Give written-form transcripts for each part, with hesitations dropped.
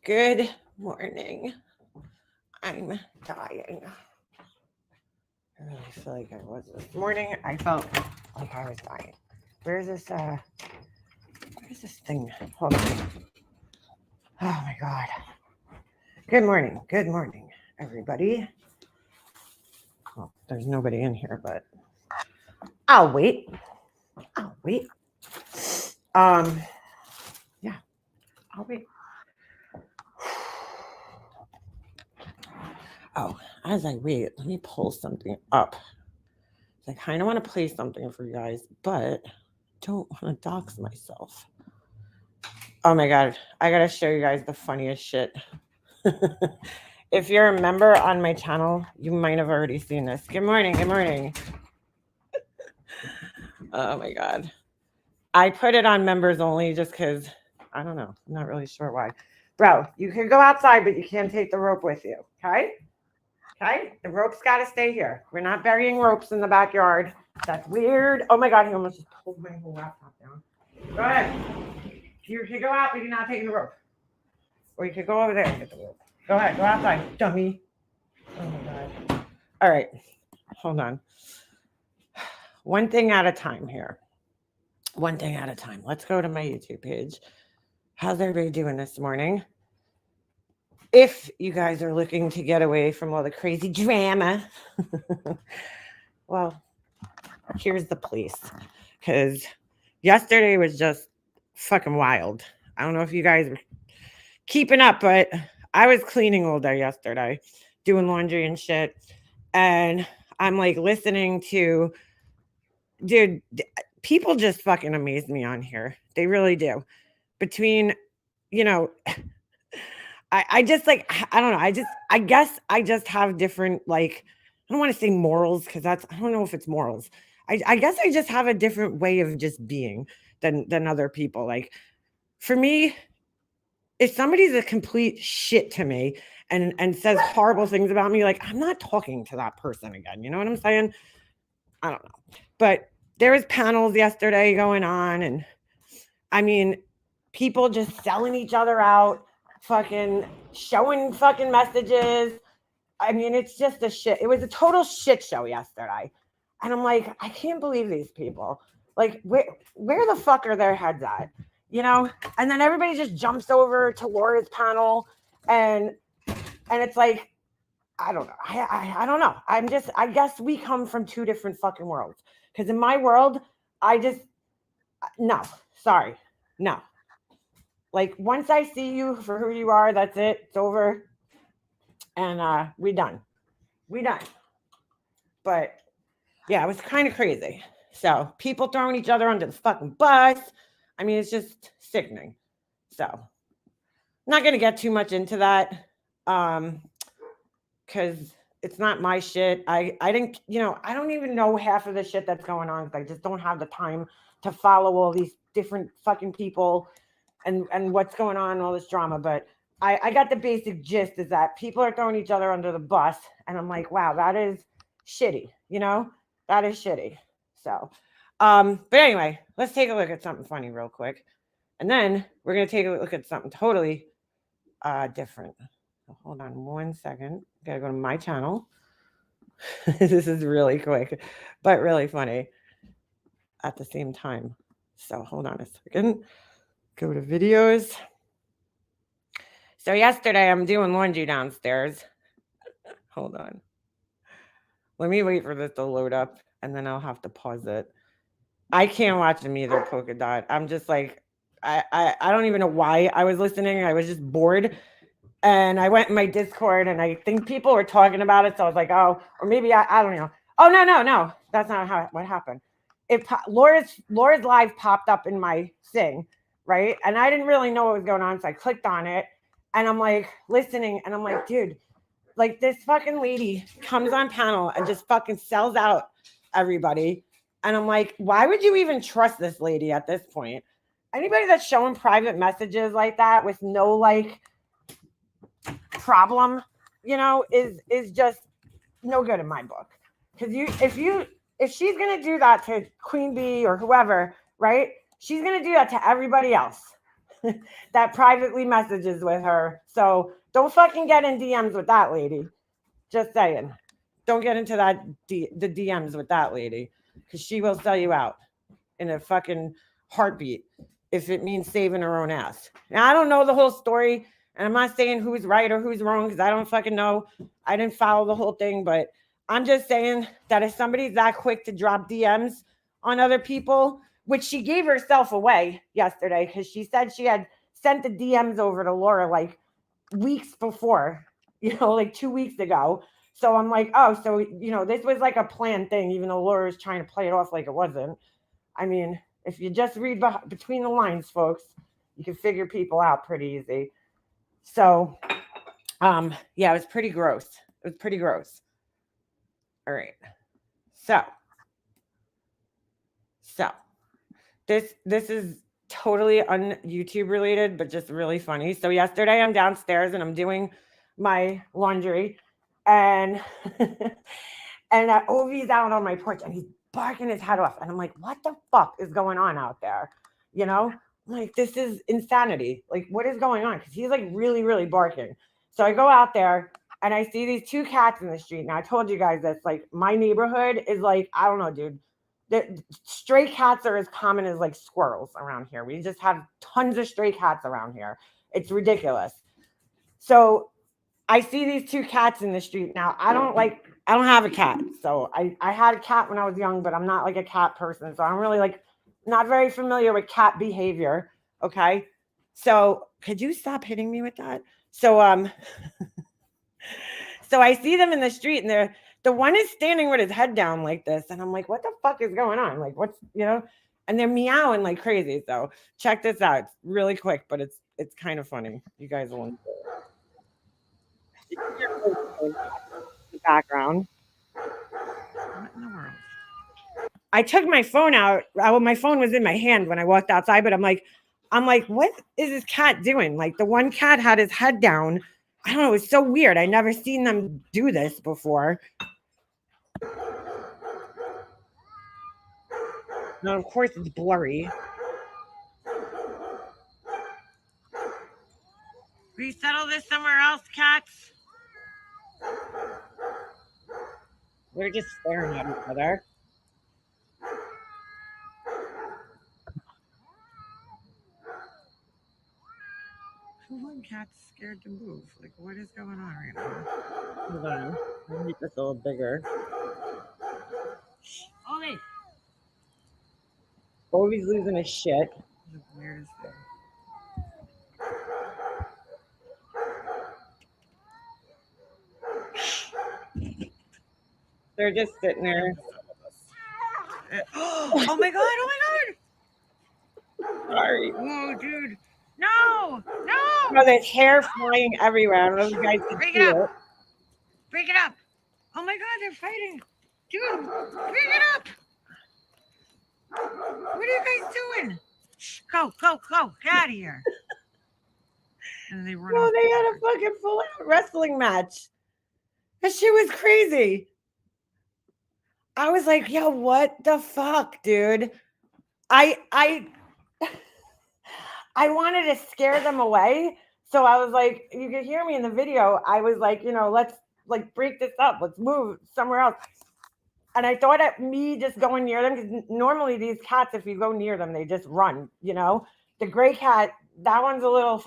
Good morning. I'm dying. I really feel like I was this morning. I felt like I was dying. Where's this thing? Hold on. Oh my god. Good morning. Good morning, everybody. Well, there's nobody in here, but I'll wait. I'll wait. Yeah, I'll wait. Oh, as I wait, let me pull something up. I kind of want to play something for you guys, but don't want to dox myself. Oh my god, I gotta show you guys the funniest shit. If you're a member on my channel, you might have already seen this. Good morning, good morning. Oh my god. I put it on members only just because I don't know. I'm not really sure why. Bro, you can go outside, but you can't take the rope with you. Okay? Okay? The rope's gotta stay here. We're not burying ropes in the backyard. That's weird. Oh my god, he almost just pulled my whole laptop down. Go ahead. You can go out, but you're not taking the rope. Or you could go over there and get the rope. Go ahead, go outside, dummy. Oh my god. All right, hold on. One thing at a time here. One thing at a time. Let's go to my YouTube page. How's everybody doing this morning? If you guys are looking to get away from all the crazy drama, well, here's the place. Because yesterday was just fucking wild. I don't know if you guys were keeping up, but I was cleaning all day yesterday, doing laundry and shit. And I'm like listening to, dude, people just fucking amaze me on here. They really do. Between, you know, I just like, I don't know. I guess I just have different, like, I don't want to say morals because I don't know if it's morals. I guess I just have a different way of just being than other people. Like, for me, if somebody's a complete shit to me and says horrible things about me, like, I'm not talking to that person again. You know what I'm saying? I don't know. But there was panels yesterday going on, and I mean, people just selling each other out, fucking showing fucking messages. I mean, it's just a shit. It was a total shit show yesterday. And I'm like, I can't believe these people. Like, where the fuck are their heads at? You know? And then everybody just jumps over to Laura's panel, and it's like, I don't know. I don't know. I guess we come from two different fucking worlds. Because in my world, no, sorry, no. Like, once I see you for who you are, that's it. It's over. And we done. We done. But yeah, it was kind of crazy. So people throwing each other under the fucking bus. I mean, it's just sickening. So I'm not gonna get too much into that. Because it's not my shit. I didn't, I don't even know half of the shit that's going on because I just don't have the time to follow all these different fucking people and what's going on, all this drama. But I got the basic gist is that people are throwing each other under the bus. And I'm like, wow, that is shitty, That is shitty. So, but anyway, let's take a look at something funny real quick. And then we're going to take a look at something totally different. So hold on 1 second. Gotta go to my channel. This is really quick, but really funny at the same time. So hold on a second. Go to videos. So yesterday I'm doing laundry downstairs. Hold on. Let me wait for this to load up and then I'll have to pause it. I can't watch them either, Polka Dot. I'm just like, I don't even know why I was listening. I was just bored. And I went in my Discord and I think people were talking about it. So I was like, oh, or maybe I don't know. Oh, no. That's not what happened. Laura's live popped up in my thing, right? And I didn't really know what was going on. So I clicked on it and I'm like listening and I'm like, dude, like this fucking lady comes on panel and just fucking sells out everybody. And I'm like, why would you even trust this lady at this point? Anybody that's showing private messages like that with no like problem, is just no good in my book. Because if she's gonna do that to Queen Bee or whoever, right? She's gonna do that to everybody else. that privately messages with her. So don't fucking get in DMs with that lady. Just saying. Don't get into the DMs with that lady because she will sell you out in a fucking heartbeat if it means saving her own ass. Now, I don't know the whole story, and I'm not saying who's right or who's wrong because I don't fucking know. I didn't follow the whole thing, but I'm just saying that if somebody's that quick to drop DMs on other people, which she gave herself away yesterday because she said she had sent the DMs over to Laura like weeks before, like 2 weeks ago. So I'm like, oh, so, this was like a planned thing, even though Laura was trying to play it off like it wasn't. I mean, if you just read between the lines, folks, you can figure people out pretty easy. So, yeah, it was pretty gross. It was pretty gross. All right. So this is totally un-YouTube related, but just really funny. So yesterday I'm downstairs and I'm doing my laundry, and and Ovi's out on my porch and he's barking his head off, and I'm like, what the fuck is going on out there? I'm like, this is insanity. Like, what is going on? Because he's like really, really barking. So I go out there and I see these two cats in the street. Now I told you guys this. Like, my neighborhood is like, I don't know, dude. The stray cats are as common as like squirrels around here. We just have tons of stray cats around here. It's ridiculous. So I see these two cats in the street. Now I don't have a cat. So I had a cat when I was young, but I'm not like a cat person. So I'm really not very familiar with cat behavior. Okay. So could you stop hitting me with that? So so I see them in the street, and the one is standing with his head down like this, and I'm like, what the fuck is going on? Like, what's and they're meowing like crazy. So check this out. It's really quick, but it's kind of funny. You guys will enjoy it. The background. What in the world? I took my phone out. My phone was in my hand when I walked outside, but I'm like, what is this cat doing? Like, the one cat had his head down. I don't know. It's so weird. I never seen them do this before. No, of course it's blurry. We settle this somewhere else, cats. We're just staring at each other. One cat's scared to move. Like, what is going on right now? Hold on. I'll make this a little bigger. Ovi! Ovi's losing his shit. The weirdest thing. They're just sitting there. Oh my god! Oh my god! Sorry. Whoa, dude. No! No, there's hair flying everywhere. I don't know if you guys can see it. Break it up. Oh my god, they're fighting. Dude, break it up. What are you guys doing? Go. Get out of here. And they run off. They had a fucking full-out wrestling match. That shit was crazy. I was like, yo, what the fuck, dude? I wanted to scare them away. So I was like, you could hear me in the video. I was like, let's break this up. Let's move somewhere else. And I thought at me just going near them, because normally these cats, if you go near them, they just run, The gray cat, that one's a little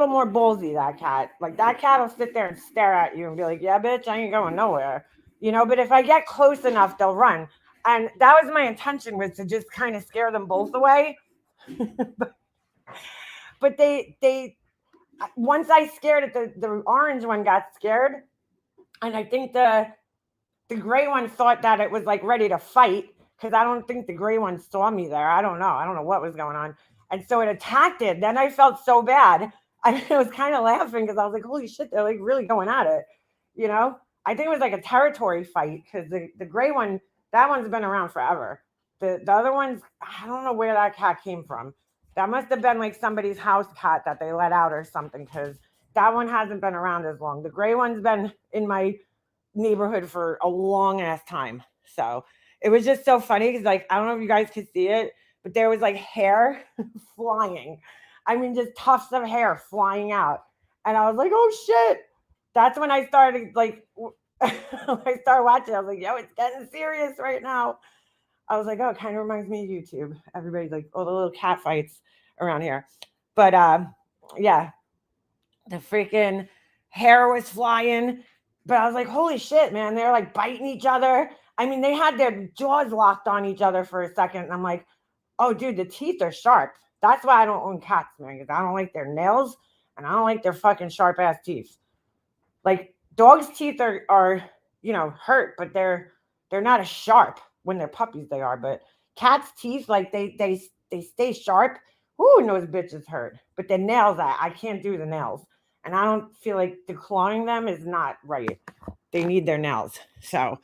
more ballsy, that cat. Like, that cat will sit there and stare at you and be like, yeah, bitch, I ain't going nowhere. But if I get close enough, they'll run. And that was my intention, was to just kind of scare them both away. But they once I scared it, the orange one got scared. And I think the gray one thought that it was like ready to fight, because I don't think the gray one saw me there. I don't know what was going on. And so it attacked it. Then I felt so bad. I was kind of laughing because I was like, holy shit, they're like really going at it. I think it was like a territory fight, because the gray one, that one's been around forever. The other ones, I don't know where that cat came from. That must have been like somebody's house cat that they let out or something, because that one hasn't been around as long. The gray one's been in my neighborhood for a long ass time. So it was just so funny because, like, I don't know if you guys could see it, but there was like hair flying. I mean, just tufts of hair flying out. And I was like, oh shit. That's when I started like, I started watching. I was like, yo, it's getting serious right now. I was like, oh, it kind of reminds me of YouTube. Everybody's like, oh, the little cat fights around here. But yeah, the freaking hair was flying. But I was like, holy shit, man. They're like biting each other. I mean, they had their jaws locked on each other for a second. And I'm like, oh, dude, the teeth are sharp. That's why I don't own cats, man, because I don't like their nails and I don't like their fucking sharp ass teeth. Like dogs' teeth are hurt, but they're not as sharp when they're puppies. They are, but cats' teeth, like they stay sharp. Ooh, and those bitches hurt. But the nails, I can't do the nails, and I don't feel like declawing them is not right. They need their nails, so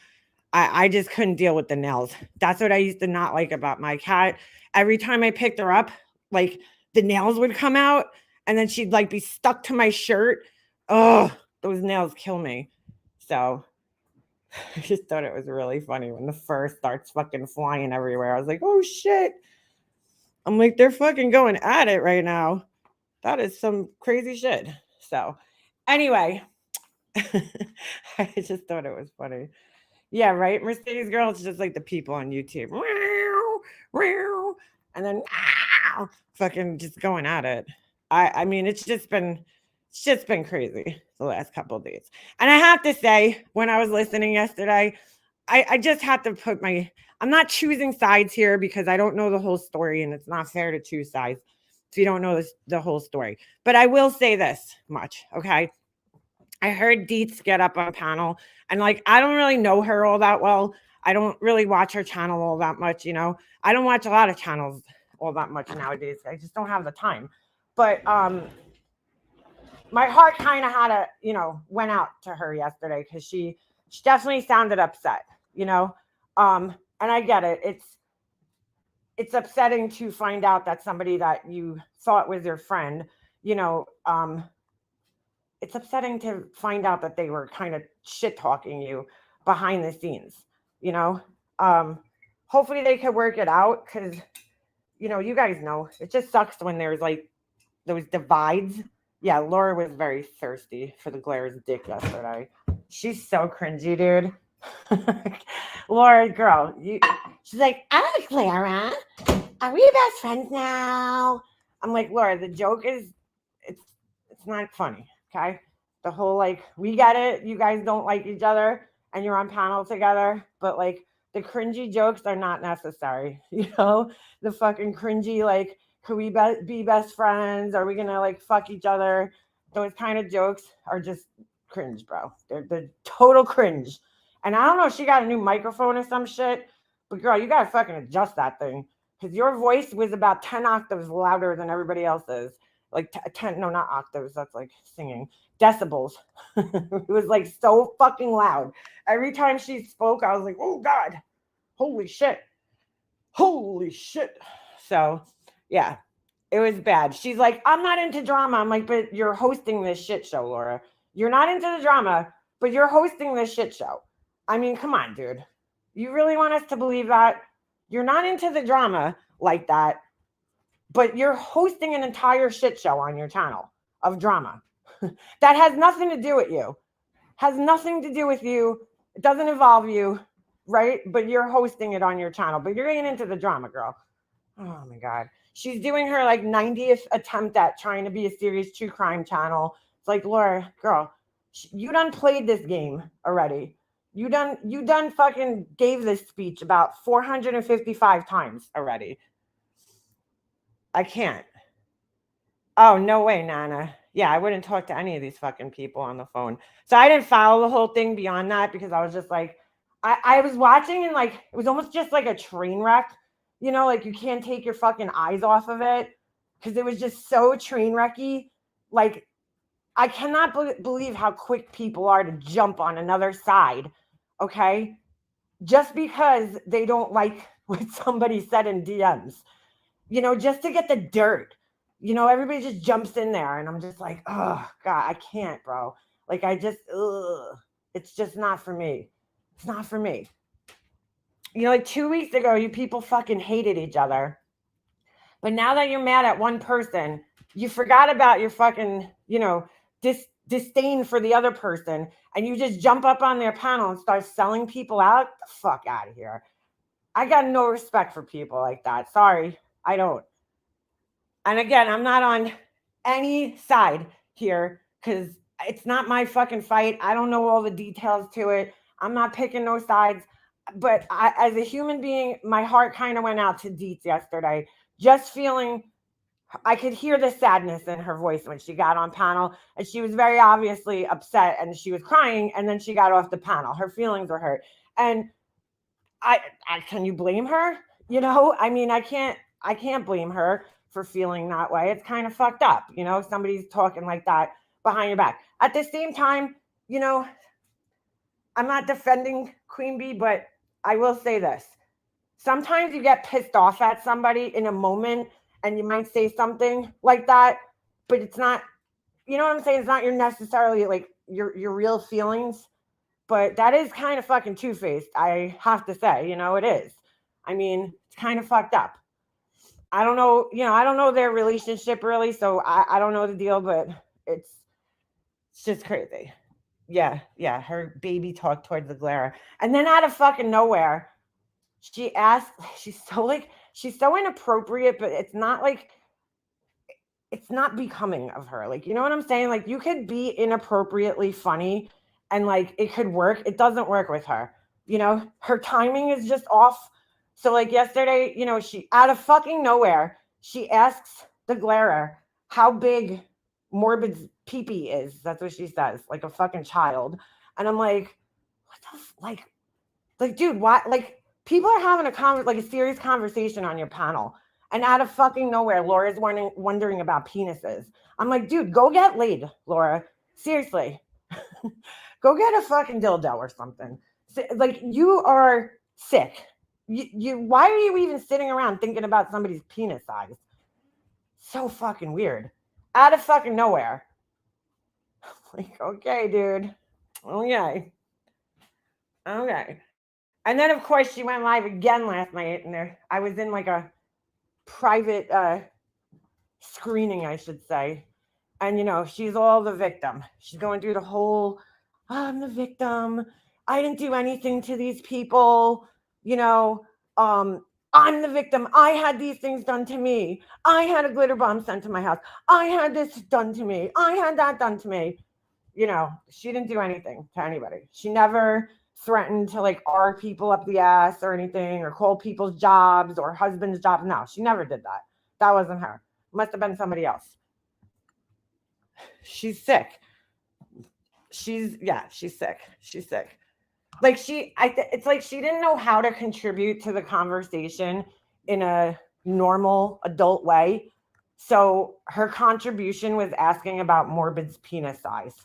I just couldn't deal with the nails. That's what I used to not like about my cat. Every time I picked her up, like the nails would come out, and then she'd like be stuck to my shirt. Oh, those nails kill me. So I just thought it was really funny when the fur starts fucking flying everywhere. I was like, oh shit. I'm like, they're fucking going at it right now. That is some crazy shit. So anyway, I just thought it was funny. Yeah, right. Mercedes girl, it's just like the people on YouTube. And then fucking just going at it. I mean, it's just been crazy the last couple of days. And I have to say, when I was listening yesterday, I just have to put I'm not choosing sides here because I don't know the whole story and it's not fair to choose sides if you don't know the whole story. But I will say this much, okay? I heard Deets get up on a panel and like, I don't really know her all that well. I don't really watch her channel all that much, I don't watch a lot of channels all that much nowadays. I just don't have the time. But my heart kind of had went out to her yesterday because she definitely sounded upset, and I get it. It's upsetting to find out that somebody that you thought was your friend, it's upsetting to find out that they were kind of shit talking you behind the scenes, hopefully they could work it out because, you guys know, it just sucks when there's like those divides. Yeah, Laura was very thirsty for the Glaire's dick yesterday. She's so cringy, dude. Laura, girl, she's like, oh, Clara, are we best friends now? I'm like, Laura, the joke is, it's not funny, okay? The whole, like, we get it, you guys don't like each other, and you're on panel together, but, like, the cringy jokes are not necessary, The fucking cringy, like, could we be best friends? Are we gonna like fuck each other? Those kind of jokes are just cringe, bro. They're total cringe. And I don't know if she got a new microphone or some shit, but girl, you gotta fucking adjust that thing because your voice was about 10 octaves louder than everybody else's. Like 10, no, not octaves. That's like singing. Decibels. It was like so fucking loud. Every time she spoke, I was like, oh God, holy shit. So yeah, it was bad. She's like, I'm not into drama. I'm like, but you're hosting this shit show, Laura. You're not into the drama, but you're hosting this shit show. I mean, come on, dude. You really want us to believe that? You're not into the drama like that, but you're hosting an entire shit show on your channel of drama. That has nothing to do with you. Has nothing to do with you. It doesn't involve you, right? But you're hosting it on your channel. But you're getting into the drama, girl. Oh my God. She's doing her like 90th attempt at trying to be a serious true crime channel. It's like, Laura, girl, you done played this game already. You done fucking gave this speech about 455 times already. I can't. Oh, no way, Nana. Yeah, I wouldn't talk to any of these fucking people on the phone. So I didn't follow the whole thing beyond that because I was just like, I was watching and like, it was almost just like a train wreck. Like you can't take your fucking eyes off of it because it was just so train wrecky. Like, I cannot believe how quick people are to jump on another side, okay? Just because they don't like what somebody said in DMs, just to get the dirt. Everybody just jumps in there and I'm just like, oh, God, I can't, bro. Like, it's just not for me. It's not for me. Like 2 weeks ago, you people fucking hated each other. But now that you're mad at one person, you forgot about your fucking, disdain for the other person, and you just jump up on their panel and start selling people out. Get the fuck out of here. I got no respect for people like that. Sorry, I don't. And again, I'm not on any side here because it's not my fucking fight. I don't know all the details to it. I'm not picking no sides. But as a human being, my heart kind of went out to Deets yesterday, just feeling. I could hear the sadness in her voice when she got on panel, and she was very obviously upset, and she was crying, and then she got off the panel. Her feelings were hurt. And I can you blame her? I mean, I can't blame her for feeling that way. It's kind of fucked up, somebody's talking like that behind your back. At the same time, I'm not defending Queen Bee, but I will say this. Sometimes you get pissed off at somebody in a moment and you might say something like that, but it's not, you know what I'm saying? It's not your necessarily like your real feelings, but that is kind of fucking two-faced. I have to say, it is. I mean, it's kind of fucked up. I don't know, I don't know their relationship really, so I don't know the deal, but it's just crazy. Yeah, her baby talk towards the glare. And then out of fucking nowhere, she asked, she's so inappropriate, but it's not becoming of her. Like, you know what I'm saying? Like, you could be inappropriately funny and like it could work. It doesn't work with her. Her timing is just off. So like yesterday, she out of fucking nowhere, she asks the glarer how big Morbid's pee-pee is. That's what she says, like a fucking child. And I'm like, what the like, dude, why? Like, people are having a serious conversation on your panel, and out of fucking nowhere, Laura's wondering about penises. I'm like, dude, go get laid, Laura. Seriously, go get a fucking dildo or something. Like, you are sick. You why are you even sitting around thinking about somebody's penis size? So fucking weird. Out of fucking nowhere. Like, okay, dude. Okay. And then, of course, she went live again last night, and I was in like a private screening, I should say. And, she's all the victim. She's going through the whole, I'm the victim. I didn't do anything to these people. I'm the victim. I had these things done to me. I had a glitter bomb sent to my house. I had this done to me. I had that done to me. She didn't do anything to anybody. She never threatened to like R people up the ass or anything, or call people's jobs or husband's jobs. No, she never did that. That wasn't her. Must have been somebody else. She's sick. She's sick. She's sick. Like it's like she didn't know how to contribute to the conversation in a normal adult way. So her contribution was asking about Morbid's penis size.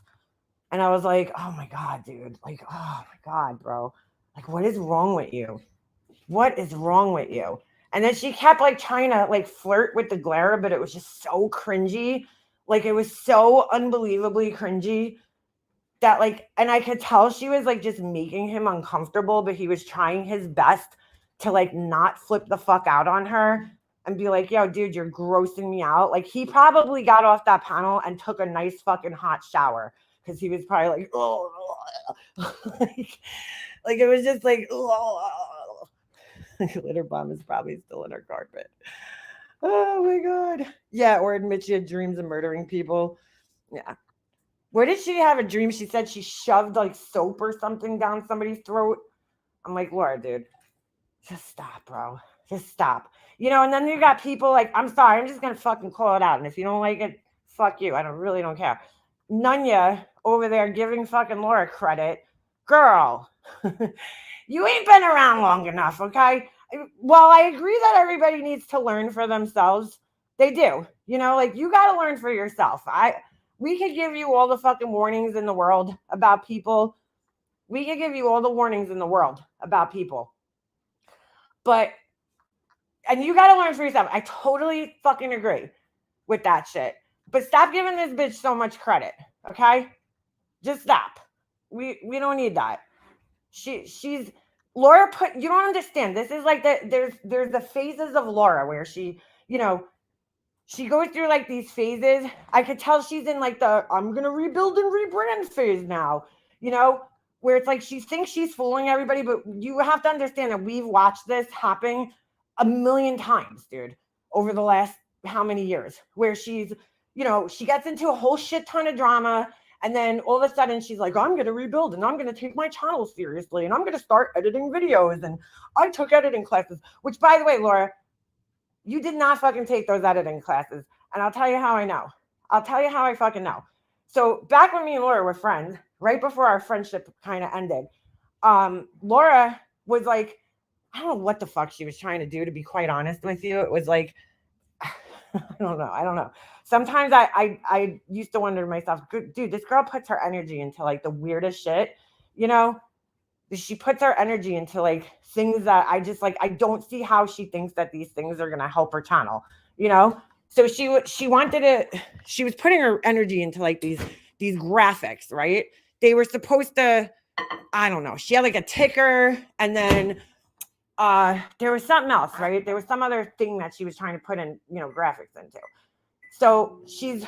And I was like, oh my God, dude. Like, oh my God, bro. Like, what is wrong with you? What is wrong with you? And then she kept like trying to like flirt with the glare, but it was just so cringy. Like, it was so unbelievably cringy that like, and I could tell she was like just making him uncomfortable, but he was trying his best to like not flip the fuck out on her and be like, yo, dude, you're grossing me out. Like, he probably got off that panel and took a nice fucking hot shower because he was probably like, oh, like it was just like, oh. Glitter bomb is probably still in her carpet. Oh my God. Yeah, or admit she had dreams of murdering people. Yeah. Where did she have a dream? She said she shoved like soap or something down somebody's throat. I'm like, Laura, dude, just stop, bro. Just stop. And then you got people like, I'm sorry, I'm just going to fucking call it out. And if you don't like it, fuck you. I really don't care. Nunya over there giving fucking Laura credit. Girl, you ain't been around long enough, okay? While I agree that everybody needs to learn for themselves, they do. Like, you got to learn for yourself. We could give you all the fucking warnings in the world about people. We could give you all the warnings in the world about people. And you got to learn for yourself. I totally fucking agree with that shit. But stop giving this bitch so much credit, okay? Just stop. We don't need that. Laura you don't understand. This is like there's the phases of Laura where she you know, she goes through like these phases. I could tell she's in like the I'm gonna rebuild and rebrand phase now, you know, where it's like she thinks she's fooling everybody, but you have to understand that we've watched this happen a million times, dude, over the last how many years, where she's, you know, she gets into a whole shit ton of drama. And then all of a sudden she's like, I'm going to rebuild and I'm going to take my channel seriously and I'm going to start editing videos. And I took editing classes, which, by the way, Laura, you did not fucking take those editing classes. And I'll tell you how I know. I'll tell you how I fucking know. So back when me and Laura were friends, right before our friendship kind of ended, Laura was like, I don't know what the fuck she was trying to do, to be quite honest with you. It was like, I don't know. Sometimes I used to wonder to myself, dude, this girl puts her energy into like the weirdest shit, you know? She puts her energy into like things that I just like, I don't see how she thinks that these things are going to help her channel, you know? So she was putting her energy into like these graphics, right? They were supposed to, I don't know. She had like a ticker and then there was something else, right? There was some other thing that she was trying to put in, you know, graphics into. So she's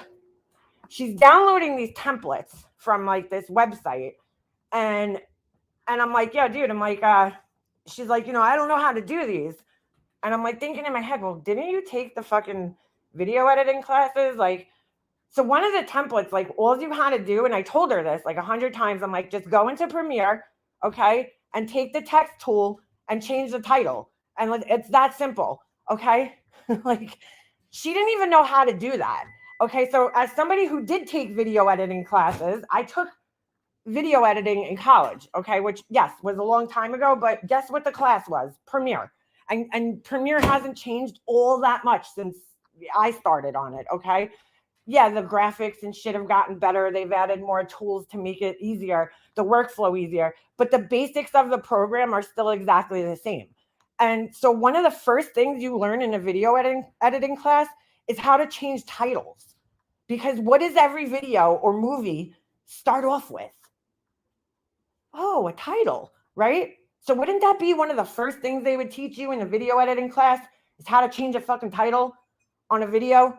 downloading these templates from like this website and I'm like, yeah, dude, I'm like, she's like, you know, I don't know how to do these. And I'm like thinking in my head, well, didn't you take the fucking video editing classes? Like, so one of the templates, like all you had to do, and I told her this like 100 times, I'm like, just go into Premiere, okay, and take the text tool and change the title. And it's that simple, okay? Like, she didn't even know how to do that. Okay, so as somebody who did take video editing classes, I took video editing in college, okay, which yes was a long time ago, but guess what the class was? Premiere. And Premiere hasn't changed all that much since I started on it, okay? Yeah, the graphics and shit have gotten better. They've added more tools to make it easier, the workflow easier, but the basics of the program are still exactly the same. And so one of the first things you learn in a video editing class is how to change titles. Because what does every video or movie start off with? Oh, a title, right? So wouldn't that be one of the first things they would teach you in a video editing class is how to change a fucking title on a video?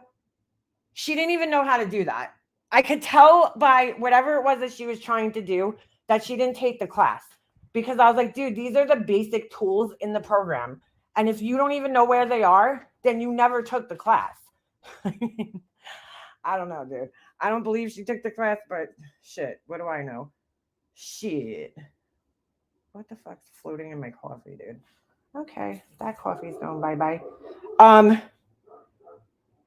She didn't even know how to do that. I could tell by whatever it was that she was trying to do that she didn't take the class because I was like, dude, these are the basic tools in the program. And if you don't even know where they are, then you never took the class. I don't know, dude. I don't believe she took the class, but shit, what do I know? Shit. What the fuck's floating in my coffee, dude? Okay, that coffee's going bye-bye. But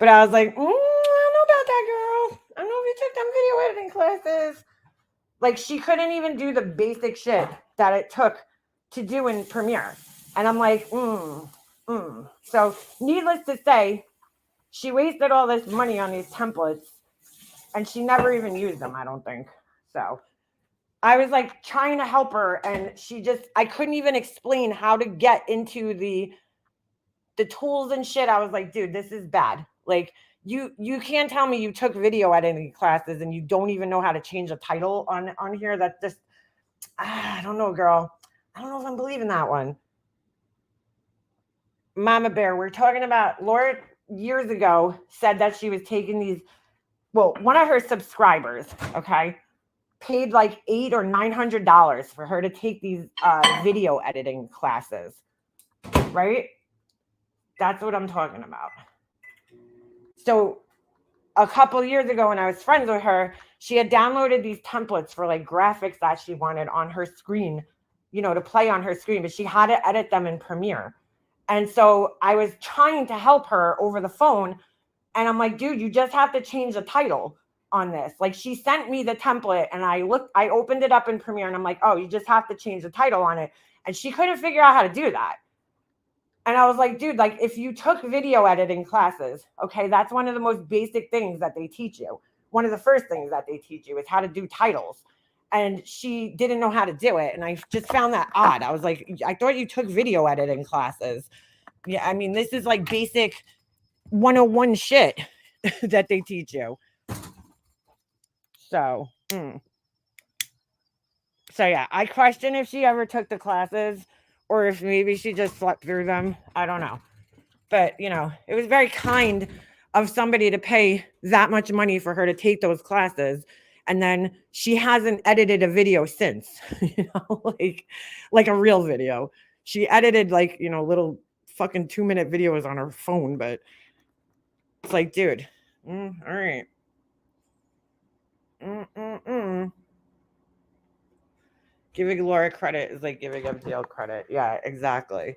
I was like, I don't know about that girl. I don't know if you took them video editing classes. Like, she couldn't even do the basic shit that it took to do in Premiere. And I'm like, So, needless to say, she wasted all this money on these templates and she never even used them, I don't think. So, I was like trying to help her and I couldn't even explain how to get into the tools and shit. I was like, dude, this is bad. Like, you can't tell me you took video editing classes and you don't even know how to change a title on here. That's just, I don't know, girl. I don't know if I'm believing that one. Mama Bear, we're talking about Laura years ago said that she was taking these, well, one of her subscribers, okay, paid like $800 or $900 for her to take these video editing classes, right? That's what I'm talking about. So a couple of years ago when I was friends with her, she had downloaded these templates for like graphics that she wanted on her screen, you know, to play on her screen, but she had to edit them in Premiere. And so I was trying to help her over the phone. And I'm like, dude, you just have to change the title on this. Like, she sent me the template and I opened it up in Premiere and I'm like, oh, you just have to change the title on it. And she couldn't figure out how to do that. And I was like, dude, like, if you took video editing classes, okay, that's one of the most basic things that they teach you. One of the first things that they teach you is how to do titles. And she didn't know how to do it. And I just found that odd. I was like, I thought you took video editing classes. Yeah, I mean, this is like basic 101 shit that they teach you. So, So yeah, I question if she ever took the classes or if maybe she just slept through them. I don't know. But, it was very kind of somebody to pay that much money for her to take those classes. And then she hasn't edited a video since, like a real video. She edited like, little fucking 2-minute videos on her phone, but it's like, dude, all right. Giving Laura credit is like giving MTL credit. Yeah, exactly.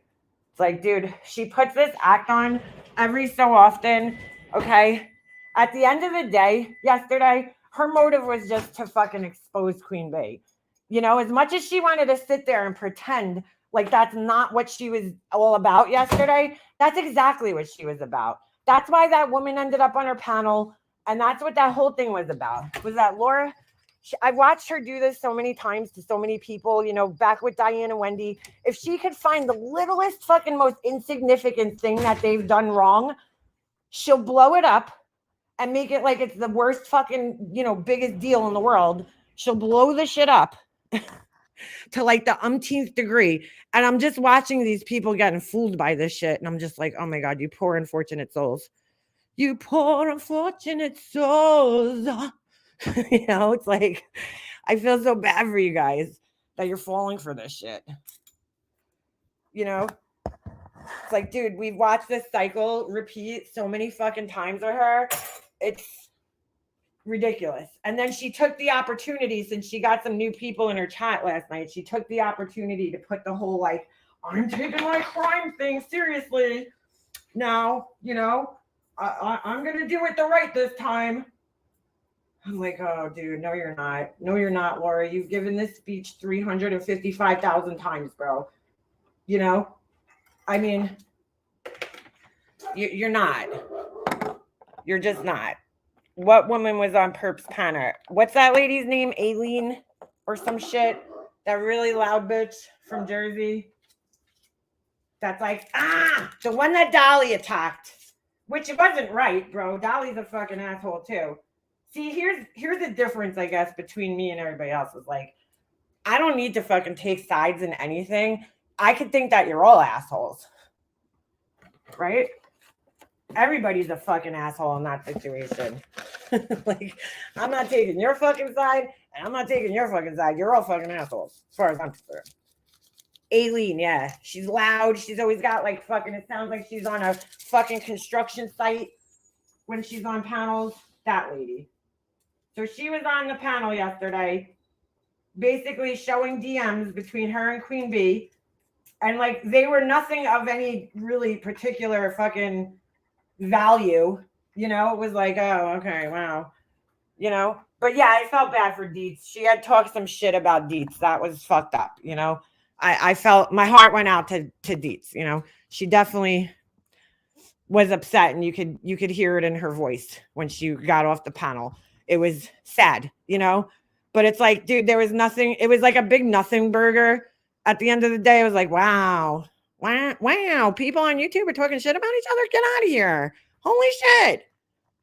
It's like, dude, she puts this act on every so often. Okay. At the end of the day, yesterday, her motive was just to fucking expose Queen Bee. As much as she wanted to sit there and pretend like that's not what she was all about yesterday, that's exactly what she was about. That's why that woman ended up on her panel. And that's what that whole thing was about. Was that Laura? I've watched her do this so many times to so many people, back with Diane and Wendy. If she could find the littlest fucking most insignificant thing that they've done wrong, she'll blow it up and make it like it's the worst fucking, biggest deal in the world. She'll blow the shit up to like the umpteenth degree. And I'm just watching these people getting fooled by this shit. And I'm just like, oh my God, you poor unfortunate souls. You poor unfortunate souls. It's like, I feel so bad for you guys that you're falling for this shit. It's like, dude, we've watched this cycle repeat so many fucking times with her. It's ridiculous. And then she took the opportunity, since she got some new people in her chat last night, she took the opportunity to put the whole, like, I'm taking my crime thing seriously. Now, I'm going to do it the right this time. I'm like, oh, dude, no, you're not. No, you're not, Laura. You've given this speech 355,000 times, bro. I mean, you're not. You're just not. What woman was on Perp's panel? What's that lady's name? Aileen or some shit? That really loud bitch from Jersey? That's like, the one that Dolly attacked. Which it wasn't right, bro. Dolly's a fucking asshole, too. See, here's the difference, I guess, between me and everybody else. Is like, I don't need to fucking take sides in anything. I could think that you're all assholes. Right? Everybody's a fucking asshole in that situation. Like, I'm not taking your fucking side, and I'm not taking your fucking side. You're all fucking assholes, as far as I'm concerned. Aileen, yeah. She's loud. She's always got, like, fucking, it sounds like she's on a fucking construction site when she's on panels. That lady. So she was on the panel yesterday, basically showing DMs between her and Queen Bee. And, like, they were nothing of any really particular fucking value. It was like, oh, okay, wow. But yeah, I felt bad for Dietz. She had talked some shit about Dietz. That was fucked up, I felt my heart went out to Dietz. She definitely was upset, and you could hear it in her voice when she got off the panel. It was sad, but it's like, dude, there was nothing. It was like a big nothing burger. At the end of the day, it was like, wow. People on YouTube are talking shit about each other. Get out of here. Holy shit.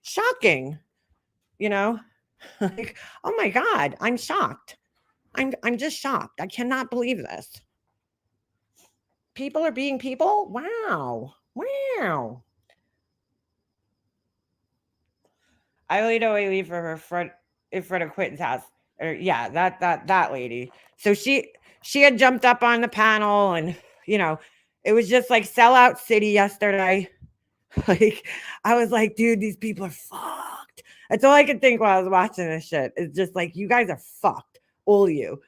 Shocking. Like, oh my God, I'm shocked. I'm just shocked. I cannot believe this. People are being people. Wow. I leave for her front in front of Quentin's house. Yeah, that lady. So she had jumped up on the panel, and it was just like sellout city yesterday. Like, I was like, dude, these people are fucked. That's all I could think while I was watching this shit. It's just like, you guys are fucked, all of you,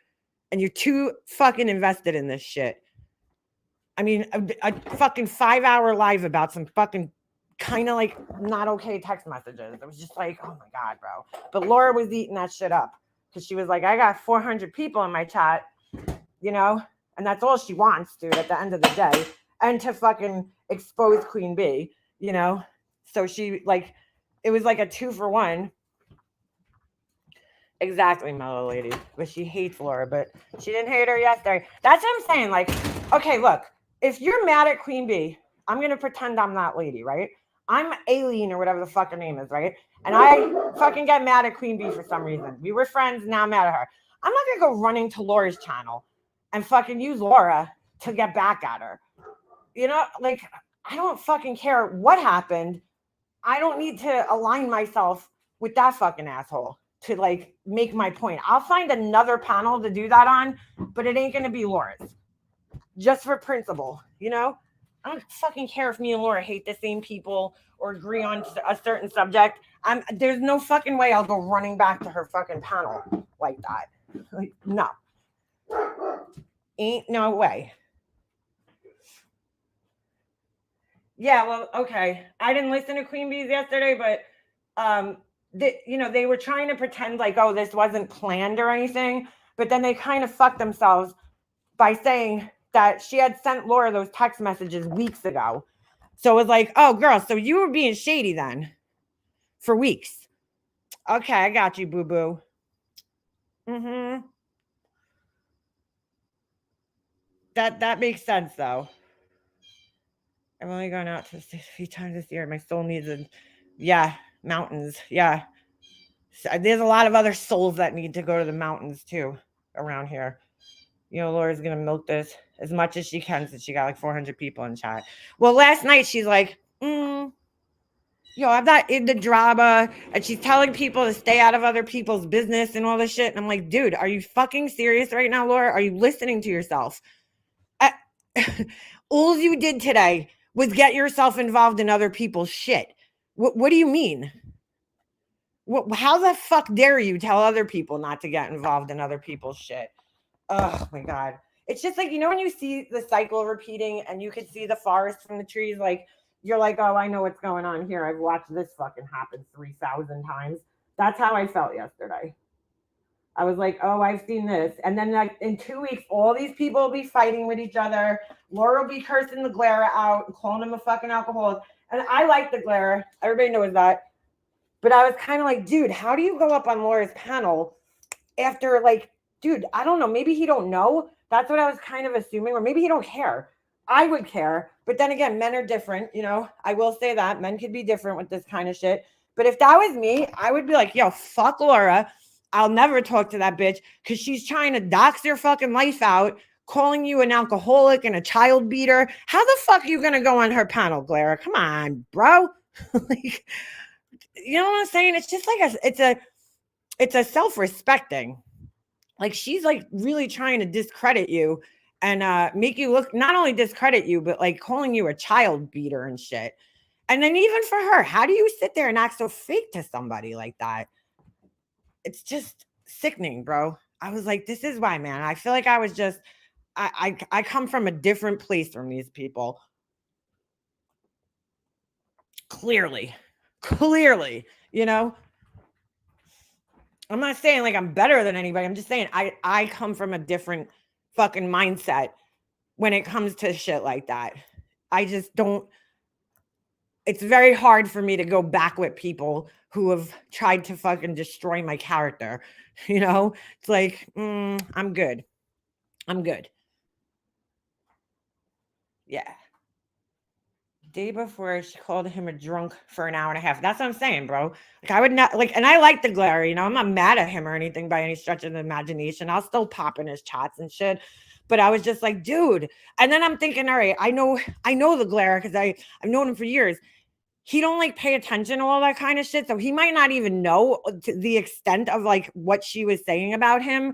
and you're too fucking invested in this shit. I mean, a fucking 5-hour live about some fucking kind of like not okay text messages. It was just like, oh my God, bro. But Laura was eating that shit up because she was like, I got 400 people in my chat, and that's all she wants, dude, at the end of the day, and to fucking expose Queen Bee, So she, like, it was like a 2-for-1. Exactly, mellow lady. But she hates Laura, but she didn't hate her yesterday. That's what I'm saying. Like, okay, look, if you're mad at Queen Bee, I'm going to pretend I'm that lady, right? I'm Aileen or whatever the fuck her name is, right? And I fucking get mad at Queen Bee for some reason. We were friends, now I'm mad at her. I'm not going to go running to Laura's channel and fucking use Laura to get back at her. Like, I don't fucking care what happened. I don't need to align myself with that fucking asshole to like make my point. I'll find another panel to do that on, but it ain't gonna be Laura's. Just for principle, you know? I don't fucking care if me and Laura hate the same people or agree on a certain subject. There's no fucking way I'll go running back to her fucking panel like that. Like, no. Ain't no way. Yeah, well, okay. I didn't listen to Queen Bees yesterday, but they were trying to pretend like, oh, this wasn't planned or anything, but then they kind of fucked themselves by saying that she had sent Laura those text messages weeks ago. So it was like, oh, girl, so you were being shady then for weeks. Okay, I got you, boo boo. Mm-hmm. That makes sense though. I've only gone out to a few times this year. My soul needs mountains. Yeah. There's a lot of other souls that need to go to the mountains too around here. Laura's gonna milk this as much as she can since she got like 400 people in chat. Well, last night she's like, I'm not in the drama, and she's telling people to stay out of other people's business and all this shit. And I'm like, dude, are you fucking serious right now, Laura? Are you listening to yourself? All you did today was get yourself involved in other people's shit. What do you mean? How the fuck dare you tell other people not to get involved in other people's shit? Oh my God. It's just like, when you see the cycle repeating and you can see the forest from the trees, like you're like, oh, I know what's going on here. I've watched this fucking happen 3,000 times. That's how I felt yesterday. I was like, oh, I've seen this. And then like in 2 weeks, all these people will be fighting with each other. Laura will be cursing the Glera out and calling him a fucking alcoholic. And I like the Glera. Everybody knows that. But I was kind of like, dude, how do you go up on Laura's panel after like, dude, I don't know. Maybe he don't know. That's what I was kind of assuming. Or maybe he don't care. I would care. But then again, men are different. I will say that. Men could be different with this kind of shit. But if that was me, I would be like, yo, fuck Laura. I'll never talk to that bitch because she's trying to dox your fucking life out, calling you an alcoholic and a child beater. How the fuck are you going to go on her panel, Glera? Come on, bro. Like, you know what I'm saying? It's just like it's a self-respecting. Like she's like really trying to discredit you and make you look, not only discredit you, but like calling you a child beater and shit. And then even for her, how do you sit there and act so fake to somebody like that? It's just sickening, bro. I was like, this is why, man. I feel like I was just, I come from a different place from these people. Clearly, I'm not saying like I'm better than anybody. I'm just saying I come from a different fucking mindset when it comes to shit like that. I just don't. It's very hard for me to go back with people who have tried to fucking destroy my character. It's like, I'm good. Yeah. Day before she called him a drunk for an hour and a half. That's what I'm saying, bro. Like I would not like, and I like the Glare, I'm not mad at him or anything by any stretch of the imagination. I'll still pop in his chats and shit. But I was just like, dude. And then I'm thinking, all right, I know the Glare because I've known him for years. He don't like pay attention to all that kind of shit. So he might not even know to the extent of like what she was saying about him.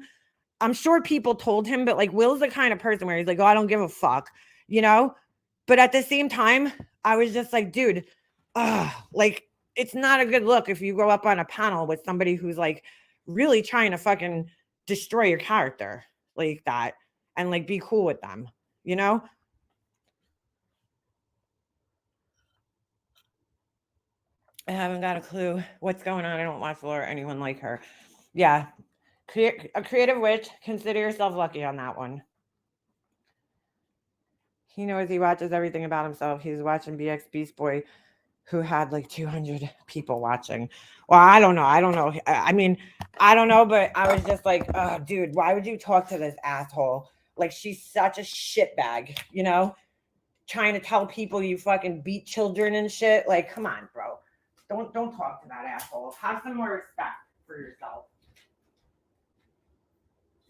I'm sure people told him, but like Will's the kind of person where he's like, oh, I don't give a fuck, But at the same time, I was just like, dude, like it's not a good look if you go up on a panel with somebody who's like really trying to fucking destroy your character like that and like be cool with them, I haven't got a clue what's going on. I don't watch Laura or anyone like her. Yeah. A creative witch. Consider yourself lucky on that one. He knows he watches everything about himself. He's watching BX Beast Boy, who had like 200 people watching. Well, I don't know. I mean, I don't know, but I was just like, oh, dude, why would you talk to this asshole? Like, she's such a shitbag, trying to tell people you fucking beat children and shit. Like, come on, bro. Don't talk to that asshole. Have some more respect for yourself.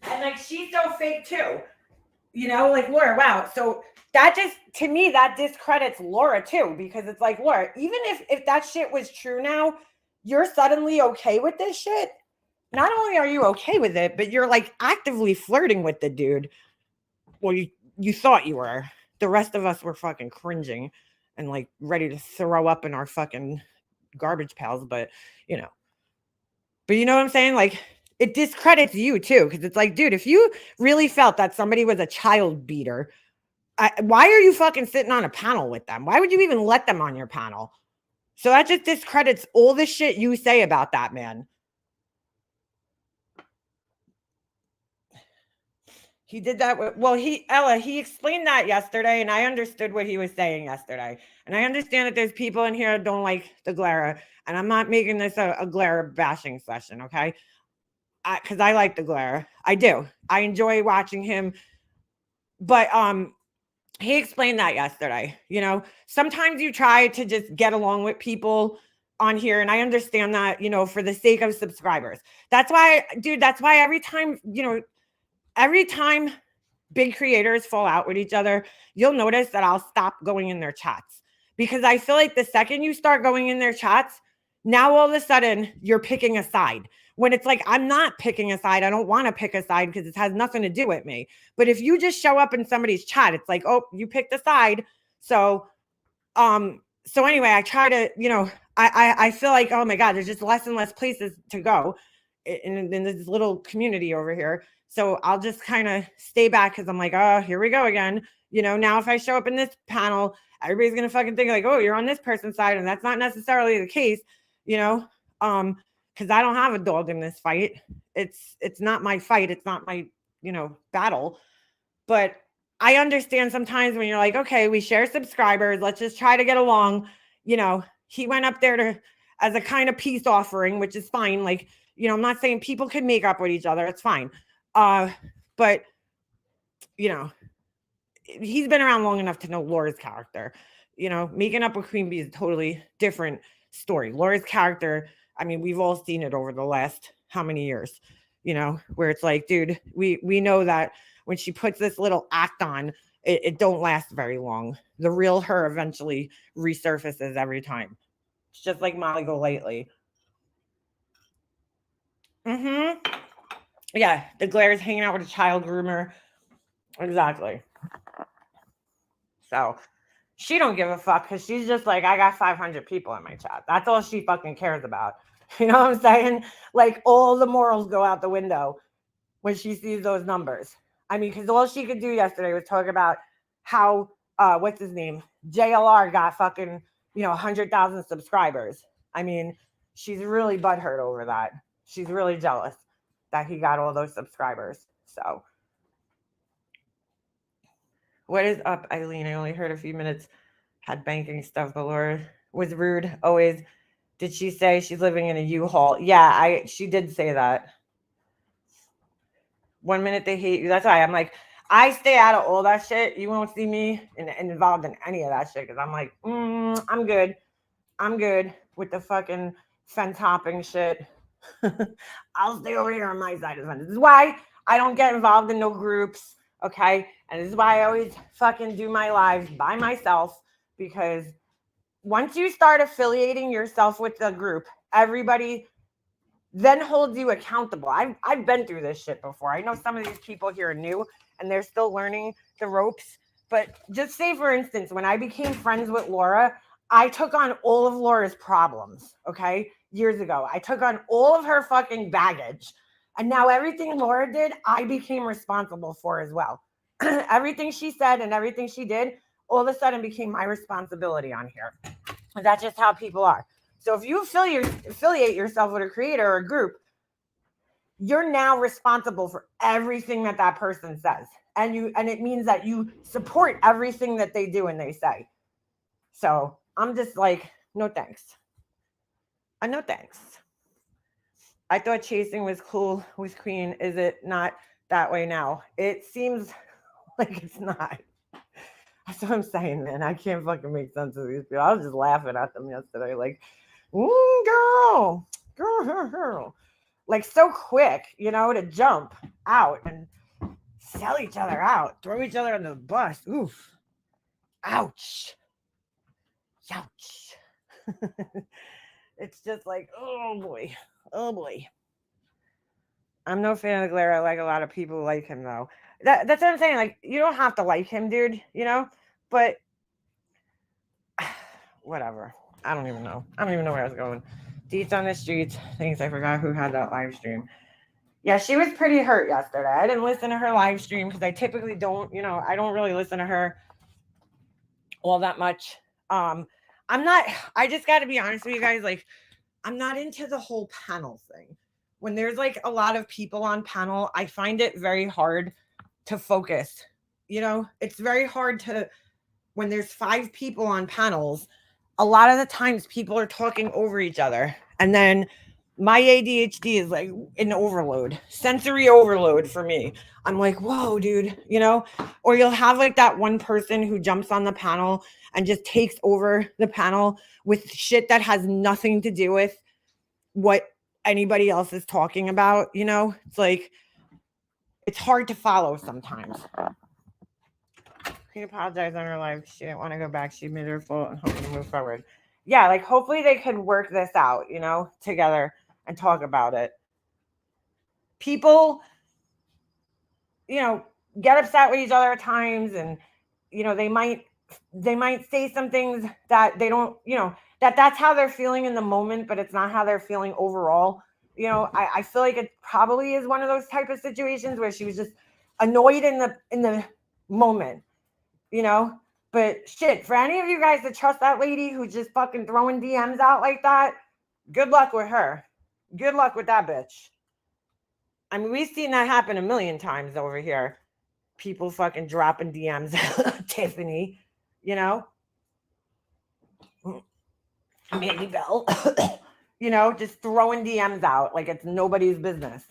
And like she's so fake too. You know, like Laura, wow. So that just, to me, that discredits Laura too, because it's like, Laura, even if that shit was true now, you're suddenly okay with this shit. Not only are you okay with it, but you're like actively flirting with the dude. Well, you thought you were. The rest of us were fucking cringing and like ready to throw up in our fucking garbage pails, but you know. But you know what I'm saying? Like, it discredits you too, because it's like, dude, if you really felt that somebody was a child beater, why are you fucking sitting on a panel with them? Why would you even let them on your panel? So that just discredits all the shit you say about that man. He did that well, Ella, he explained that yesterday, and I understood what he was saying yesterday. And I understand that there's people in here that don't like the Glera, and I'm not making this a Glera bashing session, okay? Because I like the Glera. I do. I enjoy watching him. But he explained that yesterday. You know, sometimes you try to just get along with people on here, and I understand that, you know, for the sake of subscribers. That's why, dude, that's why every time, you know, every time big creators fall out with each other, you'll notice that I'll stop going in their chats, because I feel like the second you start going in their chats, now all of a sudden you're picking a side, when it's like, I'm not picking a side. I don't want to pick a side because it has nothing to do with me. But if you just show up in somebody's chat, it's like, oh, you picked a side. So anyway, I try to, you know, I feel like, oh my God, there's just less and less places to go in this little community over here. So I'll just kind of stay back, because I'm like, oh, here we go again. You know, now if I show up in this panel, everybody's gonna fucking think like, oh, you're on this person's side, and that's not necessarily the case, you know. Because I don't have a dog in this fight. It's not my fight. It's not my, you know, battle. But I understand sometimes when you're like, okay, we share subscribers, let's just try to get along. You know, he went up there to as a kind of peace offering, which is fine. Like, you know, I'm not saying people can make up with each other. It's fine. But you know, he's been around long enough to know Laura's character. You know, making up with Queen Bee is a totally different story. Laura's character, I mean, we've all seen it over the last how many years, you know, where it's like, dude, we know that when she puts this little act on, it don't last very long. The real her eventually resurfaces every time. It's just like Molly Golightly. Mm-hmm. Yeah, the Glera's hanging out with a child groomer. Exactly. So she don't give a fuck, because she's just like, I got 500 people in my chat. That's all she fucking cares about. You know what I'm saying? Like, all the morals go out the window when she sees those numbers. I mean, because all she could do yesterday was talk about how, what's his name? JLR got fucking, you know, 100,000 subscribers. I mean, she's really butthurt over that. She's really jealous that he got all those subscribers. So, what is up, Eileen? I only heard a few minutes. Had banking stuff, but Laura was rude always. Did she say she's living in a U-Haul? Yeah, she did say that. 1 minute they hate you. That's why I'm like, I stay out of all that shit. You won't see me involved in any of that shit, because I'm like, I'm good. I'm good with the fucking fence hopping shit. I'll stay over here on my side of the fence. This is why I don't get involved in no groups, okay? And this is why I always fucking do my lives by myself, because once you start affiliating yourself with the group, everybody then holds you accountable. I've been through this shit before. I know some of these people here are new and they're still learning the ropes. But just say, for instance, when I became friends with Laura, I took on all of Laura's problems, okay? Years ago. I took on all of her fucking baggage. And now everything Laura did, I became responsible for as well. Everything she said and everything she did, all of a sudden became my responsibility on here. And that's just how people are. So if you affiliate yourself with a creator or a group, you're now responsible for everything that person says. And it means that you support everything that they do and they say. So I'm just like, no thanks. No thanks. I thought chasing was cool with Queen. Is it not that way now? It seems like it's not. That's what I'm saying, man. I can't fucking make sense of these people. I was just laughing at them yesterday, like, girl, like so quick, you know, to jump out and sell each other out, throw each other on the bus. Oof. Ouch. Ouch. It's just like, oh boy. Oh boy. I'm no fan of Glare. I like a lot of people who like him though. That's what I'm saying. Like, you don't have to like him, dude, you know? But whatever. I don't even know. I don't even know where I was going. Deets on the streets. Thanks. I forgot who had that live stream. Yeah, she was pretty hurt yesterday. I didn't listen to her live stream because I typically don't, I don't really listen to her all that much. I'm not, I just got to be honest with you guys. Like, I'm not into the whole panel thing. When there's like a lot of people on panel, I find it very hard to focus. It's very hard to, when there's 5 people on panels, a lot of the times people are talking over each other. And then my ADHD is like an overload, sensory overload for me. I'm like, whoa, dude, or you'll have like that one person who jumps on the panel and just takes over the panel with shit that has nothing to do with what anybody else is talking about. It's like, it's hard to follow sometimes. She apologized on her live. She didn't want to go back. She admitted her fault and hoping to move forward. Yeah, like hopefully they could work this out, together and talk about it. People, get upset with each other at times, and they might say some things that they don't, that's how they're feeling in the moment, but it's not how they're feeling overall. I feel like it probably is one of those type of situations where she was just annoyed in the moment. But shit, for any of you guys to trust that lady who's just fucking throwing DMs out like that, good luck with her. Good luck with that bitch. I mean, we've seen that happen a million times over here. People fucking dropping DMs at Tiffany, Mandy Bell, just throwing DMs out like it's nobody's business.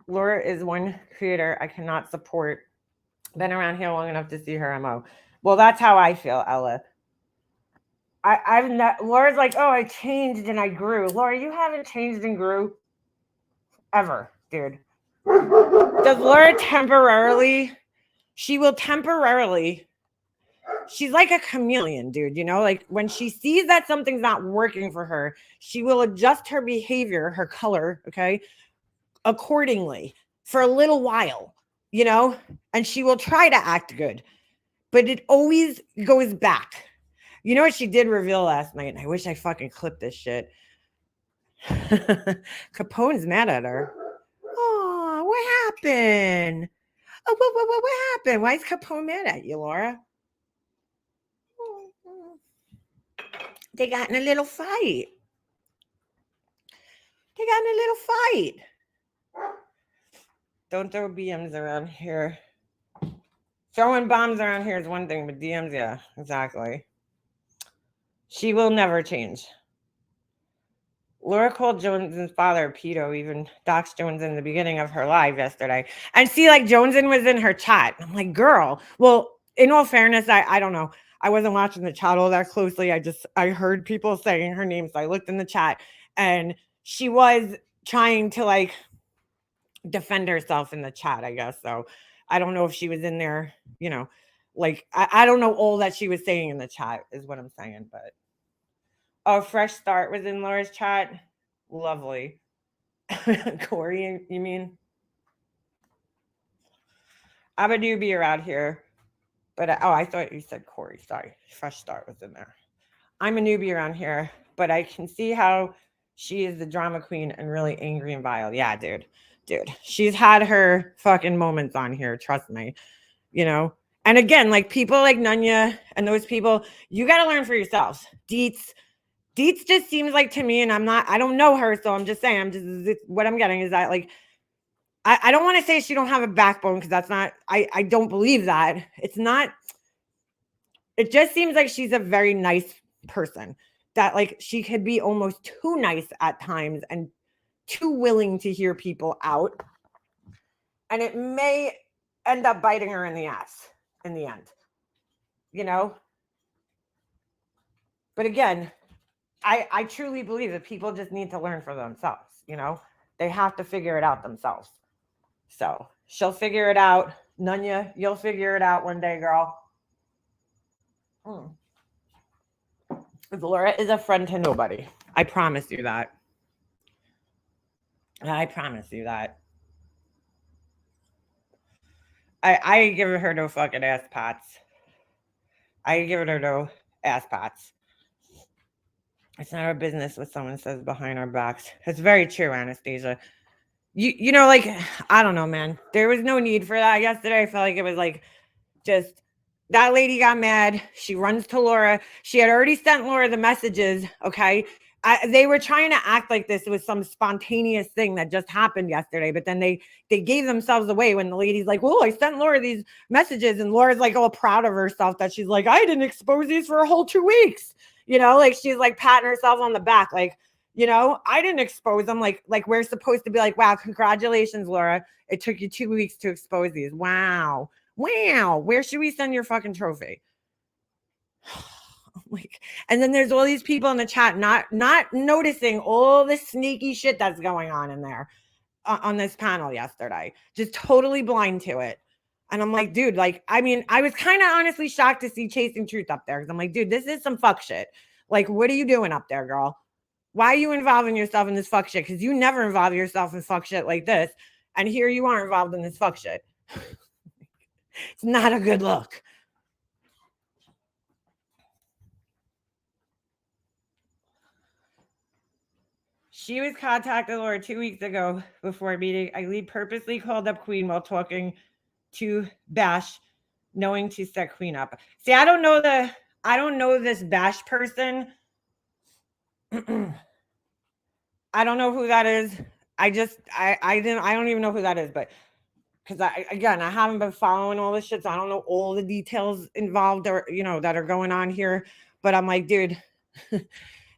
Laura is one creator I cannot support. Been around here long enough to see her MO. Well, that's how I feel, Ella. I've not. Laura's like, oh, I changed and I grew. Laura, you haven't changed and grew ever, dude. Does Laura temporarily? She will temporarily. She's like a chameleon, dude. Like when she sees that something's not working for her, she will adjust her behavior, her color, okay, accordingly for a little while, and she will try to act good, but it always goes back. You know what she did reveal last night? And I wish I fucking clipped this shit. Capone's mad at her. Oh, what happened? Oh, what happened? Why is Capone mad at you, Laura? They got in a little fight. Don't throw BMs around here. Throwing bombs around here is one thing, but DMs, yeah, exactly. She will never change. Laura called Jones's father pedo, even doxed Jones in the beginning of her live yesterday. And see, like, Jonesin was in her chat. I'm like, girl. Well, in all fairness, I don't know. I wasn't watching the chat all that closely. I heard people saying her name, so I looked in the chat, and she was trying to, like, defend herself in the chat, I guess. So I don't know if she was in there, like, I don't know all that she was saying in the chat is what I'm saying, but. Oh, Fresh Start was in Laura's chat. Lovely. Corey, you mean? I'm a newbie around here. But, I thought you said Corey. Sorry. Fresh Start was in there. I'm a newbie around here, but I can see how she is the drama queen and really angry and vile. Yeah, dude. She's had her fucking moments on here. Trust me. And again, like people like Nunya and those people, you got to learn for yourselves. Deets just seems like to me, and I don't know her, so I'm just saying, what I'm getting is that, like, I don't want to say she don't have a backbone, because that's not, I don't believe that. It's not, it just seems like she's a very nice person, that, like, she could be almost too nice at times and too willing to hear people out. And it may end up biting her in the ass in the end, But again, I truly believe that people just need to learn for themselves, They have to figure it out themselves. So she'll figure it out. Nunya, you'll figure it out one day, girl. Mm. Laura is a friend to nobody. I promise you that. I promise you that. I give her no fucking ass pats. I give her no ass pats. It's not our business what someone says behind our backs. It's very true, Anastasia. You know, like, I don't know, man. There was no need for that yesterday. I felt like it was like just that lady got mad. She runs to Laura. She had already sent Laura the messages. Okay. They were trying to act like this was some spontaneous thing that just happened yesterday, but then they gave themselves away when the lady's like, "Well, I sent Laura these messages," and Laura's like all proud of herself that she's like, "I didn't expose these for a whole 2 weeks." You know, like she's like patting herself on the back, like, you know, I didn't expose them. Like we're supposed to be like, "Wow, congratulations, Laura! It took you 2 weeks to expose these. Wow." Wow, where should we send your fucking trophy? Like, and then there's all these people in the chat not noticing all the sneaky shit that's going on in there on this panel yesterday, just totally blind to it. And I'm like, dude, like, I mean, I was kind of honestly shocked to see Chasing Truth up there because I'm like, dude, this is some fuck shit. Like, what are you doing up there, girl? Why are you involving yourself in this fuck shit? Because you never involve yourself in fuck shit like this, and here you are involved in this fuck shit. It's not a good look. She was contacted Laura 2 weeks ago before a meeting. Eileen purposely called up Queen while talking to Bash, knowing to set Queen up. See, I don't know this Bash person. I don't know who that is. I don't even know who that is, but because I haven't been following all this shit, so I don't know all the details involved or, you know, that are going on here. But I'm like, dude,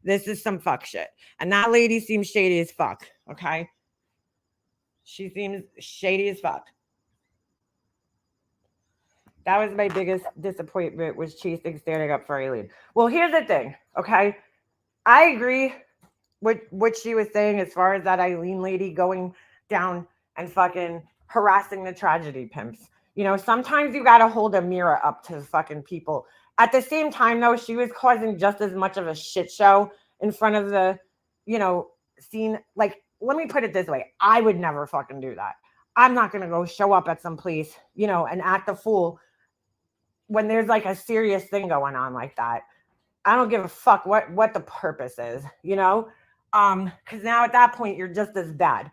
this is some fuck shit. And that lady seems shady as fuck. Okay. She seems shady as fuck. That was my biggest disappointment, was Chasing standing up for Eileen. Well, here's the thing. Okay. I agree with what she was saying as far as that Eileen lady going down and fucking harassing the tragedy pimps. You know, sometimes you got to hold a mirror up to the fucking people. At the same time, though, she was causing just as much of a shit show in front of the, you know, scene. Like, let me put it this way. I would never fucking do that. I'm not going to go show up at some place, you know, and act a fool when there's like a serious thing going on like that. I don't give a fuck what the purpose is, you know? Because now at that point, you're just as bad.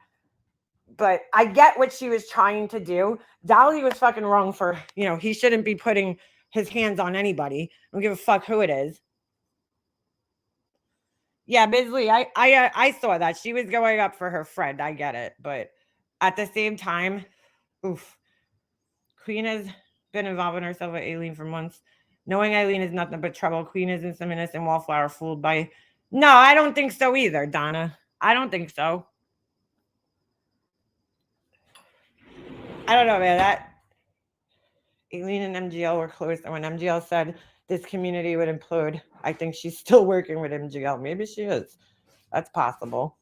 But I get what she was trying to do. Dolly was fucking wrong for, you know, he shouldn't be putting his hands on anybody. I don't give a fuck who it is. Yeah, Bisley, I saw that. She was going up for her friend. I get it. But at the same time, oof. Queen has been involving herself with Aileen for months. Knowing Eileen is nothing but trouble. Queen isn't some innocent wallflower fooled by. No, I don't think so either, Donna. I don't think so. I don't know, man. That Aileen and MGL were close, and when MGL said this community would implode, I think she's still working with MGL. Maybe she is. That's possible.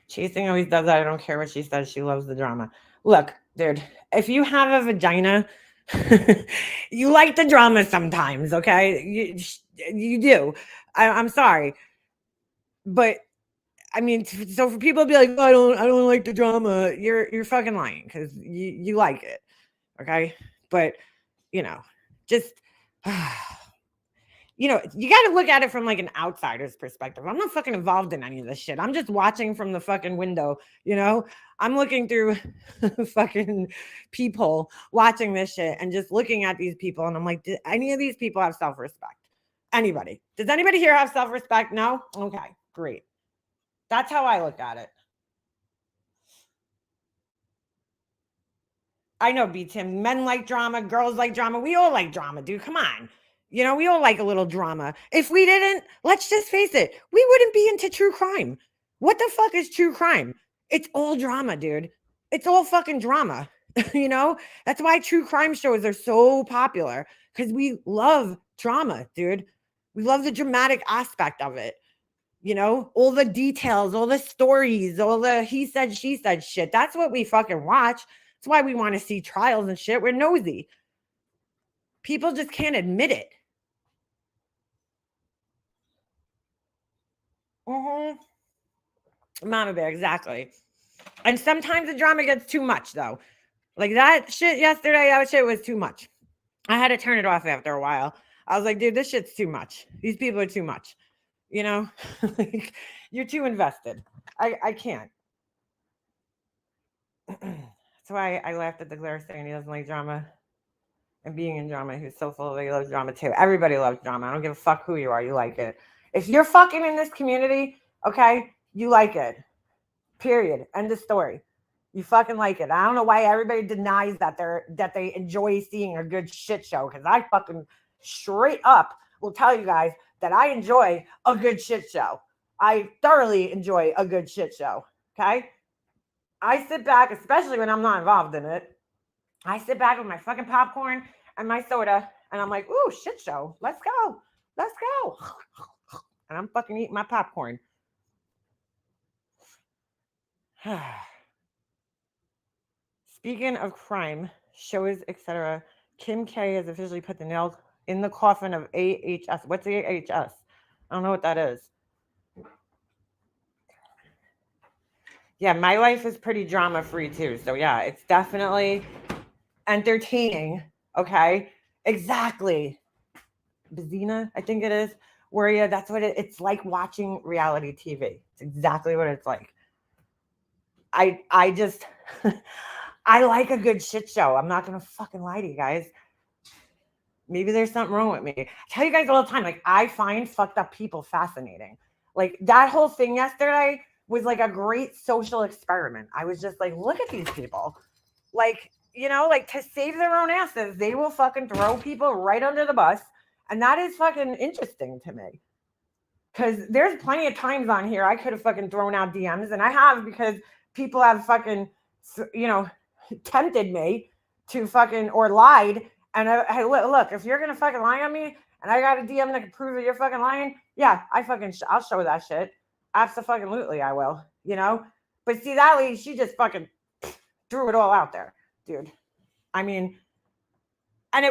Chasing always does that. I don't care what she says. She loves the drama. Look, dude, if you have a vagina, you like the drama sometimes, okay? You do. I'm sorry. But I mean, so for people to be like, oh, I don't like the drama, you're fucking lying because you like it, okay? But you know, just you know, you got to look at it from like an outsider's perspective. I'm not fucking involved in any of this shit. I'm just watching from the fucking window, you know? I'm looking through fucking peephole, watching this shit and just looking at these people. And I'm like, do any of these people have self-respect? Anybody? Does anybody here have self-respect? No? Okay, great. That's how I look at it. I know, B Tim. Men like drama, girls like drama. We all like drama, dude. Come on. You know, we all like a little drama. If we didn't, let's just face it, we wouldn't be into true crime. What the fuck is true crime? It's all drama, dude. It's all fucking drama. You know, that's why true crime shows are so popular, because we love drama, dude. We love the dramatic aspect of it. all the details, all the stories, all the he said, she said shit. That's what we fucking watch. That's why we want to see trials and shit. We're nosy. People just can't admit it. Mama bear, exactly. And sometimes the drama gets too much, though. Like that shit yesterday, that shit was too much. I had to turn it off after a while. I was like, dude, this shit's too much. These people are too much. Like, you're too invested. I can't. That's why I laughed at the Glare saying he doesn't like drama. And being in drama, he's so full of it. He loves drama too. Everybody loves drama. I don't give a fuck who you are. You like it. If you're fucking in this community, okay, you like it. Period. End of story. You fucking like it. I don't know why everybody denies that they enjoy seeing a good shit show. Because I fucking straight up will tell you guys that I enjoy a good shit show. I thoroughly enjoy a good shit show. Okay? I sit back, especially when I'm not involved in it. I sit back with my fucking popcorn and my soda, and I'm like, ooh, shit show. Let's go. Let's go. And I'm fucking eating my popcorn. Speaking of crime, shows, etc., Kim K has officially put the nail in the coffin of AHS. What's AHS? I don't know what that is. Yeah, my life is pretty drama-free too. So yeah, it's definitely entertaining. Okay, exactly. Bazina, I think it is. Where yeah, that's what it's like watching reality TV. It's exactly what it's like. I just I like a good shit show. I'm not gonna fucking lie to you guys. Maybe there's something wrong with me. I tell you guys all the time, like I find fucked up people fascinating. Like that whole thing yesterday was like a great social experiment. I was just like, look at these people. Like, like to save their own asses, they will fucking throw people right under the bus. And that is fucking interesting to me. Because there's plenty of times on here I could have fucking thrown out DMs, and I have because people have fucking, tempted me to fucking, or lied. And I look, if you're going to fucking lie on me and I got a DM that can prove that you're fucking lying, yeah, I'll show that shit. Absolutely, I will, But see, that lady, she just fucking threw it all out there, dude. I mean, and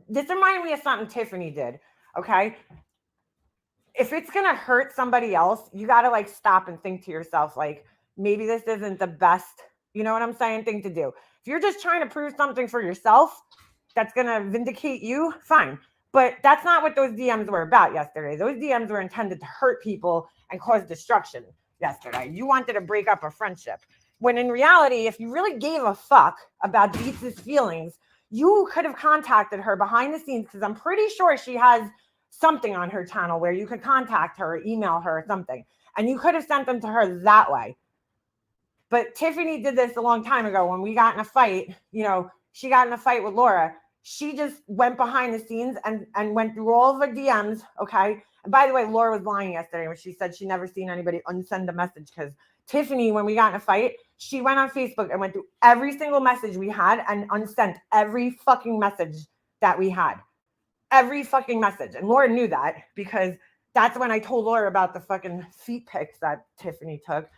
this reminded me of something Tiffany did, okay? If it's going to hurt somebody else, you got to like stop and think to yourself, like, maybe this isn't the best, you know what I'm saying, thing to do. If you're just trying to prove something for yourself that's going to vindicate you, fine. But that's not what those DMs were about yesterday. Those DMs were intended to hurt people and cause destruction yesterday. You wanted to break up a friendship. When in reality, if you really gave a fuck about Beats' feelings, you could have contacted her behind the scenes, because I'm pretty sure she has something on her channel where you could contact her, or email her or something, and you could have sent them to her that way. But Tiffany did this a long time ago when we got in a fight. She got in a fight with Laura. She just went behind the scenes and went through all the DMs, okay? And by the way, Laura was lying yesterday when she said she never seen anybody unsend a message, because Tiffany, when we got in a fight, she went on Facebook and went through every single message we had and unsent every fucking message that we had. Every fucking message. And Laura knew that, because that's when I told Laura about the fucking feet pics that Tiffany took.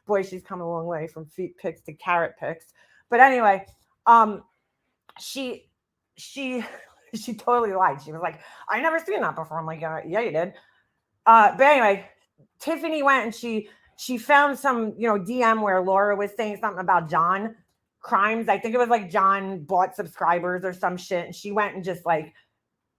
Boy, she's come a long way from feet pics to carrot pics. But anyway, she totally lied. She was like, I never seen that before. I'm like, yeah, you did. But anyway, Tiffany went and she found some, DM where Laura was saying something about John crimes. I think it was like John bought subscribers or some shit. And she went and just like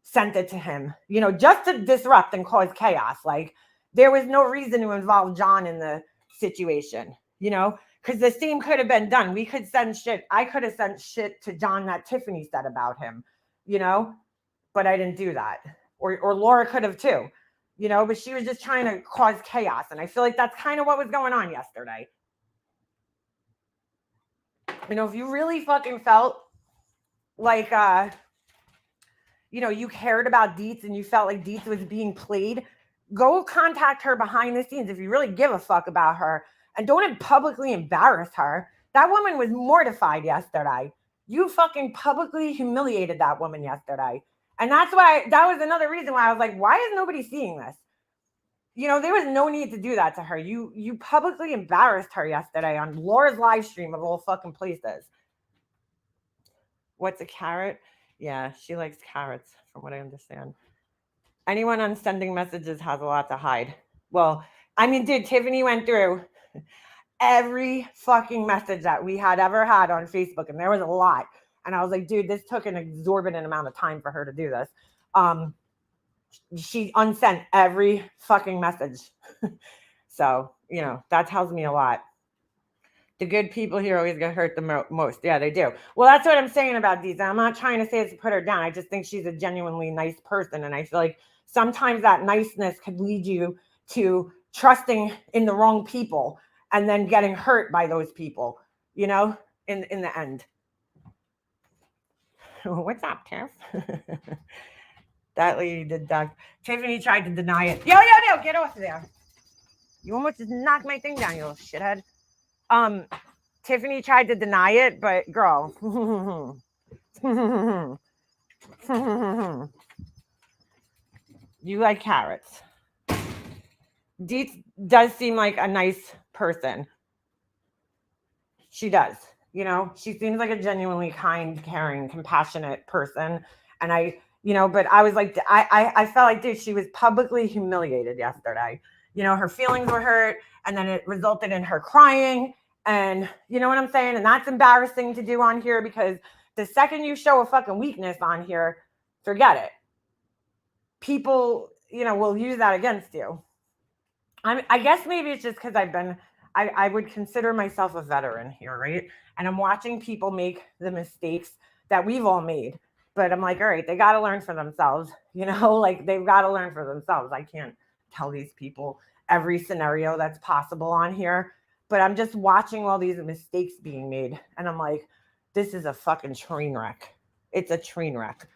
sent it to him, just to disrupt and cause chaos. Like there was no reason to involve John in the situation, because the same could have been done. We could send shit. I could have sent shit to John that Tiffany said about him, but I didn't do that. Or Laura could have too, but she was just trying to cause chaos. And I feel like that's kind of what was going on yesterday. If you really fucking felt like, you cared about Dietz and you felt like Dietz was being played, go contact her behind the scenes if you really give a fuck about her, and don't publicly embarrass her. That woman was mortified yesterday. You fucking publicly humiliated that woman yesterday. And that was another reason why I was like, why is nobody seeing this? there was no need to do that to her. You publicly embarrassed her yesterday on Laura's live stream of all fucking places. What's a carrot? Yeah, she likes carrots, from what I understand. Anyone on sending messages has a lot to hide. Well, I mean, dude, Tiffany went through every fucking message that we had ever had on Facebook, and there was a lot. And I was like, dude, this took an exorbitant amount of time for her to do this. She unsent every fucking message. So, that tells me a lot. The good people here always get hurt the most. Yeah, they do. Well, that's what I'm saying about Deeza. I'm not trying to say it's to put her down. I just think she's a genuinely nice person. And I feel like sometimes that niceness could lead you to trusting in the wrong people and then getting hurt by those people, in the end. What's up, Tiff? That lady did that. Tiffany tried to deny it. Yo, get off there. You almost just knocked my thing down, you little shithead. Tiffany tried to deny it, but girl. You like carrots. Deets does seem like a nice person. She does. She seems like a genuinely kind, caring, compassionate person. And but I was like, I felt like, dude, she was publicly humiliated yesterday. Her feelings were hurt, and then it resulted in her crying. And you know what I'm saying? And that's embarrassing to do on here, because the second you show a fucking weakness on here, forget it. People, will use that against you. I guess maybe it's just because I would consider myself a veteran here, right? And I'm watching people make the mistakes that we've all made. But I'm like, all right, they got to learn for themselves. Like they've got to learn for themselves. I can't tell these people every scenario that's possible on here. But I'm just watching all these mistakes being made. And I'm like, this is a fucking train wreck. It's a train wreck.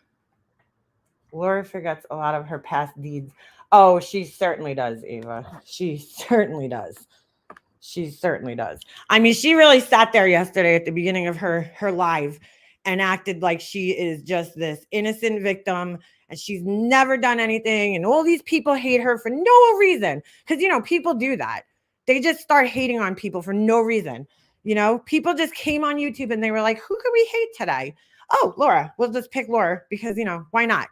Laura forgets a lot of her past deeds. Oh, she certainly does, Ava. She certainly does. She certainly does. I mean, she really sat there yesterday at the beginning of her live and acted like she is just this innocent victim and she's never done anything. And all these people hate her for no reason. Because, people do that. They just start hating on people for no reason. People just came on YouTube and they were like, who could we hate today? Oh, Laura. We'll just pick Laura because, why not?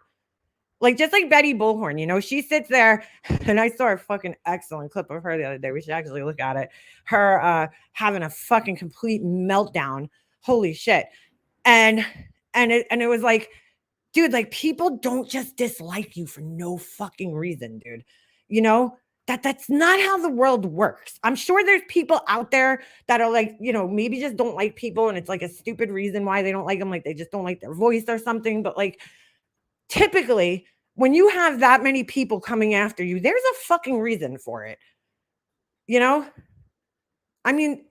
Like, just like Betty Bullhorn, she sits there, and I saw a fucking excellent clip of her the other day. We should actually look at it. Her having a fucking complete meltdown. Holy shit. And it was like, dude, like, people don't just dislike you for no fucking reason, dude. That's not how the world works. I'm sure there's people out there that are like, maybe just don't like people, and it's like a stupid reason why they don't like them. Like, they just don't like their voice or something. But like, typically, when you have that many people coming after you, there's a fucking reason for it. I mean,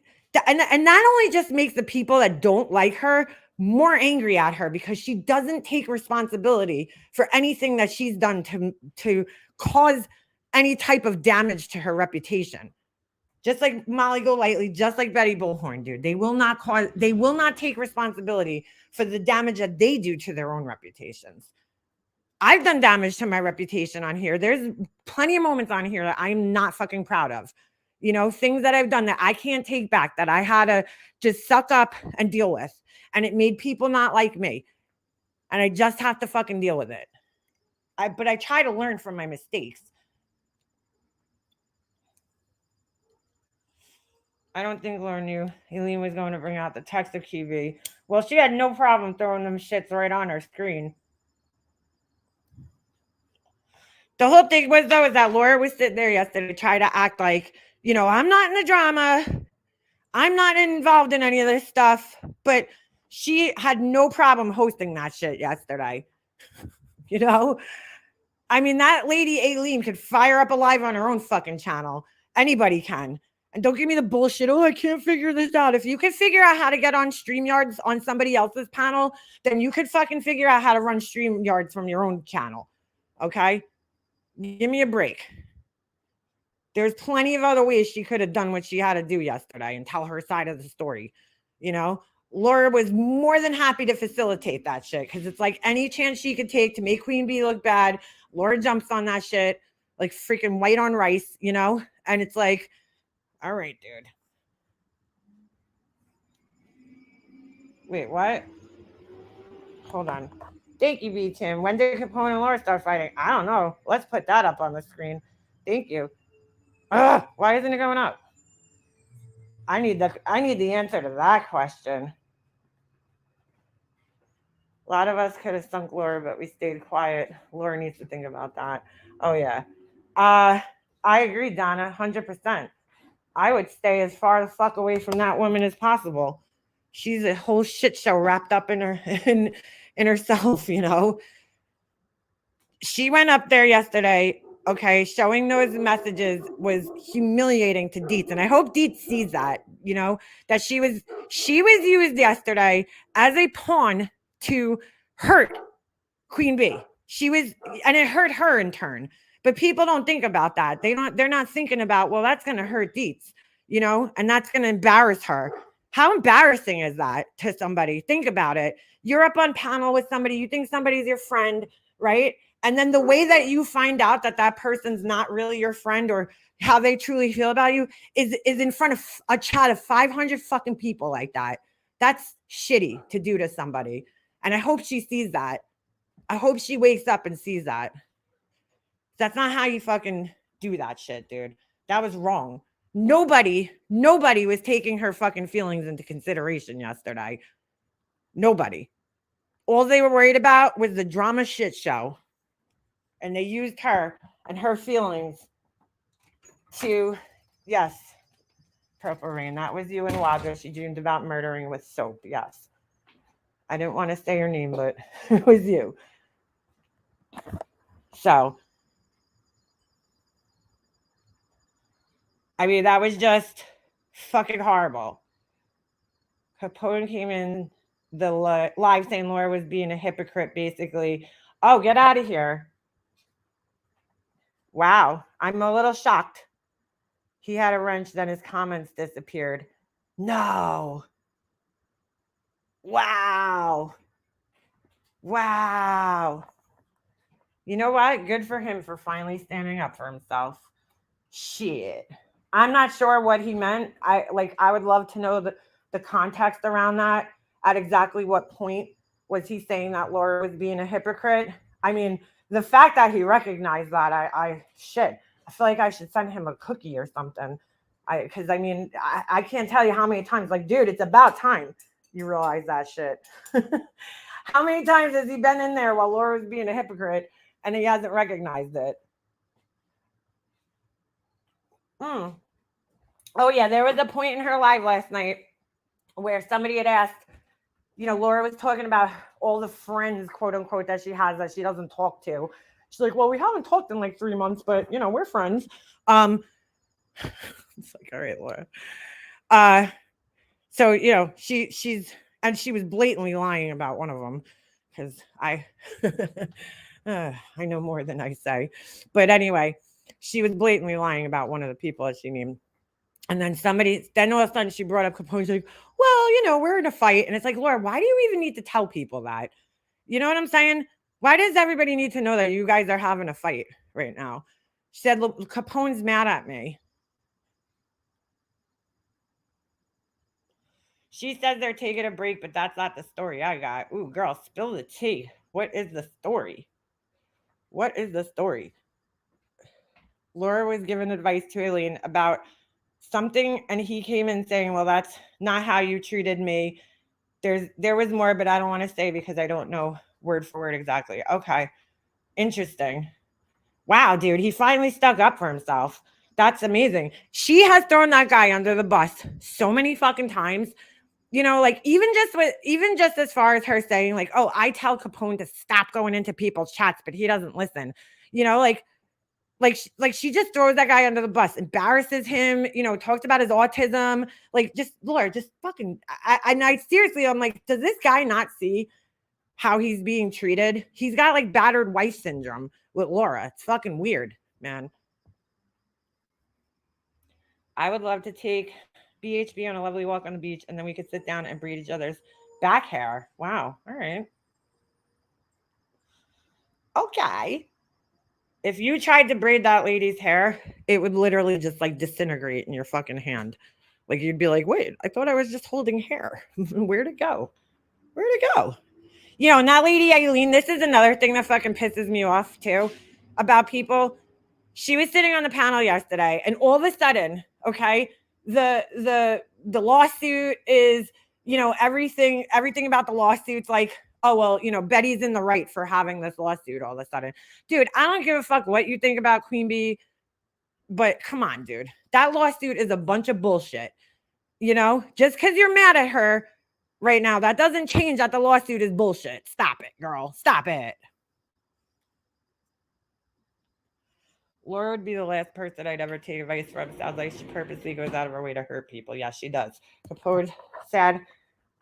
and that only just makes the people that don't like her more angry at her, because she doesn't take responsibility for anything that she's done to cause any type of damage to her reputation. Just like Molly Golightly, just like Betty Bullhorn, dude. They will not take responsibility for the damage that they do to their own reputations. I've done damage to my reputation on here. There's plenty of moments on here that I'm not fucking proud of. Things that I've done that I can't take back, that I had to just suck up and deal with. And it made people not like me. And I just have to fucking deal with it. But I try to learn from my mistakes. I don't think Laura knew Aileen was going to bring out the Texas TV. Well, she had no problem throwing them shits right on her screen. The whole thing was, though, is that Laura was sitting there yesterday to try to act like, I'm not in the drama. I'm not involved in any of this stuff. But she had no problem hosting that shit yesterday. I mean, that lady Aileen could fire up a live on her own fucking channel. Anybody can. And don't give me the bullshit, I can't figure this out. If you can figure out how to get on StreamYards on somebody else's panel, then you could fucking figure out how to run StreamYards from your own channel. Okay? Give me a break. There's plenty of other ways she could have done what she had to do yesterday and tell her side of the story. Laura was more than happy to facilitate that shit, because it's like any chance she could take to make Queen Bee look bad, Laura jumps on that shit. like freaking white on rice, you know? And it's like, all right, dude. Wait, what? Hold on. Thank you, B Tim. When did Capone and Laura start fighting? I don't know. Let's put that up on the screen. Thank you. Ugh, why isn't it going up? I need the answer to that question. A lot of us could have sunk Laura, but we stayed quiet. Laura needs to think about that. Oh yeah. Uh I agree, Donna, 100%. I would stay as far the fuck away from that woman as possible. She's a whole shit show wrapped up in her in herself, you know. She went up there yesterday, okay, showing those messages was humiliating to Dietz. And I hope Dietz sees that, you know, that she was used yesterday as a pawn to hurt Queen Bee. She was, and it hurt her in turn. But people don't think about that. They're not thinking about, well, that's gonna hurt Dietz, you know, and that's gonna embarrass her. How embarrassing is that to somebody? Think about it. You're up on panel with somebody, you think somebody's your friend, right? And then the way that you find out that that person's not really your friend or how they truly feel about you is in front of a chat of 500 fucking people like that. That's shitty to do to somebody. And I hope she sees that. I hope she wakes up and sees that. That's not how you fucking do that shit, dude. That was wrong. Nobody was taking her fucking feelings into consideration yesterday. Nobody. All they were worried about was the drama shit show. And they used her and her feelings to, yes, Purple Rain, that was you and Wadra. She dreamed about murdering with soap. Yes. I didn't want to say your name, but it was you. So, I mean, that was just fucking horrible. Capone came in the live saying Laura was being a hypocrite, basically. Oh, get out of here. Wow. I'm a little shocked. He had a wrench, then his comments disappeared. No. Wow. Wow. You know what? Good for him for finally standing up for himself. Shit. I'm not sure what he meant. I would love to know the context around that. At exactly what point was he saying that Laura was being a hypocrite? I mean, the fact that he recognized that, I shit. I feel like I should send him a cookie or something. Because I mean, I can't tell you how many times, like, dude, it's about time you realize that shit. How many times has he been in there while Laura was being a hypocrite and he hasn't recognized it? Mm. Oh, yeah, there was a point in her live last night where somebody had asked, you know, Laura was talking about all the friends, quote unquote, that she has that she doesn't talk to. She's like, well, we haven't talked in like 3 months, but you know, we're friends. It's like, all right, Laura. So you know, she was blatantly lying about one of them because I know more than I say. But anyway, she was blatantly lying about one of the people that she named. And then all of a sudden she brought up Capone. She's like, well, you know, we're in a fight. And it's like, Laura, why do you even need to tell people that? You know what I'm saying? Why does everybody need to know that you guys are having a fight right now? She said, look, Capone's mad at me. She says they're taking a break, but that's not the story I got. Ooh, girl, spill the tea. What is the story? What is the story? Laura was giving advice to Aileen about something, and he came in saying, well, that's not how you treated me. There was more, but I don't want to say because I don't know word for word exactly. Okay. Interesting. Wow, dude, he finally stuck up for himself. That's amazing. She has thrown that guy under the bus so many fucking times. You know, like even just as far as her saying, like, oh, I tell Capone to stop going into people's chats, but he doesn't listen. You know, like she just throws that guy under the bus, embarrasses him, you know, talks about his autism, like just Lord, just fucking I seriously, I'm like, does this guy not see how he's being treated? He's got like battered wife syndrome with Laura. It's fucking weird, man. I would love to take BHB on a lovely walk on the beach and then we could sit down and braid each other's back hair. Wow. All right. Okay. If you tried to braid that lady's hair, it would literally just like disintegrate in your fucking hand. Like you'd be like, wait, I thought I was just holding hair. Where'd it go? Where'd it go? And that lady Eileen, this is another thing that fucking pisses me off too about people. She was sitting on the panel yesterday, and all of a sudden, okay, the lawsuit is, everything about the lawsuit's like, oh well, Betty's in the right for having this lawsuit all of a sudden. Dude, I don't give a fuck what you think about Queen Bee, but come on, dude. That lawsuit is a bunch of bullshit. Just because you're mad at her right now, that doesn't change that the lawsuit is bullshit. Stop it, girl. Stop it. Laura would be the last person I'd ever take advice from. Sounds like she purposely goes out of her way to hurt people. Yeah, she does. Capote said,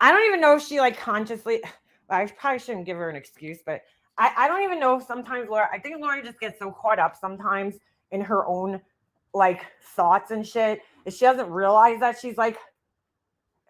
I don't even know if she like consciously, I probably shouldn't give her an excuse, but I don't even know if sometimes I think Laura just gets so caught up sometimes in her own like thoughts and shit. If she doesn't realize that she's like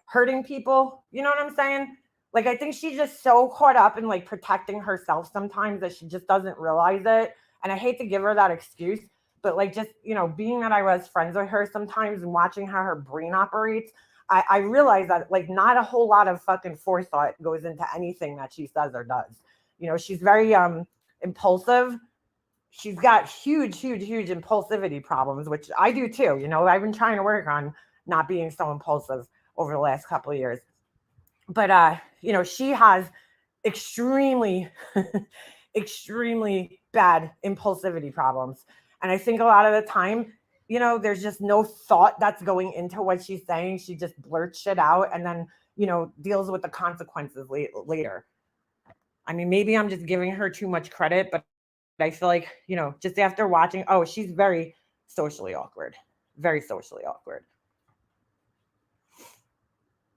hurting people, you know what I'm saying? Like, I think she's just so caught up in like protecting herself sometimes that she just doesn't realize it. And I hate to give her that excuse, but like just, being that I was friends with her sometimes and watching how her brain operates, I realize that like not a whole lot of fucking forethought goes into anything that she says or does. She's very impulsive. She's got huge impulsivity problems, which I do too. I've been trying to work on not being so impulsive over the last couple of years. But she has extremely extremely bad impulsivity problems. And I think a lot of the time, there's just no thought that's going into what she's saying. She just blurts shit out and then, deals with the consequences later. I mean, maybe I'm just giving her too much credit, but I feel like, just after watching, she's very socially awkward. Very socially awkward.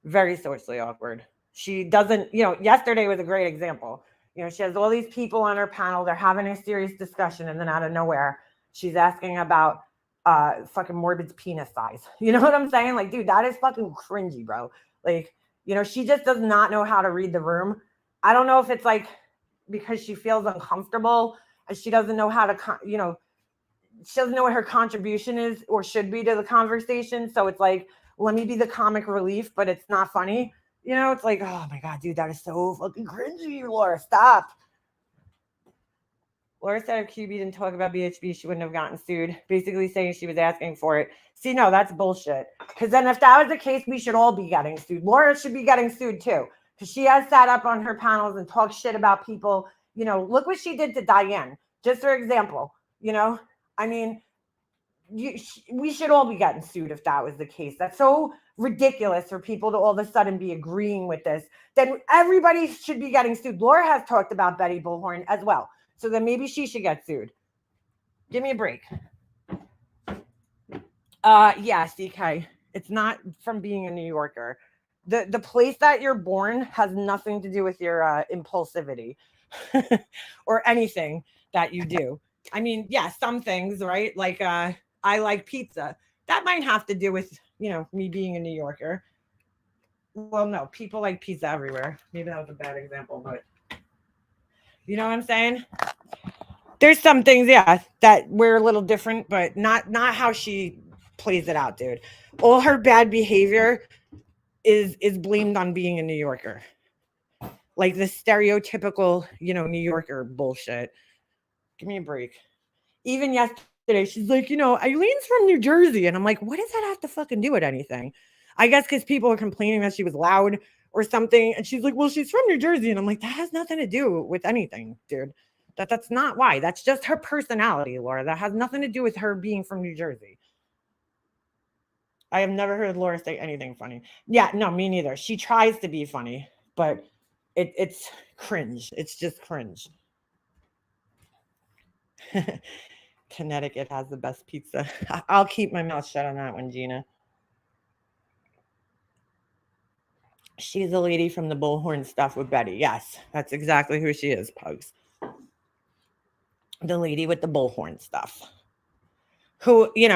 Very socially awkward. She doesn't, yesterday was a great example. She has all these people on her panel. They're having a serious discussion. And then out of nowhere, she's asking about fucking Morbid's penis size. You know what I'm saying? Like, dude, that is fucking cringy, bro. Like, she just does not know how to read the room. I don't know if it's like because she feels uncomfortable and she doesn't know how to, she doesn't know what her contribution is or should be to the conversation. So it's like, let me be the comic relief, but it's not funny. It's like, oh my God, dude, that is so fucking cringy, Laura. Stop. Laura said if QB didn't talk about BHB, she wouldn't have gotten sued. Basically saying she was asking for it. See, no, that's bullshit. Because then if that was the case, we should all be getting sued. Laura should be getting sued too. Because she has sat up on her panels and talked shit about people. Look what she did to Diane. Just for example, I mean, we should all be getting sued if that was the case. That's so ridiculous for people to all of a sudden be agreeing with this. Then everybody should be getting sued. Laura has talked about Betty Bullhorn as well. So then maybe she should get sued. Give me a break. Yes, DK. It's not from being a New Yorker. The place that you're born has nothing to do with your impulsivity or anything that you do. I mean, yeah, some things, right? Like I like pizza. That might have to do with, me being a New Yorker. Well, no, people like pizza everywhere. Maybe that was a bad example, but you know what I'm saying? There's some things, yeah, that we're a little different, but not how she plays it out, dude. All her bad behavior is blamed on being a New Yorker. Like the stereotypical, New Yorker bullshit. Give me a break. Even yesterday, she's like, Eileen's from New Jersey. And I'm like, what does that have to fucking do with anything? I guess because people are complaining that she was loud or something. And she's like, well, she's from New Jersey. And I'm like, that has nothing to do with anything, dude. That's not why. That's just her personality, Laura. That has nothing to do with her being from New Jersey. I have never heard Laura say anything funny. Yeah, no, me neither. She tries to be funny, but it's cringe. It's just cringe. Connecticut has the best pizza. I'll keep my mouth shut on that one, Gina. She's a lady from the Bullhorn stuff with Betty. Yes, that's exactly who she is, Pugs. The lady with the Bullhorn stuff. Who, in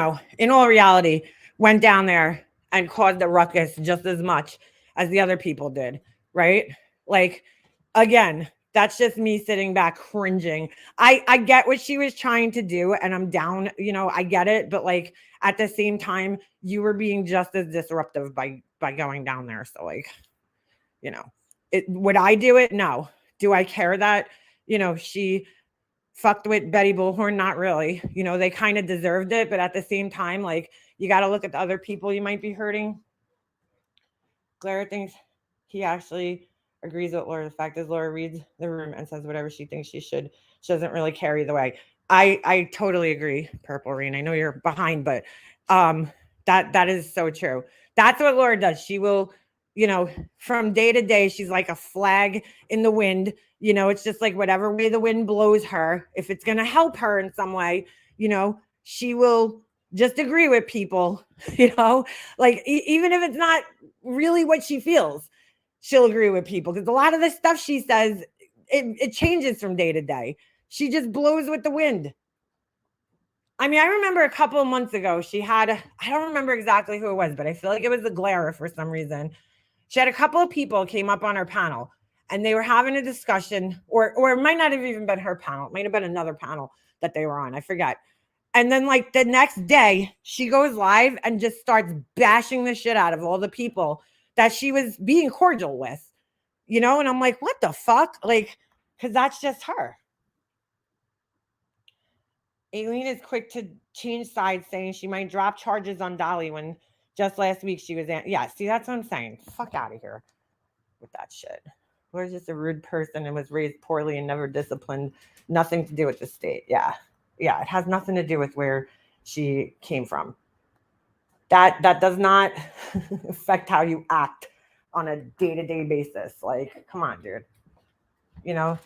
all reality, went down there and caused a ruckus just as much as the other people did, right? Like, again, That's just me sitting back cringing. I get what she was trying to do and I'm down, I get it, but like at the same time, you were being just as disruptive by going down there. So like, you know, would I do it? No. Do I care that, she fucked with Betty Bullhorn? Not really. They kind of deserved it, but at the same time, like you got to look at the other people you might be hurting. Clara thinks he actually agrees with Laura. The fact is, Laura reads the room and says whatever she thinks she should. She doesn't really care either way. I totally agree, Purple Rain. I know you're behind, but that is so true. That's what Laura does. She will, from day to day, she's like a flag in the wind. It's just like whatever way the wind blows her. If it's gonna help her in some way, she will just agree with people. Like even if it's not really what she feels, she'll agree with people because a lot of the stuff she says, it changes from day to day. She just blows with the wind. I mean, I remember a couple of months ago, I don't remember exactly who it was, but I feel like it was the Glare for some reason. She had a couple of people came up on her panel and they were having a discussion, or it might not have even been her panel. It might have been another panel that they were on. I forget. And then like the next day, she goes live and just starts bashing the shit out of all the people that she was being cordial with, and I'm like, what the fuck? Like, because that's just her. Aileen is quick to change sides, saying she might drop charges on Dolly when just last week she was yeah, see, that's what I'm saying. Fuck out of here with that shit. Laura's just a rude person and was raised poorly and never disciplined. Nothing to do with the state. Yeah. Yeah, it has nothing to do with where she came from. That does not affect how you act on a day-to-day basis. Like, come on, dude.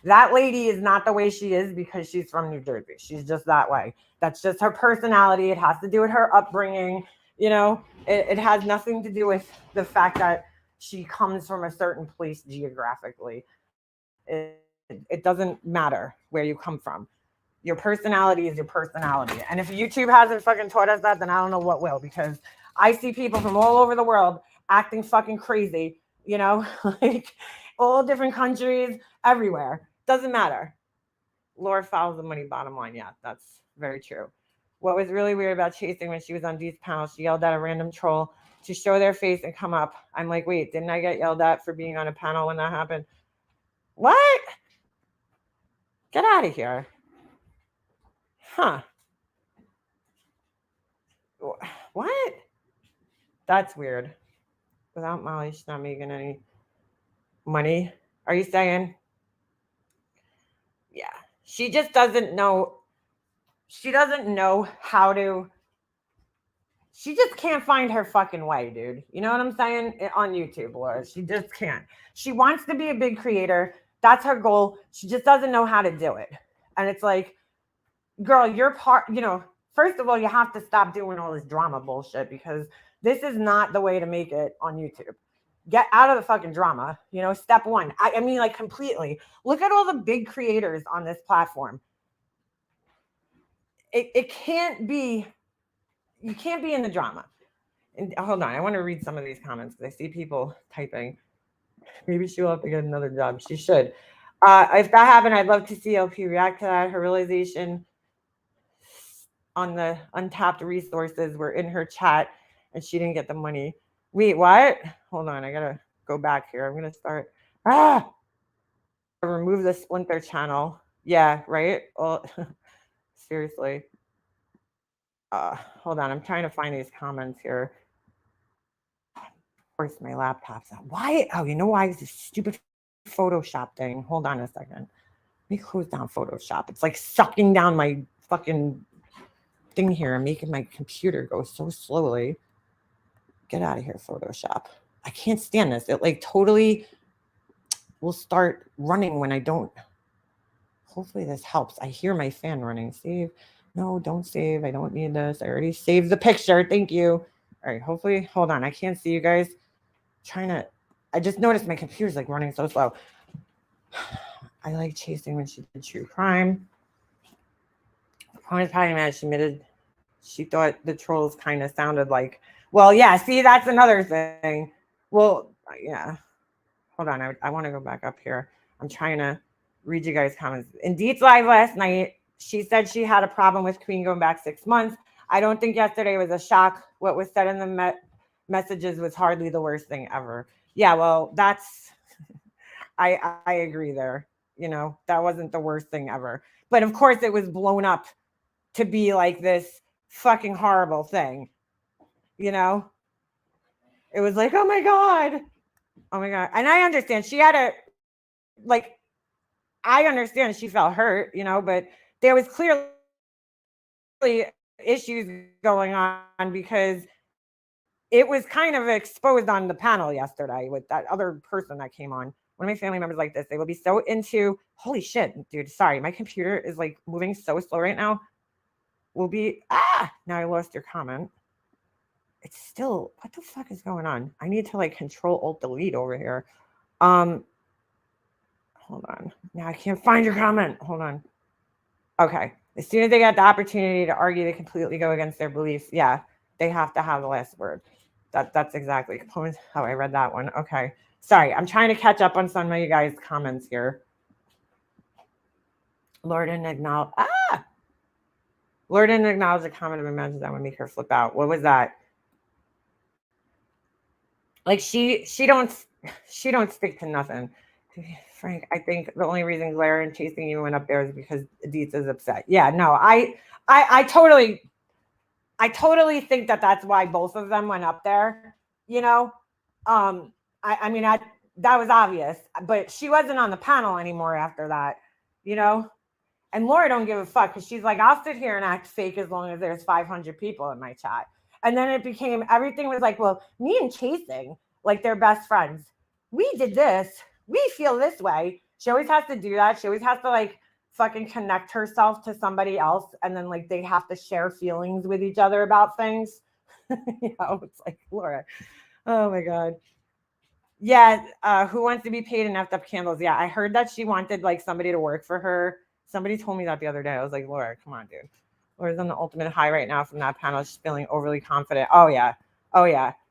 That lady is not the way she is because she's from New Jersey. She's just that way. That's just her personality. It has to do with her upbringing. It has nothing to do with the fact that she comes from a certain place geographically. It doesn't matter where you come from. Your personality is your personality. And if YouTube hasn't fucking taught us that, then I don't know what will, because I see people from all over the world acting fucking crazy, like all different countries, everywhere. Doesn't matter. Laura follows the money, bottom line. Yeah, that's very true. What was really weird about Chasing when she was on Dee's panel, she yelled at a random troll to show their face and come up. I'm like, wait, didn't I get yelled at for being on a panel when that happened? What? Get out of here. Huh. What? That's weird. Without Molly, she's not making any money. Are you saying? Yeah. She just doesn't know. She doesn't know how to. She just can't find her fucking way, dude. You know what I'm saying? On YouTube, Laura. She just can't. She wants to be a big creator. That's her goal. She just doesn't know how to do it. And it's like, girl, you're part, first of all, you have to stop doing all this drama bullshit because this is not the way to make it on YouTube. Get out of the fucking drama, step one. I mean, like completely. Look at all the big creators on this platform. It can't be, you can't be in the drama. And hold on, I want to read some of these comments because I see people typing. Maybe she will have to get another job. She should. If that happened, I'd love to see LP react to that. Her realization on the untapped resources were in her chat and she didn't get the money. Wait, what? Hold on, I gotta go back here. I'm gonna start. Remove the Splinter channel. Yeah, right? Well, seriously. Hold on, I'm trying to find these comments here. Of course, my laptop's out. Why? Oh, you know why? It's this stupid Photoshop thing. Hold on a second. Let me close down Photoshop. It's like sucking down my fucking thing here and making my computer go so slowly. Get out of here, Photoshop. I can't stand this. It like totally will start running when I don't. Hopefully this helps. I hear my fan running. Save. No, don't save. I don't need this. I already saved the picture. Thank you. All right, hopefully, hold on. I can't see you guys. I just noticed my computer's like running so slow. I like Chasing when she did true crime. Opponent's probably mad. She admitted she thought the trolls kind of sounded like, well, yeah, see, that's another thing. Well, yeah. Hold on. I want to go back up here. I'm trying to read you guys' comments. In Deet's live last night, she said she had a problem with Queen going back 6 months. I don't think yesterday was a shock. What was said in the messages was hardly the worst thing ever. Yeah, well, that's I agree there. You know, that wasn't the worst thing ever. But of course it was blown up to be like this fucking horrible thing. You know? It was like, oh my God. Oh my God. And I understand she had a like I understand she felt hurt, you know, but there was clearly issues going on because it was kind of exposed on the panel yesterday with that other person that came on. One of my family members like this, they will be so into, holy shit, dude, sorry, my computer is like moving so slow right now. Now I lost your comment. It's still, what the fuck is going on? I need to like Control Alt Delete over here. Hold on. Now I can't find your comment. Hold on. Okay. As soon as they got the opportunity to argue, they completely go against their beliefs. Yeah, they have to have the last word. That's exactly how I read that one. Okay. Sorry, I'm trying to catch up on some of you guys' comments here. Lord didn't acknowledge a comment of a message that would make her flip out. What was that? Like she don't stick to nothing. Frank, I think the only reason Glare and chasing you went up there is because Deetz is upset. Yeah, no, I totally think that that's why both of them went up there. You know, I mean, that was obvious, but she wasn't on the panel anymore after that. You know, and Laura don't give a fuck because she's like, I'll sit here and act fake as long as there's 500 people in my chat. And then it became everything was like, well, me and Chasing, like they're best friends. We did this. We feel this way. She always has to do that. She always has to like fucking connect herself to somebody else. And then like they have to share feelings with each other about things. You know, it's like, Laura, oh my God. Yeah. Who wants to be paid in effed up candles? Yeah. I heard that she wanted like somebody to work for her. Somebody told me that the other day. I was like, Laura, come on, dude. Laura's on the ultimate high right now from that panel. She's feeling overly confident. Oh yeah.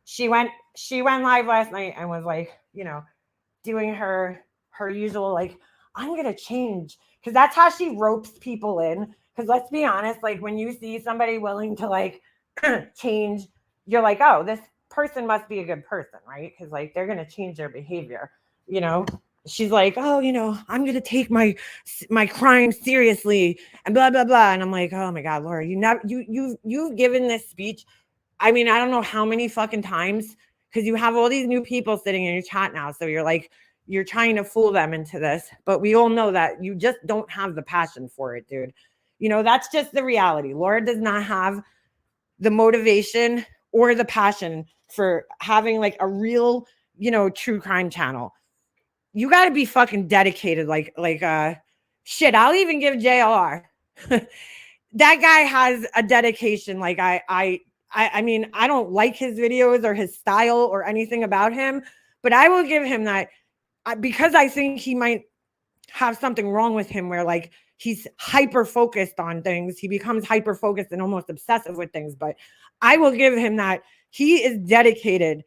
She went live last night and was like, you know, doing her usual, like, I'm going to change. Because that's how she ropes people in. Because let's be honest, like when you see somebody willing to like change, you're like, oh, this person must be a good person, right? Because like they're going to change their behavior, you know? She's like, oh, you know, I'm going to take my crime seriously and blah, blah, blah. And I'm like, oh my God, Laura, you've given this speech. I mean, I don't know how many fucking times because you have all these new people sitting in your chat now. So you're like, you're trying to fool them into this, but we all know that you just don't have the passion for it, dude. You know, that's just the reality. Laura does not have the motivation or the passion for having like a real, you know, true crime channel. You got to be fucking dedicated. Shit, I'll even give JLR. That guy has a dedication. Like I mean, I don't like his videos or his style or anything about him, but I will give him that because I think he might have something wrong with him where like he's hyper focused on things. He becomes hyper focused and almost obsessive with things, but I will give him that he is dedicated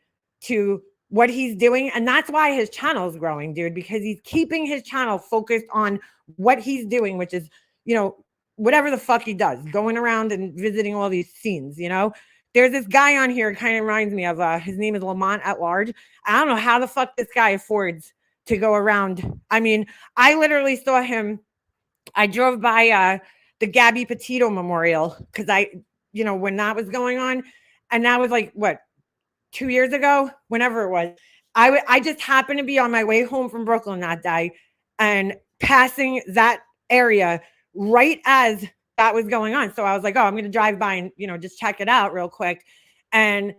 to what he's doing. And that's why his channel is growing, dude, because he's keeping his channel focused on what he's doing, which is, you know, whatever the fuck he does, going around and visiting all these scenes, you know. There's this guy on here, kind of reminds me of, his name is Lamont at Large. I don't know how the fuck this guy affords to go around. I mean, I literally saw him. I drove by the Gabby Petito Memorial because you know, when that was going on, and that was like, what, 2 years ago, whenever it was, I just happened to be on my way home from Brooklyn that day and passing that area right as that was going on. So I was like, oh, I'm going to drive by and, you know, just check it out real quick. And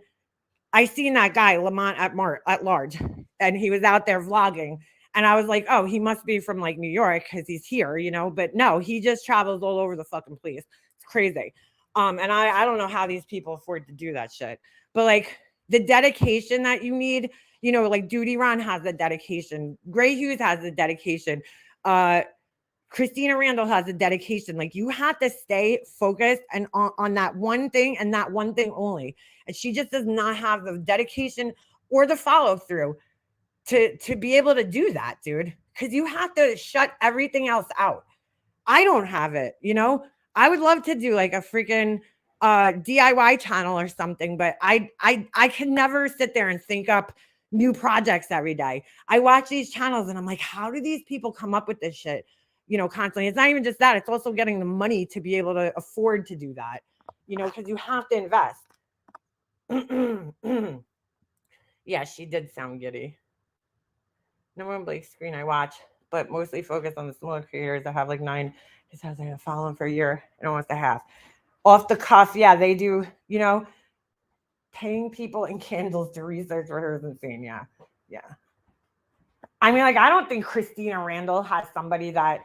I seen that guy, Lamont at Large, and he was out there vlogging. And I was like, oh, he must be from like New York because he's here, you know, but no, he just travels all over the fucking place. It's crazy. And I don't know how these people afford to do that shit, but like, the dedication that you need, you know, like Duty Ron has the dedication. Gray Hughes has the dedication. Christina Randall has a dedication. Like you have to stay focused and on that one thing and that one thing only. And she just does not have the dedication or the follow through to be able to do that, dude. because you have to shut everything else out. I don't have it, you know? I would love to do like a freaking DIY channel or something, but I can never sit there and think up new projects every day. I watch these channels and I'm like, how do these people come up with this shit? You know, constantly. It's not even just that, it's also getting the money to be able to afford to do that, you know, because you have to invest. Yeah, she did sound giddy. No one Blake screen I watch, but mostly focus on the smaller creators that have like 9. His house I follow him for a year and almost a half. Off the cuff, yeah, they do, you know, paying people in candles to research for her is insane. Yeah. Yeah. I mean, like, I don't think Christina Randall has somebody that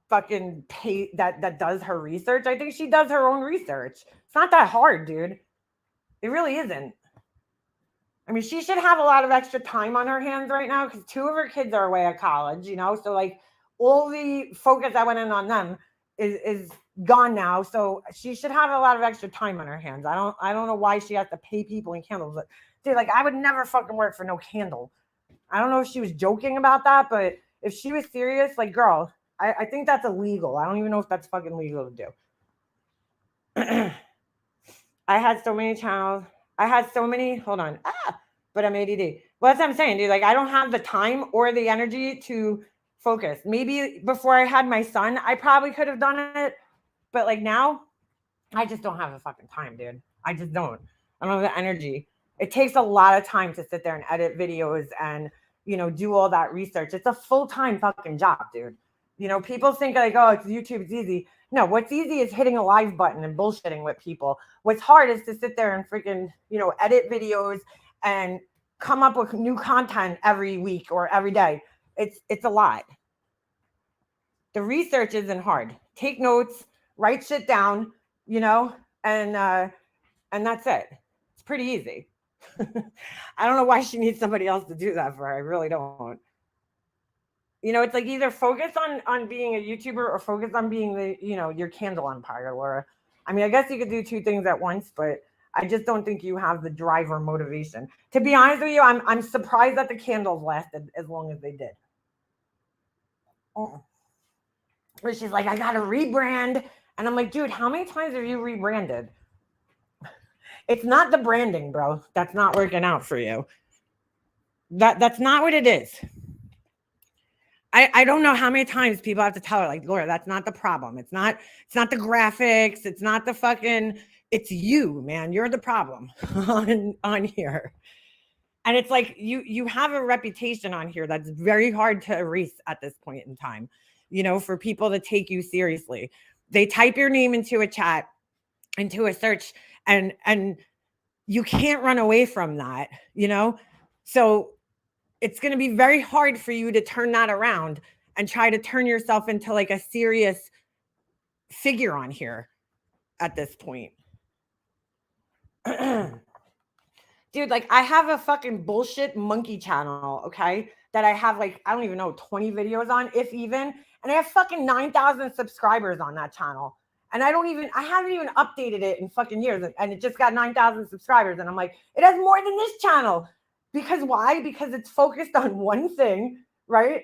fucking pay that does her research. I think she does her own research. It's not that hard, dude. It really isn't. I mean, she should have a lot of extra time on her hands right now because 2 of her kids are away at college, you know? So, like, all the focus that went in on them is gone now. So she should have a lot of extra time on her hands. I don't know why she has to pay people in candles. But, dude, like, I would never fucking work for no candle. I don't know if she was joking about that, but if she was serious, like, girl, I think that's illegal. I don't even know if that's fucking legal to do. I had so many channels. I had so many, hold on. But I'm ADD. Well, that's what I'm saying, dude. Like, I don't have the time or the energy to focus. Maybe before I had my son, I probably could have done it. But like now, I just don't have the fucking time, dude. I just don't. I don't have the energy. It takes a lot of time to sit there and edit videos and, you know, do all that research. It's a full-time fucking job, dude. You know, people think like, oh, it's YouTube, it's easy. No, what's easy is hitting a live button and bullshitting with people. What's hard is to sit there and freaking, you know, edit videos and come up with new content every week or every day. It's a lot. The research isn't hard. Take notes, write shit down, you know, and that's it. It's pretty easy. I don't know why she needs somebody else to do that for her. I really don't. You know, it's like either focus on being a YouTuber or focus on being the, you know, your candle empire, Laura. I mean, I guess you could do 2 things at once, but I just don't think you have the drive or motivation. To be honest with you, I'm surprised that the candles lasted as long as they did. Oh. Where she's like, I gotta rebrand. And I'm like, dude, how many times have you rebranded? It's not the branding, bro. That's not working out for you. That's not what it is. I don't know how many times people have to tell her, like, Laura, that's not the problem. It's not the graphics. It's not the fucking, it's you, man. You're the problem on here. And it's like you have a reputation on here that's very hard to erase at this point in time, you know, for people to take you seriously. They type your name into a chat, into a search, and you can't run away from that, you know? So it's going to be very hard for you to turn that around and try to turn yourself into like a serious figure on here at this point. Dude, like, I have a fucking bullshit monkey channel, okay? That I have like, I don't even know, 20 videos on, if even. And I have fucking 9,000 subscribers on that channel. And I haven't even updated it in fucking years. And it just got 9,000 subscribers. And I'm like, it has more than this channel. Because why? Because it's focused on one thing, right?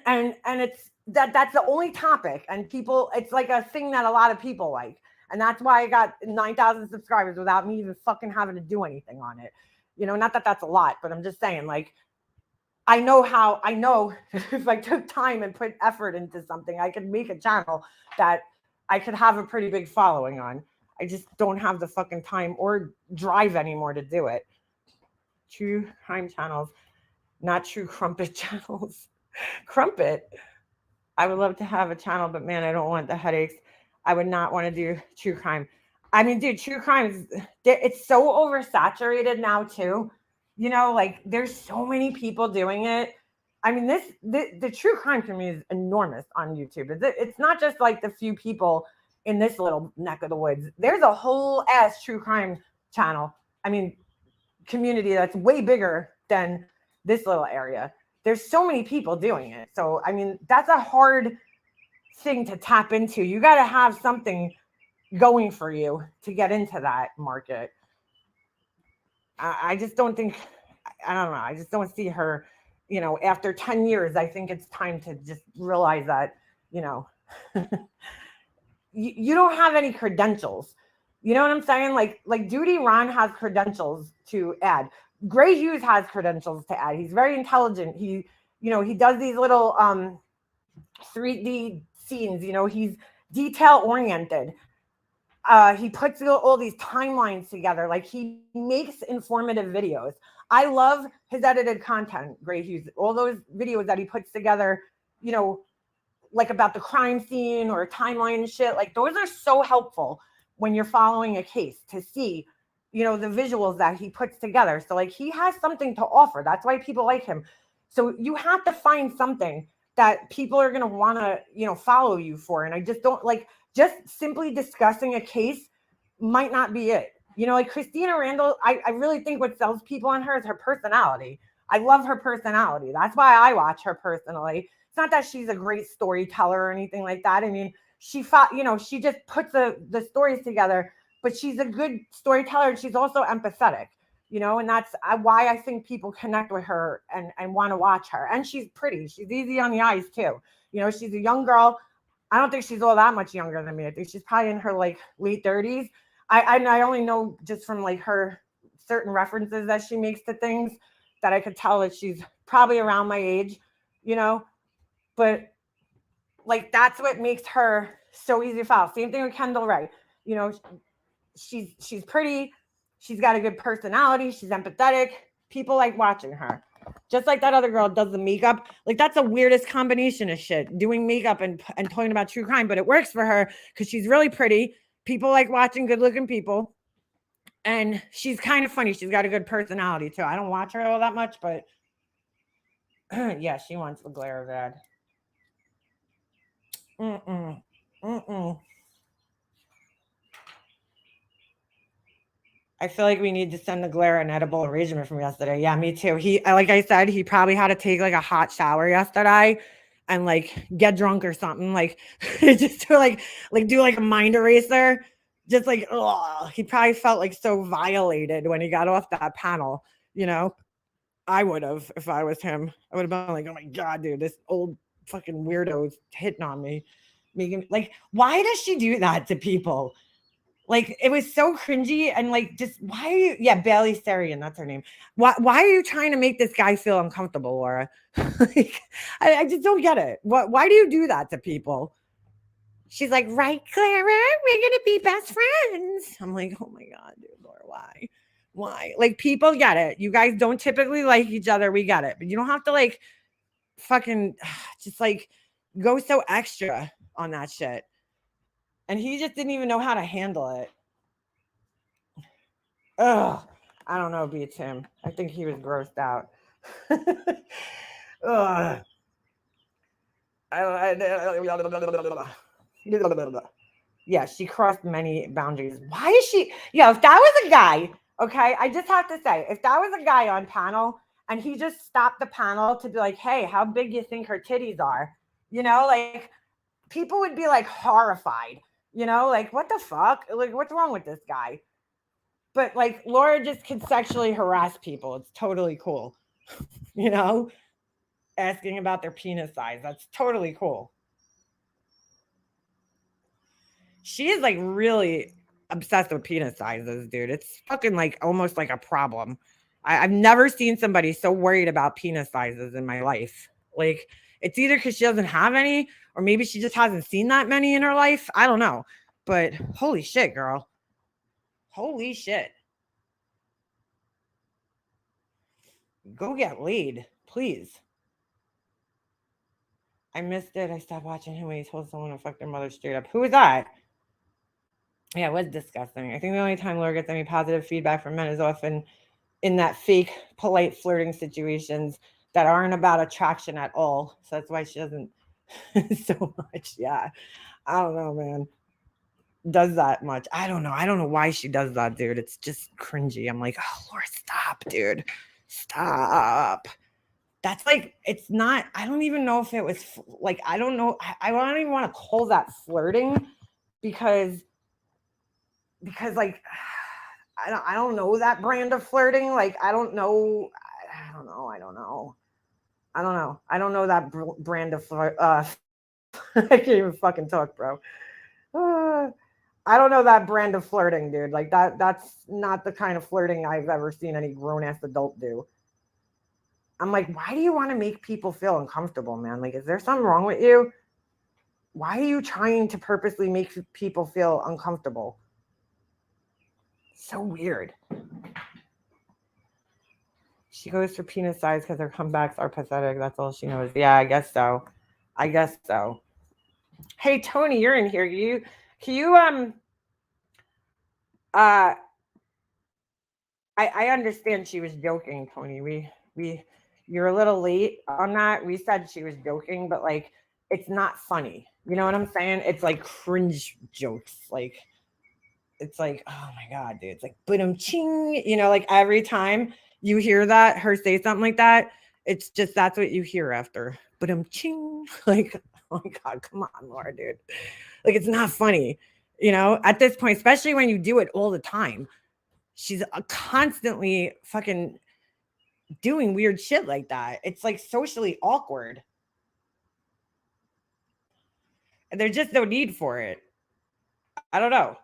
And it's that's the only topic. And people, it's like a thing that a lot of people like. And that's why I got 9,000 subscribers without me even fucking having to do anything on it. You know, not that that's a lot, but I'm just saying, like, I know if I took time and put effort into something, I could make a channel that I could have a pretty big following on. I just don't have the fucking time or drive anymore to do it. True crime channels, not true crumpet channels. Crumpet. I would love to have a channel, but man, I don't want the headaches. I would not want to do true crime. I mean, dude, true crime it's so oversaturated now too. You know, like, there's so many people doing it. I mean, the true crime community is enormous on YouTube. It's not just like the few people in this little neck of the woods. There's a whole ass true crime channel. I mean, community that's way bigger than this little area. There's so many people doing it. So, I mean, that's a hard thing to tap into. You got to have something going for you to get into that market. I just don't think, I don't know. I just don't see her after 10 years, I think it's time to just realize that, you know, you don't have any credentials. You know what I'm saying? Like Duty Ron has credentials to add. Gray Hughes has credentials to add. He's very intelligent. He does these little 3D scenes. He's detail oriented. He puts all these timelines together. Like, he makes informative videos. I love his edited content, Gray Hughes. All those videos that he puts together, you know, like about the crime scene or timeline and shit. Like, those are so helpful when you're following a case to see, the visuals that he puts together. So, like, he has something to offer. That's why people like him. So you have to find something that people are going to want to, follow you for. And I just don't like, just simply discussing a case might not be it. Like Christina Randall, I really think what sells people on her is her personality. I love her personality. That's why I watch her personally. It's not that she's a great storyteller or anything like that. I mean, she just puts the stories together, but she's a good storyteller, and she's also empathetic, and that's why I think people connect with her and want to watch her. And she's pretty. She's easy on the eyes too. She's a young girl. I don't think she's all that much younger than me. I think she's probably in her like late 30s. I only know just from like her certain references that she makes to things that I could tell that she's probably around my age, but like that's what makes her so easy to follow. Same thing with Kendall Ray. You know, she's pretty, she's got a good personality, she's empathetic. People like watching her. Just like that other girl does the makeup. Like, that's the weirdest combination of shit, doing makeup and talking about true crime, but it works for her because she's really pretty. People like watching good looking people. And she's kind of funny. She's got a good personality too. I don't watch her all that much, but yeah, she wants the glare bad. Mm-mm. Mm-mm. I feel like we need to send the glare an edible arrangement from yesterday. Yeah, me too. Like I said, he probably had to take like a hot shower yesterday and like get drunk or something. Like just to like do like a mind eraser. Just like, oh, he probably felt like so violated when he got off that panel. I would have if I was him. I would have been like, oh my God, dude, this old fucking weirdo is hitting on me. Making like, why does she do that to people? Like, it was so cringy and like, just why are you? Yeah, Bailey Sarian, that's her name. Why are you trying to make this guy feel uncomfortable, Laura? Like, I just don't get it. Why do you do that to people? She's like, right, Clara, we're gonna be best friends. I'm like, oh my God, dude, Laura, why? Why? Like, people get it. You guys don't typically like each other. We get it, but you don't have to like fucking just like go so extra on that shit. And he just didn't even know how to handle it. Ugh. I don't know, beats him. I think he was grossed out. Ugh. Yeah, she crossed many boundaries. Why is she? Yeah, if that was a guy, okay, I just have to say, if that was a guy on panel and he just stopped the panel to be like, hey, how big you think her titties are? Like, people would be like horrified, like, what the fuck? Like, what's wrong with this guy? But like, Laura just can sexually harass people. It's totally cool. you know, Asking about their penis size. That's totally cool. She is like really obsessed with penis sizes, dude. It's fucking like almost like a problem. I've never seen somebody so worried about penis sizes in my life. Like, it's either because she doesn't have any, or maybe she just hasn't seen that many in her life. I don't know. But holy shit, girl. Holy shit. Go get laid, please. I missed it. I stopped watching him when he told someone to fuck their mother straight up. Who was that? Yeah, it was disgusting. I think the only time Laura gets any positive feedback from men is often in that fake, polite flirting situations that aren't about attraction at all. So that's why she doesn't so much. Yeah. I don't know, man. Does that much. I don't know. I don't know why she does that, dude. It's just cringy. I'm like, oh, Laura, stop, dude. Stop. That's like, it's not, I don't even know if it was like, I don't know. I don't even want to call that flirting because like, I don't know that brand of flirting. Like, I don't know. I don't know. I don't know. I don't know that brand of I can't even fucking talk, bro. Uh, I don't know that brand of flirting, dude. Like that's not the kind of flirting I've ever seen any grown ass adult do. I'm like, why do you want to make people feel uncomfortable, man? Like, is there something wrong with you? Why are you trying to purposely make people feel uncomfortable? So weird. She goes for penis size because her comebacks are pathetic. That's all she knows. Yeah, I guess so. I guess so. Hey Tony, you're in here. Can you uh I understand she was joking, Tony. We you're a little late on that. We said she was joking, but like it's not funny. You know what I'm saying? It's like cringe jokes. Like it's like, oh my god, dude. It's like boom ching, like every time you hear that her say something like that, it's just that's what you hear after. Boom ching. Like, oh my god, come on, Laura, dude. Like it's not funny. At this point, especially when you do it all the time. She's constantly fucking doing weird shit like that. It's like socially awkward. And there's just no need for it. I don't know.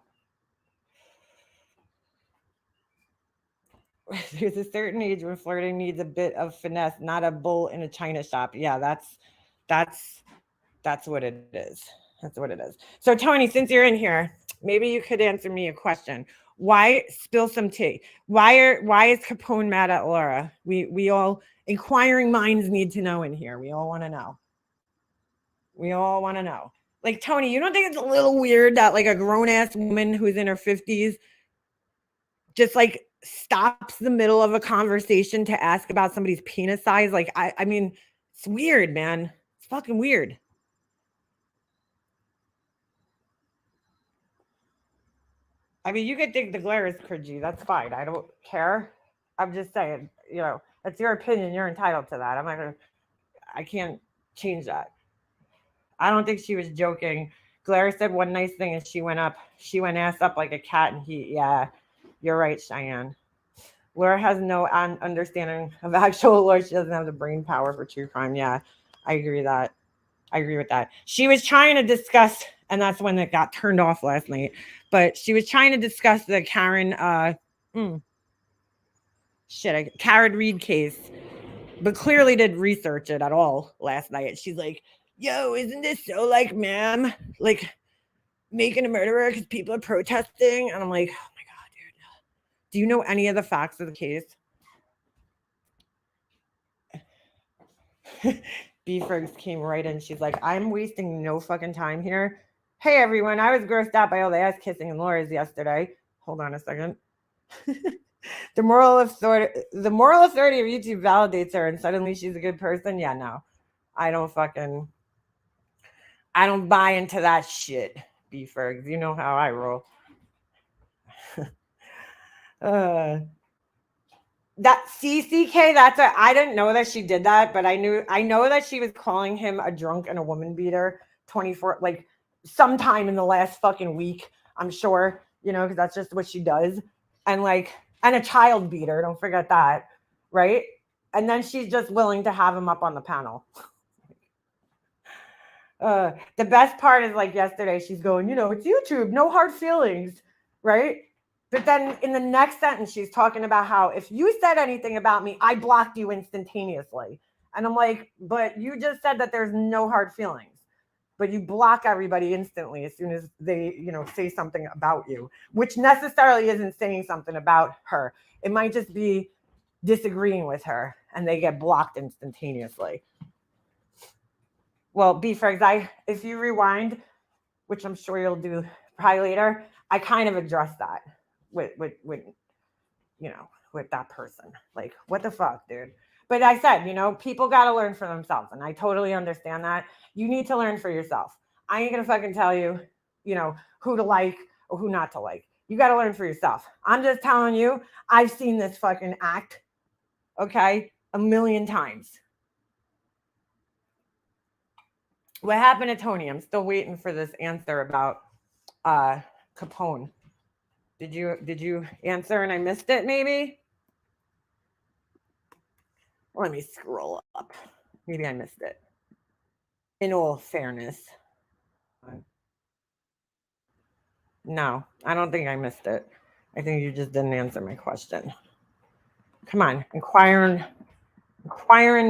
There's a certain age when flirting needs a bit of finesse, not a bull in a china shop. Yeah, that's what it is. That's what it is. So Tony, since you're in here, maybe you could answer me a question. Why spill some tea? Why is Capone mad at Laura? We all inquiring minds need to know in here. We all want to know. We all want to know. Like Tony, you don't think it's a little weird that like a grown ass woman who's in her 50s just like stops the middle of a conversation to ask about somebody's penis size? Like I mean, it's weird, man. It's fucking weird. I mean, you could think the glare is cringy. That's fine. I don't care. I'm just saying, that's your opinion. You're entitled to that. I can't change that. I don't think she was joking. Glare said one nice thing and she went ass up like a cat in heat. Yeah, you're right, Cheyenne. Laura has no understanding of actual lore. She doesn't have the brain power for true crime. Yeah, I agree that. I agree with that. She was trying to discuss, and that's when it got turned off last night. But she was trying to discuss the Karen, Karen Reed case, but clearly didn't research it at all last night. She's like, "Yo, isn't this so like, ma'am, like making a murderer because people are protesting?" And I'm like, "Oh my god, dude, do you know any of the facts of the case?" B-Fergs came right in. She's like, I'm wasting no fucking time here. Hey everyone, I was grossed out by all the ass kissing in Laura's yesterday. Hold on a second. The moral authority of YouTube validates her and suddenly she's a good person. Yeah, no. I don't buy into that shit, B-Fergs. You know how I roll. That CCK, I didn't know that she did that, but I know that she was calling him a drunk and a woman beater 24, like sometime in the last fucking week, I'm sure, because that's just what she does. And a child beater, don't forget that, right? And then she's just willing to have him up on the panel. The best part is like yesterday, she's going, it's YouTube, no hard feelings, right? But then in the next sentence, she's talking about how if you said anything about me, I blocked you instantaneously. And I'm like, but you just said that there's no hard feelings, but you block everybody instantly as soon as they, say something about you, which necessarily isn't saying something about her. It might just be disagreeing with her and they get blocked instantaneously. Well, B-Fergs, if you rewind, which I'm sure you'll do probably later, I kind of addressed that with that person. Like, what the fuck, dude? But I said, people got to learn for themselves. And I totally understand that. You need to learn for yourself. I ain't going to fucking tell you, who to like or who not to like. You got to learn for yourself. I'm just telling you, I've seen this fucking act, okay, a million times. What happened to Tony? I'm still waiting for this answer about Capone. Did you answer and I missed it maybe? Let me scroll up. Maybe I missed it. In all fairness. No, I don't think I missed it. I think you just didn't answer my question. Come on, inquiring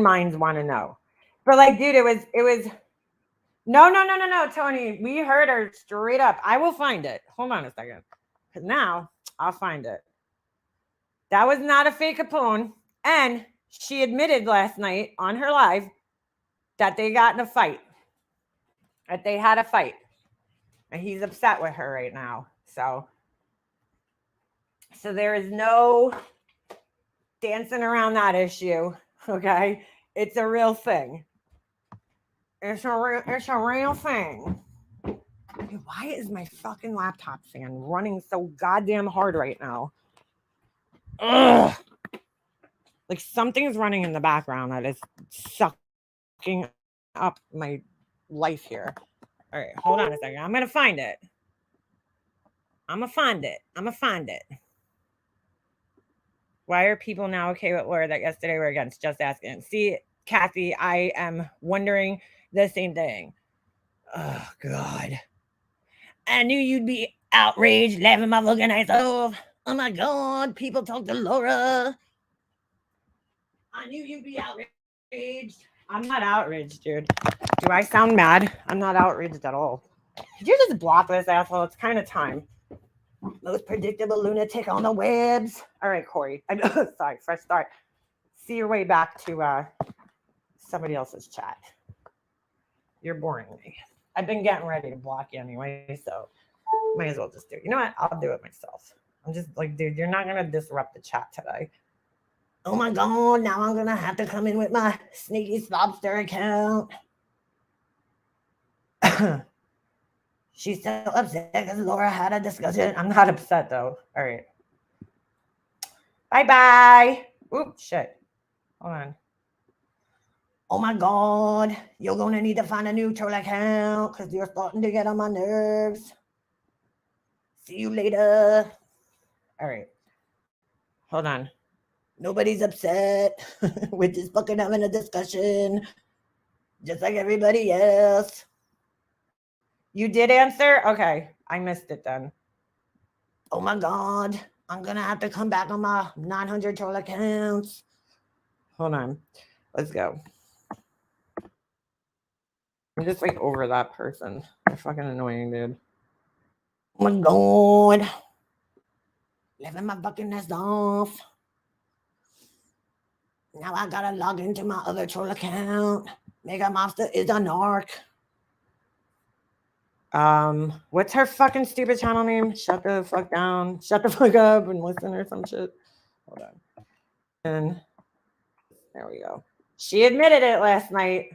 minds want to know. But like, dude, it was no, Tony. We heard her straight up. I will find it. Hold on a second. Because now I'll find it. That was not a fake Capone. And she admitted last night on her live that they got in a fight. That they had a fight. And he's upset with her right now. So there is no dancing around that issue. Okay. It's a real thing. It's a real thing. Why is my fucking laptop fan running so goddamn hard right now? Ugh. Like something's running in the background that is sucking up my life here. All right, hold on a second. I'm gonna find it. I'm gonna find it. Why are people now okay with Laura that yesterday were against? Just asking. See, Kathy, I am wondering the same thing. Oh God. I knew you'd be outraged, laughing my fucking ass off. Oh my God, people talk to Laura. I knew you'd be outraged. I'm not outraged, dude. Do I sound mad? I'm not outraged at all. Did you just block this asshole? It's kind of time. Most predictable lunatic on the webs. All right, Corey. Sorry, fresh start. See your way back to somebody else's chat. You're boring me. I've been getting ready to block you anyway, so might as well just do it. You know what? I'll do it myself. I'm just like, dude, you're not going to disrupt the chat today. Oh my God, now I'm going to have to come in with my sneaky Slobster account. She's so upset because Laura had a discussion. I'm not upset though. All right. Bye-bye. Oops, shit. Hold on. Oh my God, you're going to need to find a neutral account because you're starting to get on my nerves. See you later. All right. Hold on. Nobody's upset. We're just fucking having a discussion. Just like everybody else. You did answer? Okay. I missed it then. Oh my God. I'm going to have to come back on my 900 troll accounts. Hold on. Let's go. I'm just like over that person. They're fucking annoying, dude. Oh my God. Living my fucking ass off. Now I gotta log into my other troll account. Mega Monster is a narc. What's her fucking stupid channel name? Shut the fuck down. Shut the fuck up and listen or some shit. Hold on. And there we go. She admitted it last night.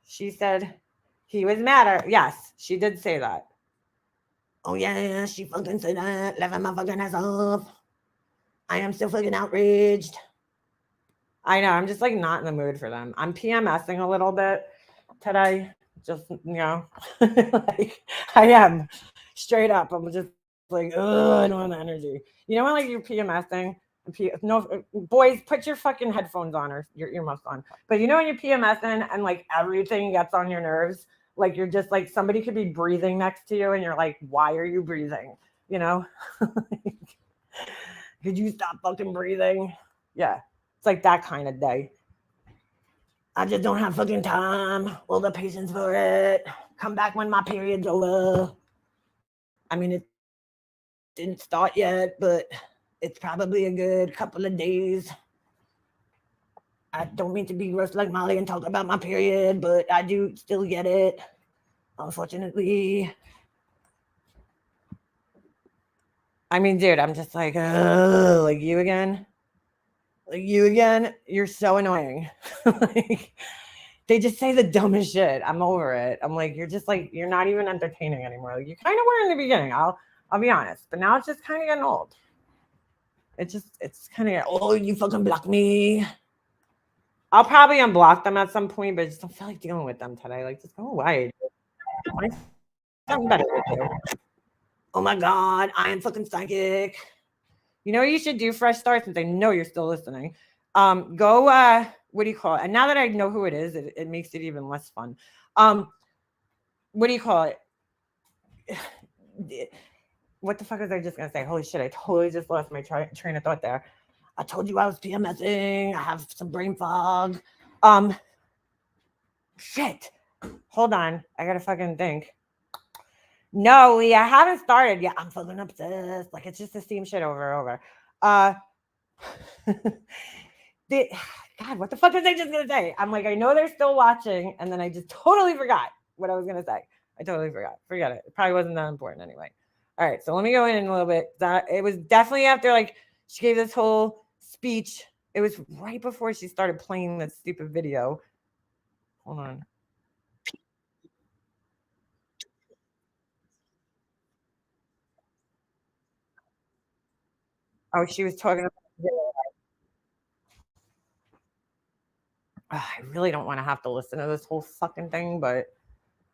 She said he was mad at her. Yes, she did say that. Oh yeah, she fucking said that. Living my fucking ass off. I am still fucking outraged. I know. I'm just like not in the mood for them. I'm PMSing a little bit today. Just, you know, like I am straight up. I'm just like, I don't have the energy. You know when like you're PMSing? No, boys, put your fucking headphones on or your earmuffs on. But you know when you're PMSing and like everything gets on your nerves? Like you're just like somebody could be breathing next to you and you're like, why are you breathing? You know? Could you stop fucking breathing? Yeah. It's like that kind of day. I just don't have fucking time or the patience for it. Come back when my period's over. I mean, it didn't start yet, but it's probably a good couple of days. I don't mean to be gross like Molly and talk about my period, but I do still get it, unfortunately. I mean, dude, I'm just like you again? Like you again? You're so annoying. Like, they just say the dumbest shit. I'm over it. I'm like, you're just like, you're not even entertaining anymore. Like, you kind of were in the beginning. I'll be honest, but now it's just kind of getting old. It's kind of, oh, you fucking block me. I'll probably unblock them at some point, but I just don't feel like dealing with them today. Like, just go away. Something better to do. Oh my God, I am fucking psychic. You know what you should do, Fresh Start, since I know you're still listening. Go what do you call it? And now that I know who it is, it makes it even less fun. What do you call it? What the fuck was I just gonna say? Holy shit, I totally just lost my train of thought there. I told you I was PMSing. I have some brain fog. Um, shit. Hold on. I gotta fucking think. No, Lee, I haven't started yet. I'm fucking obsessed. Like it's just the same shit over and over. Uh the, God, what the fuck was I just gonna say? I'm like, I know they're still watching, and then I just totally forgot what I was gonna say. I totally forgot. Forget it. It probably wasn't that important anyway. All right, so let me go in a little bit. That it was definitely after like she gave this whole speech. It was right before she started playing this stupid video. Hold on. Oh, she was talking about. I really don't want to have to listen to this whole fucking thing, but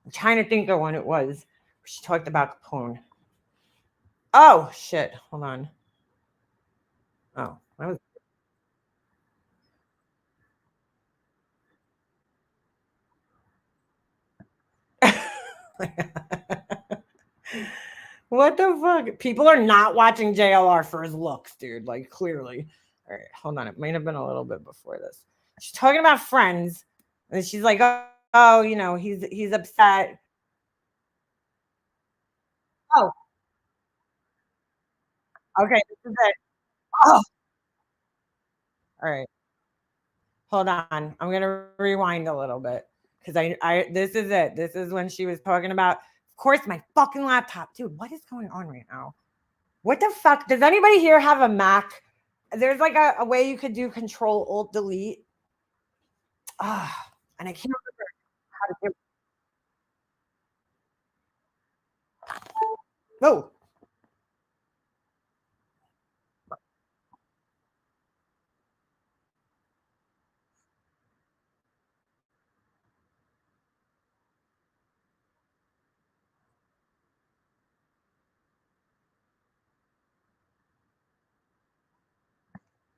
I'm trying to think of when it was. She talked about Capone. Oh shit! Hold on. Oh, that was. What the fuck? People are not watching JLR for his looks, dude. Like clearly. All right, hold on. It might have been a little bit before this. She's talking about Friends, and she's like, "Oh, you know, he's upset." Oh, okay, this is it. Oh, all right. Hold on. I'm gonna rewind a little bit because I this is it. This is when she was talking about, of course, my fucking laptop, dude. What is going on right now? What the fuck? Does anybody here have a Mac? There's like a way you could do Control Alt Delete. Ah, and I can't remember how to do. No,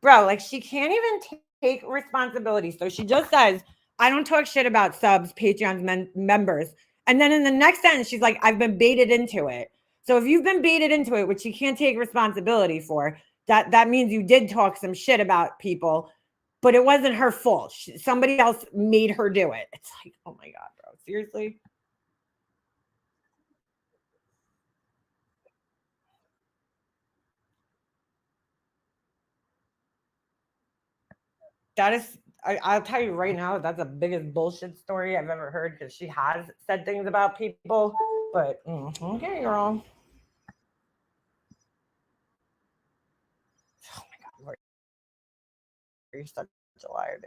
bro, like she can't even take responsibility. So she just says, I don't talk shit about subs, Patreon's members. And then in the next sentence, she's like, I've been baited into it. So if you've been baited into it, which you can't take responsibility for, that means you did talk some shit about people, but it wasn't her fault. Somebody else made her do it. It's like, oh my God, bro. Seriously? That is, I'll tell you right now, that's the biggest bullshit story I've ever heard because she has said things about people. But okay, girl. Oh my God, Lord, you're such a liar,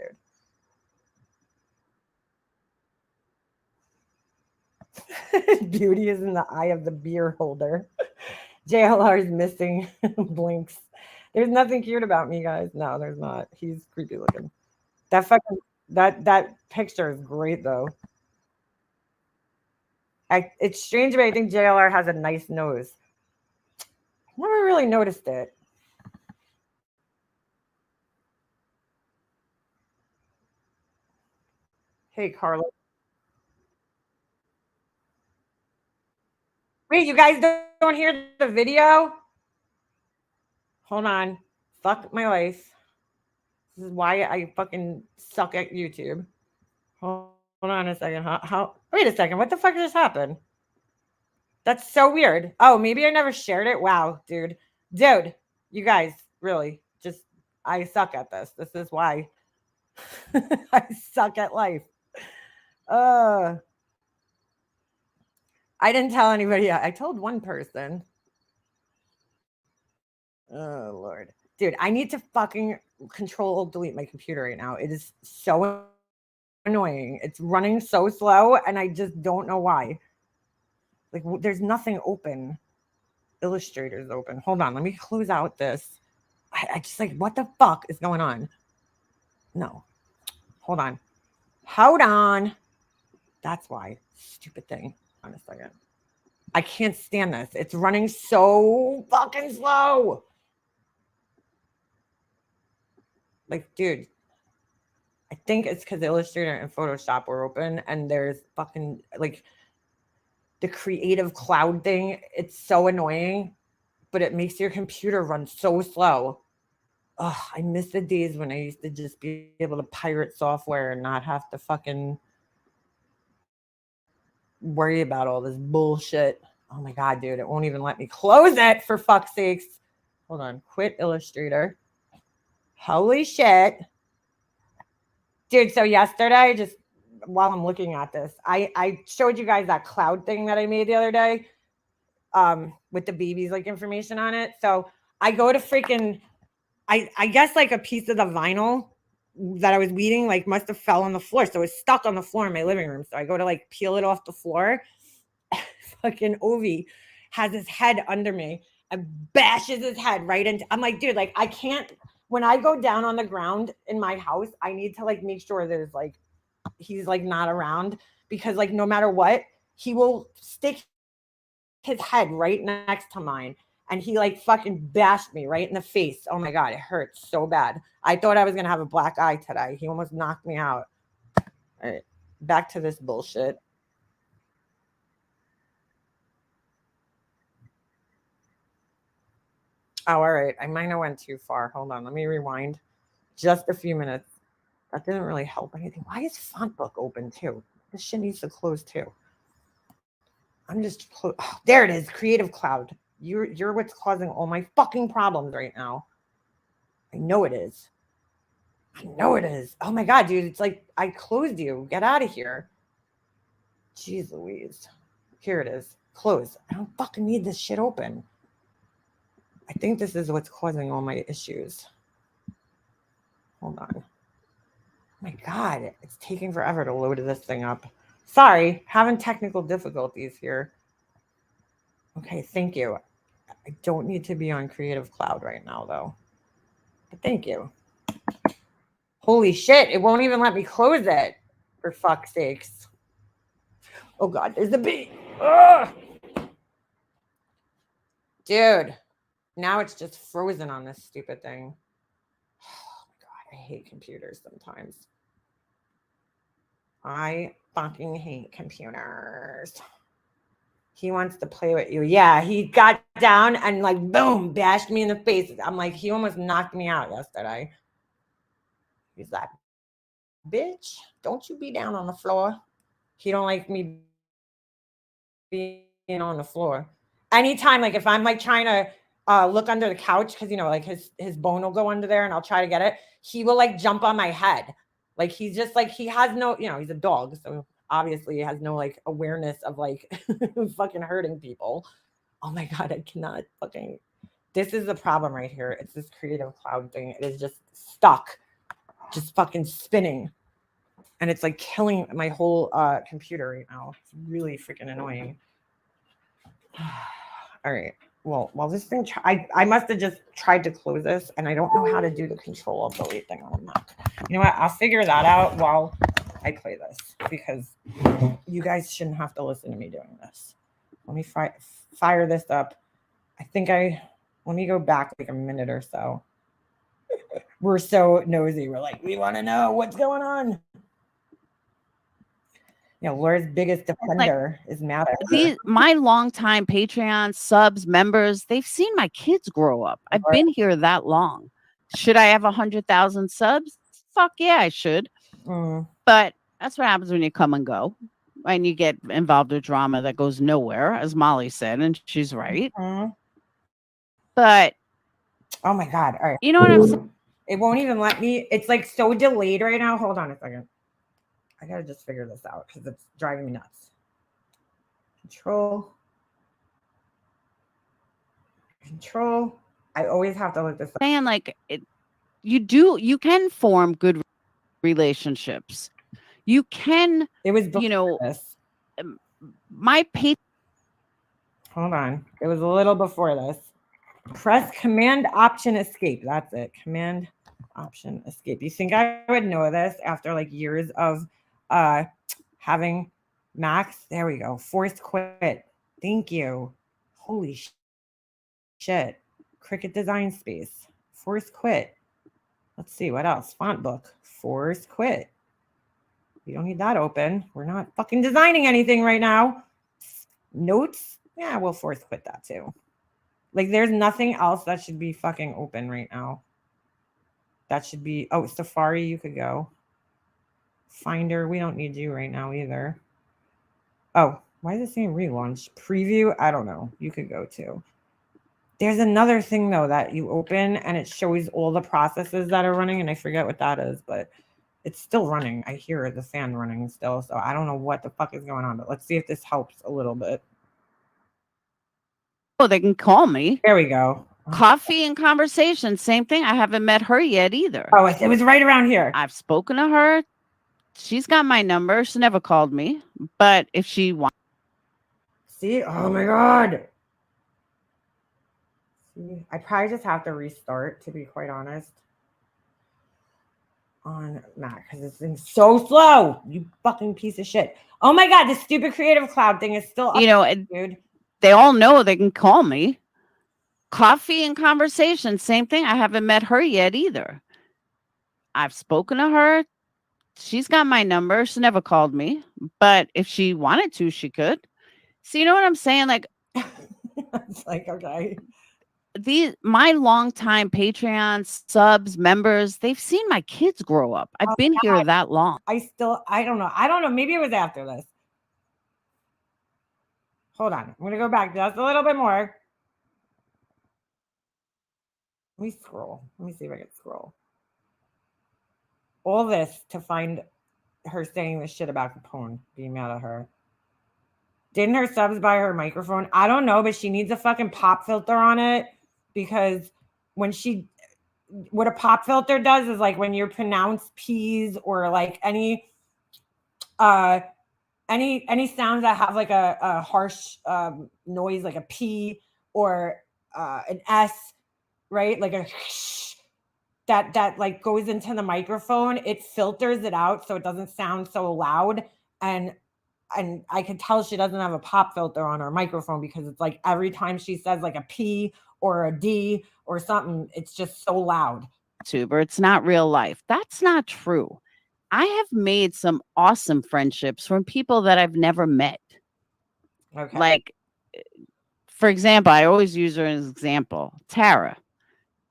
dude. Beauty is in the eye of the beer holder. JLR is missing blinks. There's nothing cute about me, guys. No, there's not. He's creepy looking. That fucking that picture is great though. It's strange, but I think JLR has a nice nose. Never really noticed it. Hey, Carla. Wait, you guys don't hear the video? Hold on. Fuck my life. This is why I fucking suck at YouTube. Hold on a second. How? Wait a second. What the fuck just happened? That's so weird. Oh, maybe I never shared it. Wow, dude, you guys really just I suck at this. This is why I suck at life. Uh, I didn't tell anybody. I told one person. Oh Lord, dude, I need to fucking control delete my computer right now. It is so annoying. It's running so slow, and I just don't know why. Like, there's nothing open. Illustrator's open. Hold on, let me close out this. I just like, what the fuck is going on? No, hold on, hold on. That's why. Stupid thing. On a second. I can't stand this. It's running so fucking slow. Like, dude, I think it's because Illustrator and Photoshop were open and there's fucking like the creative cloud thing. It's so annoying, but it makes your computer run so slow. Oh, I miss the days when I used to just be able to pirate software and not have to fucking worry about all this bullshit. Oh my God, dude, it won't even let me close it for fuck's sakes. Hold on, quit Illustrator. Holy shit. Dude, so yesterday, just while I'm looking at this, I showed you guys that cloud thing that I made the other day with the baby's like information on it. So I go to freaking, I guess like a piece of the vinyl that I was weeding like must have fell on the floor. So it's stuck on the floor in my living room. So I go to like peel it off the floor. Fucking Ovi has his head under me and bashes his head right into. I'm like, dude, like I can't. When I go down on the ground in my house, I need to like make sure there's like he's like not around because like no matter what, he will stick his head right next to mine. And he like fucking bashed me right in the face. Oh my God, it hurts so bad. I thought I was gonna have a black eye today. He almost knocked me out. All right, back to this bullshit. Oh, all right. I might have went too far. Hold on. Let me rewind just a few minutes. That didn't really help anything. Why is font book open too? This shit needs to close too. I'm just oh, there it is. Creative Cloud. You're what's causing all my fucking problems right now. I know it is. I know it is. Oh my God, dude. It's like I closed you. Get out of here. Jeez Louise. Here it is. Close. I don't fucking need this shit open. I think this is what's causing all my issues. Hold on. Oh my God, it's taking forever to load this thing up. Sorry, having technical difficulties here. Okay, thank you. I don't need to be on Creative Cloud right now, though. But thank you. Holy shit, it won't even let me close it. For fuck's sakes. Oh God, there's a bee. Ugh. Dude, now it's just frozen on this stupid thing. Oh my God, I hate computers sometimes. I fucking hate computers. He wants to play with you. Yeah, he got down and like boom, bashed me in the face. I'm like, he almost knocked me out yesterday. He's like, bitch, don't you be down on the floor. He don't like me being on the floor. Anytime, like if I'm like trying to look under the couch, because you know, like his bone will go under there and I'll try to get it, he will like jump on my head. Like he's just like he has no, you know, he's a dog, so obviously he has no like awareness of like fucking hurting people. Oh my God, I cannot fucking. This is the problem right here. It's this Creative Cloud thing. It is just stuck, just fucking spinning. And it's like killing my whole computer right now. It's really freaking annoying. All right. Well, this thing, I must have just tried to close this and I don't know how to do the control of delete thing on a Mac. You know what? I'll figure that out while I play this because you guys shouldn't have to listen to me doing this. Let me fire this up. I think let me go back like a minute or so. We're so nosy. We're like, we want to know what's going on. You know, Laura's biggest defender is mad at her. My longtime Patreon subs, members, they've seen my kids grow up. I've been here that long. Should I have 100,000 subs? Fuck yeah, I should. But that's what happens when you come and go. And you get involved with drama that goes nowhere, as Molly said, and she's right. But oh my God. All right. You know what I'm saying? It won't even let me. It's like so delayed right now. Hold on a second. I gotta just figure this out because it's driving me nuts. Control. I always have to look this up. Saying like you can form good relationships. You can. It was this. My Patreon. Hold on. It was a little before this. Press Command Option Escape. That's it. Command Option Escape. You think I would know this after like years of having Macs? There we go. Forced quit. Thank you. Holy shit. Cricut Design Space. Forced quit. Let's see what else. Font book. Force quit. We don't need that open. We're not fucking designing anything right now. Notes. Yeah, we'll force quit that too. Like there's nothing else that should be fucking open right now. That should be, oh, Safari, you could go. Finder, we don't need you right now either. Oh, why is it saying relaunch? Preview, I don't know. You could go too. There's another thing though that you open and it shows all the processes that are running, and I forget what that is, but it's still running. I hear the fan running still, so I don't know what the fuck is going on, but let's see if this helps a little bit. Oh, they can call me. There we go. Coffee and conversation, same thing. I haven't met her yet either. Oh, it was right around here. I've spoken to her. She's got my number. She never called me, but if she wants, see, oh my god. See, I probably just have to restart, to be quite honest, on Mac because this thing's so slow. You fucking piece of shit. Oh my god, this stupid Creative Cloud thing is still up, dude. They all know they can call me. Coffee and conversation, same thing. I haven't met her yet either. I've spoken to her. She's got my number. She never called me, but if she wanted to, she could. So you know what I'm saying? Like, it's like, okay. My longtime Patreon subs, members, they've seen my kids grow up. I've been here that long. I don't know. Maybe it was after this. Hold on. I'm going to go back just a little bit more. Let me scroll. Let me see if I can scroll. All this to find her saying this shit about Capone, being mad at her. Didn't her subs buy her microphone? I don't know, but she needs a fucking pop filter on it, because what a pop filter does is like when you pronounce P's or like any sounds that have like a harsh noise, like a P or an S, right? Like a that like goes into the microphone, it filters it out so it doesn't sound so loud. And I could tell she doesn't have a pop filter on her microphone, because it's like every time she says like a P or a D or something, it's just so loud. Tuber, it's not real life. That's not true. I have made some awesome friendships from people that I've never met. Okay. Like, for example, I always use her as an example. Tara.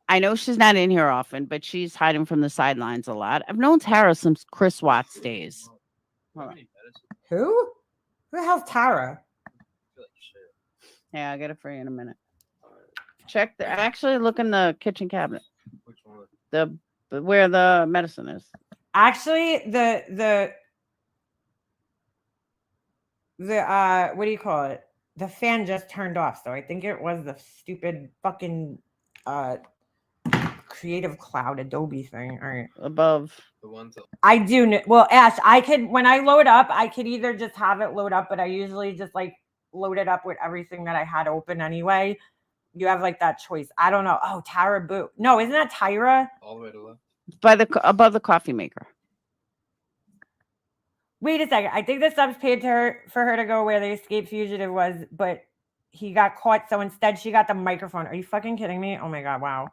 I know she's not in here often, but she's hiding from the sidelines a lot. I've known Tara since Chris Watts days. Who the hell's Tara? Yeah, I'll get it for you in a minute. Check actually look in the kitchen cabinet. Which one? Where the medicine is. Actually, the what do you call it? The fan just turned off, so I think it was the stupid fucking Creative Cloud Adobe thing. All right, above the ones. I do. Well, Ash, I could, when I load up, I could either just have it load up, but I usually just like load it up with everything that I had open anyway. You have like that choice. I don't know. Oh, Tara Boo. No, isn't that Tyra? All the way to the left. Above the coffee maker. Wait a second. I think the subs paid for her to go where the escape fugitive was, but he got caught. So instead, she got the microphone. Are you fucking kidding me? Oh my god! Wow.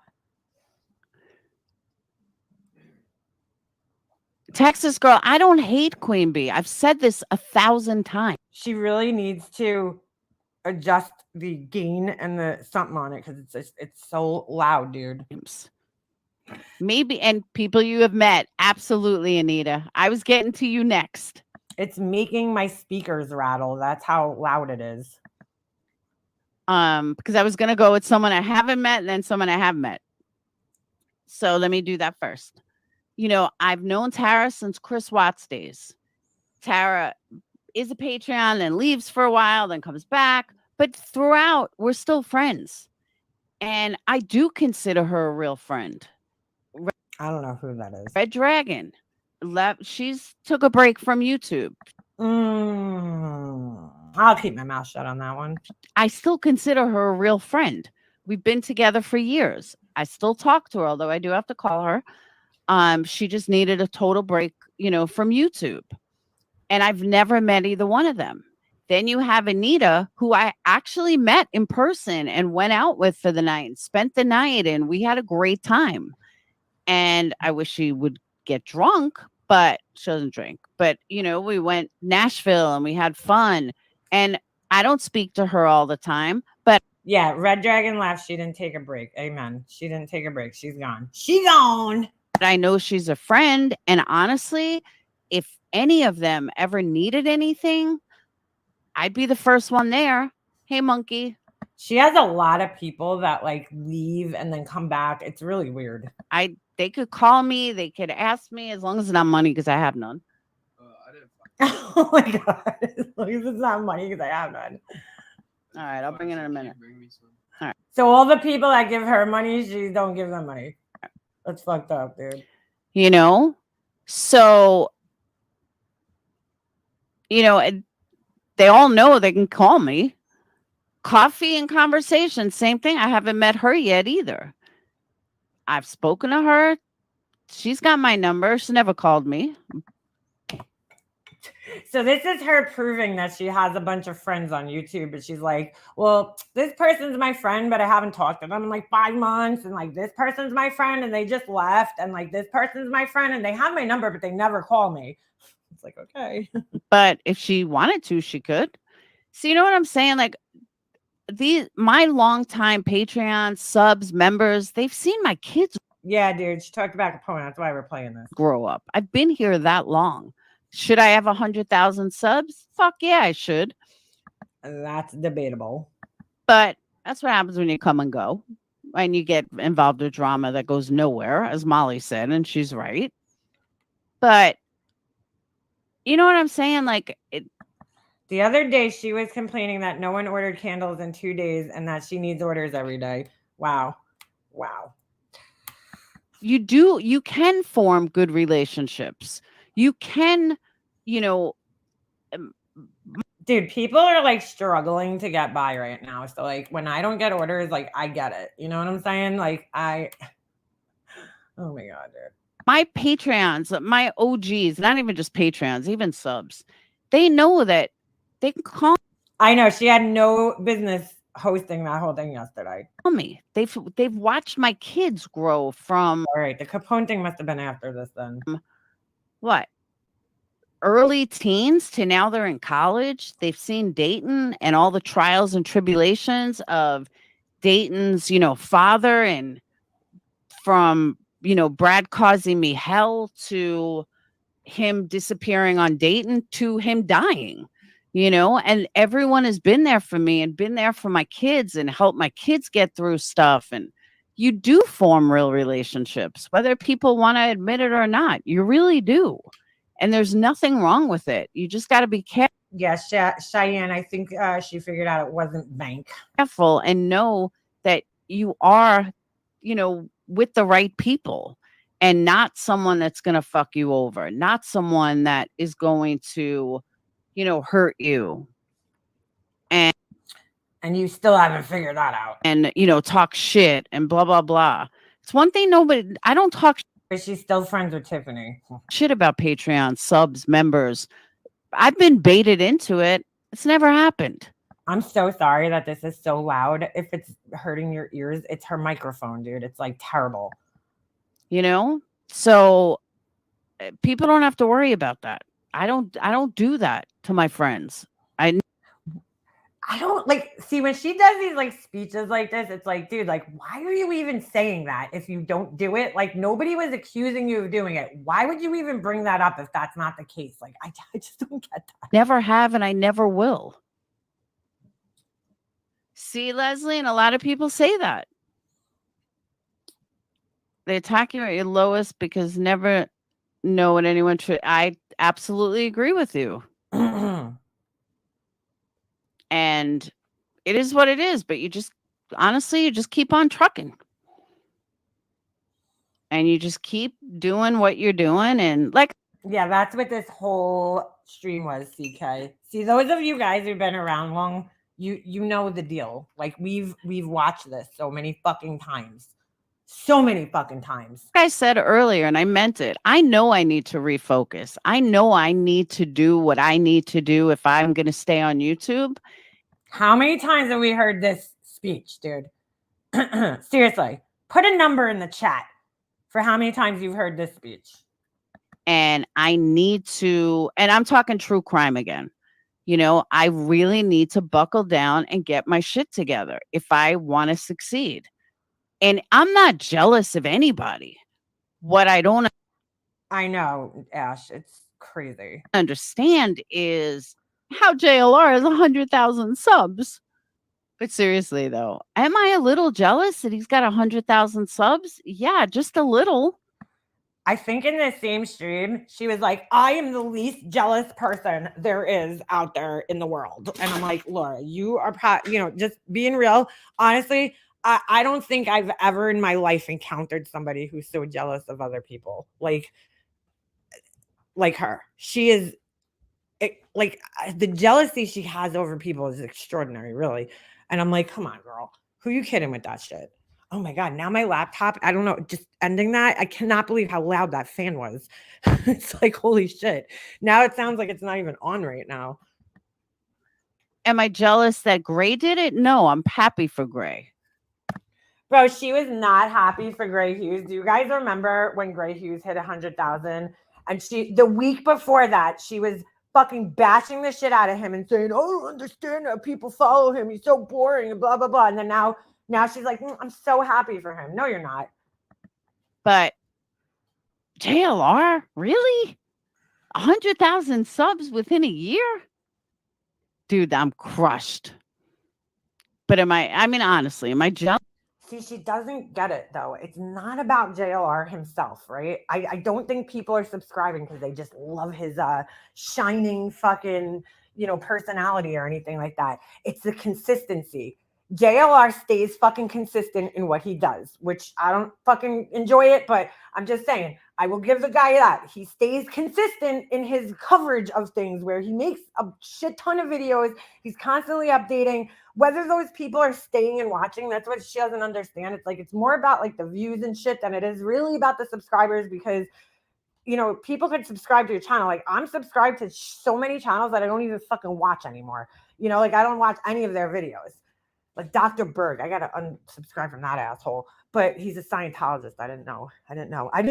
Texas girl, I don't hate Queen Bee. I've said this 1,000 times. She really needs to adjust the gain and the something on it, because it's so loud, dude. Maybe, and people you have met, absolutely, Anita. I was getting to you next. It's making my speakers rattle. That's how loud it is. Because I was gonna go with someone I haven't met and then someone I have met. So let me do that first. You know, I've known Tara since Chris Watts days. Tara is a Patreon and leaves for a while, then comes back. But throughout, we're still friends. And I do consider her a real friend. I don't know who that is. Red Dragon. She's took a break from YouTube. I'll keep my mouth shut on that one. I still consider her a real friend. We've been together for years. I still talk to her, although I do have to call her. She just needed a total break, you know, from YouTube. And I've never met either one of them. Then you have Anita, who I actually met in person and went out with for the night and spent the night, and we had a great time. And I wish she would get drunk, but she doesn't drink. But, you know, we went Nashville and we had fun. And I don't speak to her all the time, but yeah, Red Dragon left. She didn't take a break. Amen. She didn't take a break. She's gone. She gone. I know she's a friend. And honestly, if any of them ever needed anything, I'd be the first one there. Hey, monkey. She has a lot of people that like leave and then come back. It's really weird. They could call me, they could ask me, as long as it's not money, because I have none. Oh my god! As long as it's not money, because I have none. All right, I'll bring it in a minute. All right. So all the people that give her money, she don't give them money. That's fucked up, dude. You know, so you know, they all know they can call me. Coffee and conversation, same thing. I haven't met her yet either. I've spoken to her. She's got my number. She never called me. So this is her proving that she has a bunch of friends on YouTube, but she's like, well, this person's my friend, but I haven't talked to them in like 5 months. And like, this person's my friend and they just left. And like, this person's my friend and they have my number, but they never call me. It's like, okay. But if she wanted to, she could. So you know what I'm saying? Like, my longtime Patreon subs, members, they've seen my kids. Yeah, dude. She talked about Capone. That's why we're playing this. Grow up. I've been here that long. Should I have 100,000 subs? Fuck yeah, I should. That's debatable. But that's what happens when you come and go. And you get involved with drama that goes nowhere, as Molly said, and she's right. But you know what I'm saying? Like, the other day, she was complaining that no one ordered candles in 2 days and that she needs orders every day. Wow. Wow. You can form good relationships. You can, you know. Dude, people are like struggling to get by right now. So like when I don't get orders, like I get it. You know what I'm saying? Like oh my God, dude. My Patreons, my OGs, not even just Patreons, even subs, they know that they can call. I know she had no business hosting that whole thing yesterday. Tell me, they've watched my kids grow from. All right, the Capone thing must have been after this then. What? Early teens to now they're in college. They've seen Dayton and all the trials and tribulations of Dayton's, you know, father, and from, you know, Brad causing me hell to him disappearing on Dayton to him dying, you know, and everyone has been there for me and been there for my kids and helped my kids get through stuff. And you do form real relationships, whether people want to admit it or not. You really do. And there's nothing wrong with it. You just got to be careful. Yes, Cheyenne, I think she figured out it wasn't bank. Careful and know that you are, you know, with the right people and not someone that's going to fuck you over, not someone that is going to, you know, hurt you. And you still haven't figured that out. And, you know, talk shit and blah, blah, blah. It's one thing. I don't talk. But she's still friends with Tiffany. Shit about Patreon subs, members. I've been baited into it. It's never happened. I'm so sorry that this is so loud. If it's hurting your ears, it's her microphone, dude. It's like terrible. You know? So people don't have to worry about that. I don't do that to my friends. I don't like, see, when she does these like speeches like this, it's like, dude, like, why are you even saying that if you don't do it? Like, nobody was accusing you of doing it. Why would you even bring that up if that's not the case? Like, I just don't get that. Never have, and I never will. See, Leslie, and a lot of people say that. They attack you at your lowest because never know what anyone should. I absolutely agree with you. And it is what it is, but you just keep on trucking. And you just keep doing what you're doing. And like, yeah, that's what this whole stream was, CK. See, those of you guys who've been around long, you know the deal. Like we've watched this so many fucking times. So many fucking times. Like I said earlier, and I meant it. I know I need to refocus. I know I need to do what I need to do if I'm going to stay on YouTube. How many times have we heard this speech, dude? Seriously, put a number in the chat. For how many times you've heard this speech? And I need to, and I'm talking true crime again. I really need to buckle down and get my shit together if I want to succeed. And I'm not jealous of anybody. What I don't I know, Ash, it's crazy. understand is how JLR has 100,000 subs. But seriously, though, am I a little jealous that he's got 100,000 subs? Yeah, just a little. I think in the same stream, she was like, I am the least jealous person there is out there in the world. And I'm like, Laura, you are, just being real. Honestly, I don't think I've ever in my life encountered somebody who's so jealous of other people. Like her. She is the jealousy she has over people is extraordinary, really. And I'm like, come on, girl. Who you kidding with that shit? Oh my God. Now my laptop, I don't know, just ending that. I cannot believe how loud that fan was. It's like, holy shit. Now it sounds like it's not even on right now. Am I jealous that Gray did it? No, I'm happy for Gray. Bro, she was not happy for Gray Hughes. Do you guys remember when Gray Hughes hit 100,000? And the week before that, she was fucking bashing the shit out of him and saying, oh, I don't understand how people follow him. He's so boring and blah, blah, blah. And then now she's like, I'm so happy for him. No, you're not. But JLR, really? 100,000 subs within a year? Dude, I'm crushed. But honestly, am I jealous? See, she doesn't get it, though. It's not about JLR himself, right? I don't think people are subscribing because they just love his shining fucking, personality or anything like that. It's the consistency. JLR stays fucking consistent in what he does, which I don't fucking enjoy it, but I'm just saying, I will give the guy that. He stays consistent in his coverage of things where he makes a shit ton of videos. He's constantly updating. Whether those people are staying and watching, that's what she doesn't understand. It's like, it's more about like the views and shit than it is really about the subscribers because, people could subscribe to your channel. Like I'm subscribed to so many channels that I don't even fucking watch anymore. I don't watch any of their videos. Like Dr. Berg, I got to unsubscribe from that asshole, but he's a Scientologist. I didn't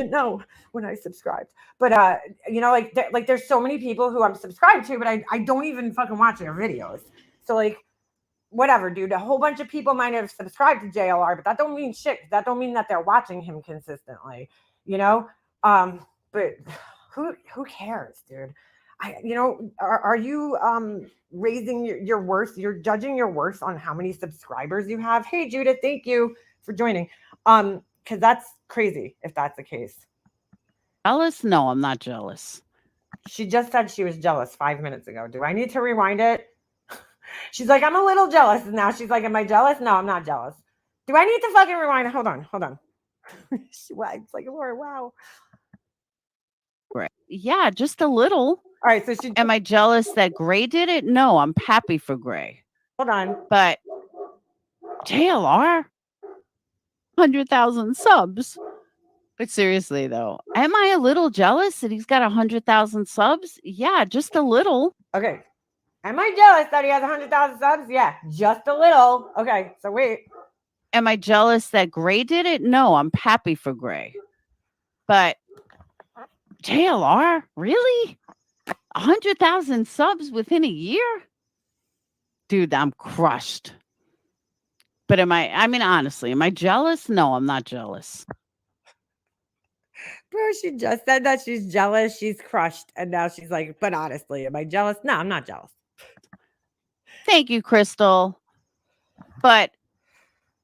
know when I subscribed, but there's so many people who I'm subscribed to, but I don't even fucking watch their videos. So like, whatever, dude. A whole bunch of people might have subscribed to JLR, but that don't mean shit. That don't mean that they're watching him consistently, but who cares, dude? Are you raising your worth? You're judging your worth on how many subscribers you have. Hey, Judith, thank you for joining. Because that's crazy if that's the case. Jealous? No, I'm not jealous. She just said she was jealous 5 minutes ago. Do I need to rewind it? She's like, I'm a little jealous. And now she's like, am I jealous? No, I'm not jealous. Do I need to fucking rewind it? Hold on. She wags like, Laura, wow. Right. Yeah, just a little. All right, so am I jealous that Gray did it? No, I'm happy for Gray. Hold on. But JLR, 100,000 subs. But seriously, though, am I a little jealous that he's got 100,000 subs? Yeah, just a little. Okay. Am I jealous that he has 100,000 subs? Yeah, just a little. Okay, so wait. Am I jealous that Gray did it? No, I'm happy for Gray. But JLR, really? 100,000 subs within a year? Dude, I'm crushed. But honestly, am I jealous? No, I'm not jealous. Bro, she just said that she's jealous. She's crushed. And now she's like, but honestly, am I jealous? No, I'm not jealous. Thank you, Crystal. But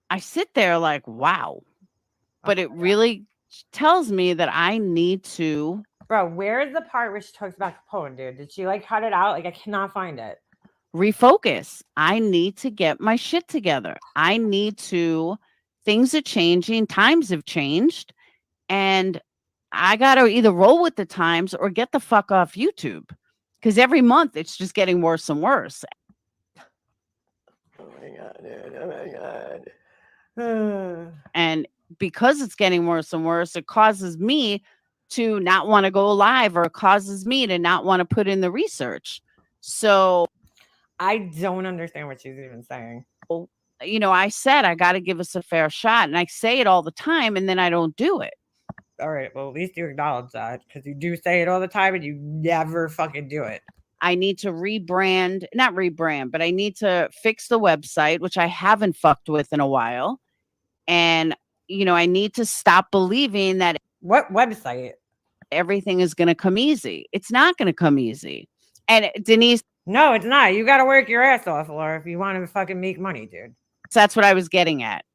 I sit there like, wow. But it really tells me that I need to. Bro, where is the part where she talks about Capone, dude? Did she like cut it out? Like, I cannot find it. Refocus. I need to get my shit together. Things are changing. Times have changed. And I got to either roll with the times or get the fuck off YouTube. Because every month it's just getting worse and worse. Oh my God, dude. Oh my God. And because it's getting worse and worse, it causes me to not want to go live, or it causes me to not want to put in the research. So I don't understand what she's even saying. I said I got to give us a fair shot, and I say it all the time, and then I don't do it. All right. Well, at least you acknowledge that because you do say it all the time and you never fucking do it. I need to not rebrand, but I need to fix the website, which I haven't fucked with in a while. And, I need to stop believing that What website? everything is going to come easy. It's not going to come easy. And Denise. No, it's not. You got to work your ass off, Laura, if you want to fucking make money, dude. That's what I was getting at.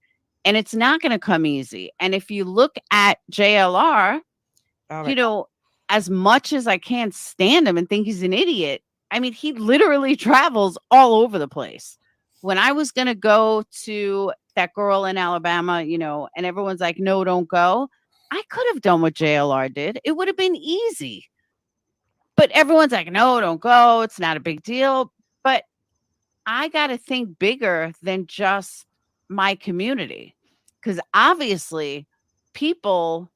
And it's not going to come easy. And if you look at JLR, as much as I can't stand him and think he's an idiot, I mean, he literally travels all over the place. When I was going to go to that girl in Alabama, and everyone's like, no, don't go. I could have done what JLR did. It would have been easy. But everyone's like, no, don't go. It's not a big deal. But I got to think bigger than just my community. Because obviously people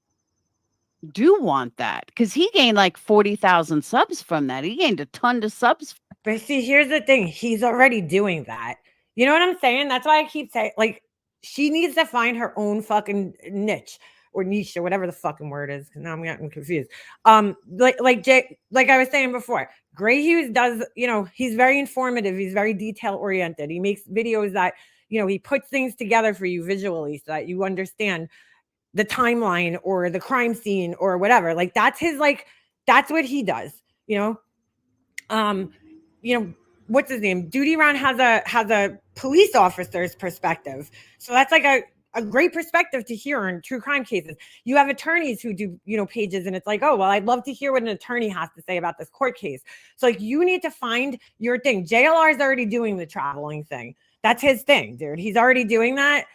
do want that. Because he gained like 40,000 subs from that. He gained a ton of subs. But see, here's the thing. He's already doing that. You know what I'm saying? That's why I keep saying, like, she needs to find her own fucking niche or niche or whatever the fucking word is. Now I'm getting confused. Like I was saying before, Gray Hughes does, he's very informative. He's very detail oriented. He makes videos that, he puts things together for you visually so that you understand the timeline or the crime scene or whatever. Like that's that's what he does, what's his name? Duty Round has a police officer's perspective. So that's like a great perspective to hear in true crime cases. You have attorneys who do, pages and it's like, oh, well, I'd love to hear what an attorney has to say about this court case. So like you need to find your thing. JLR is already doing the traveling thing. That's his thing, dude. He's already doing that.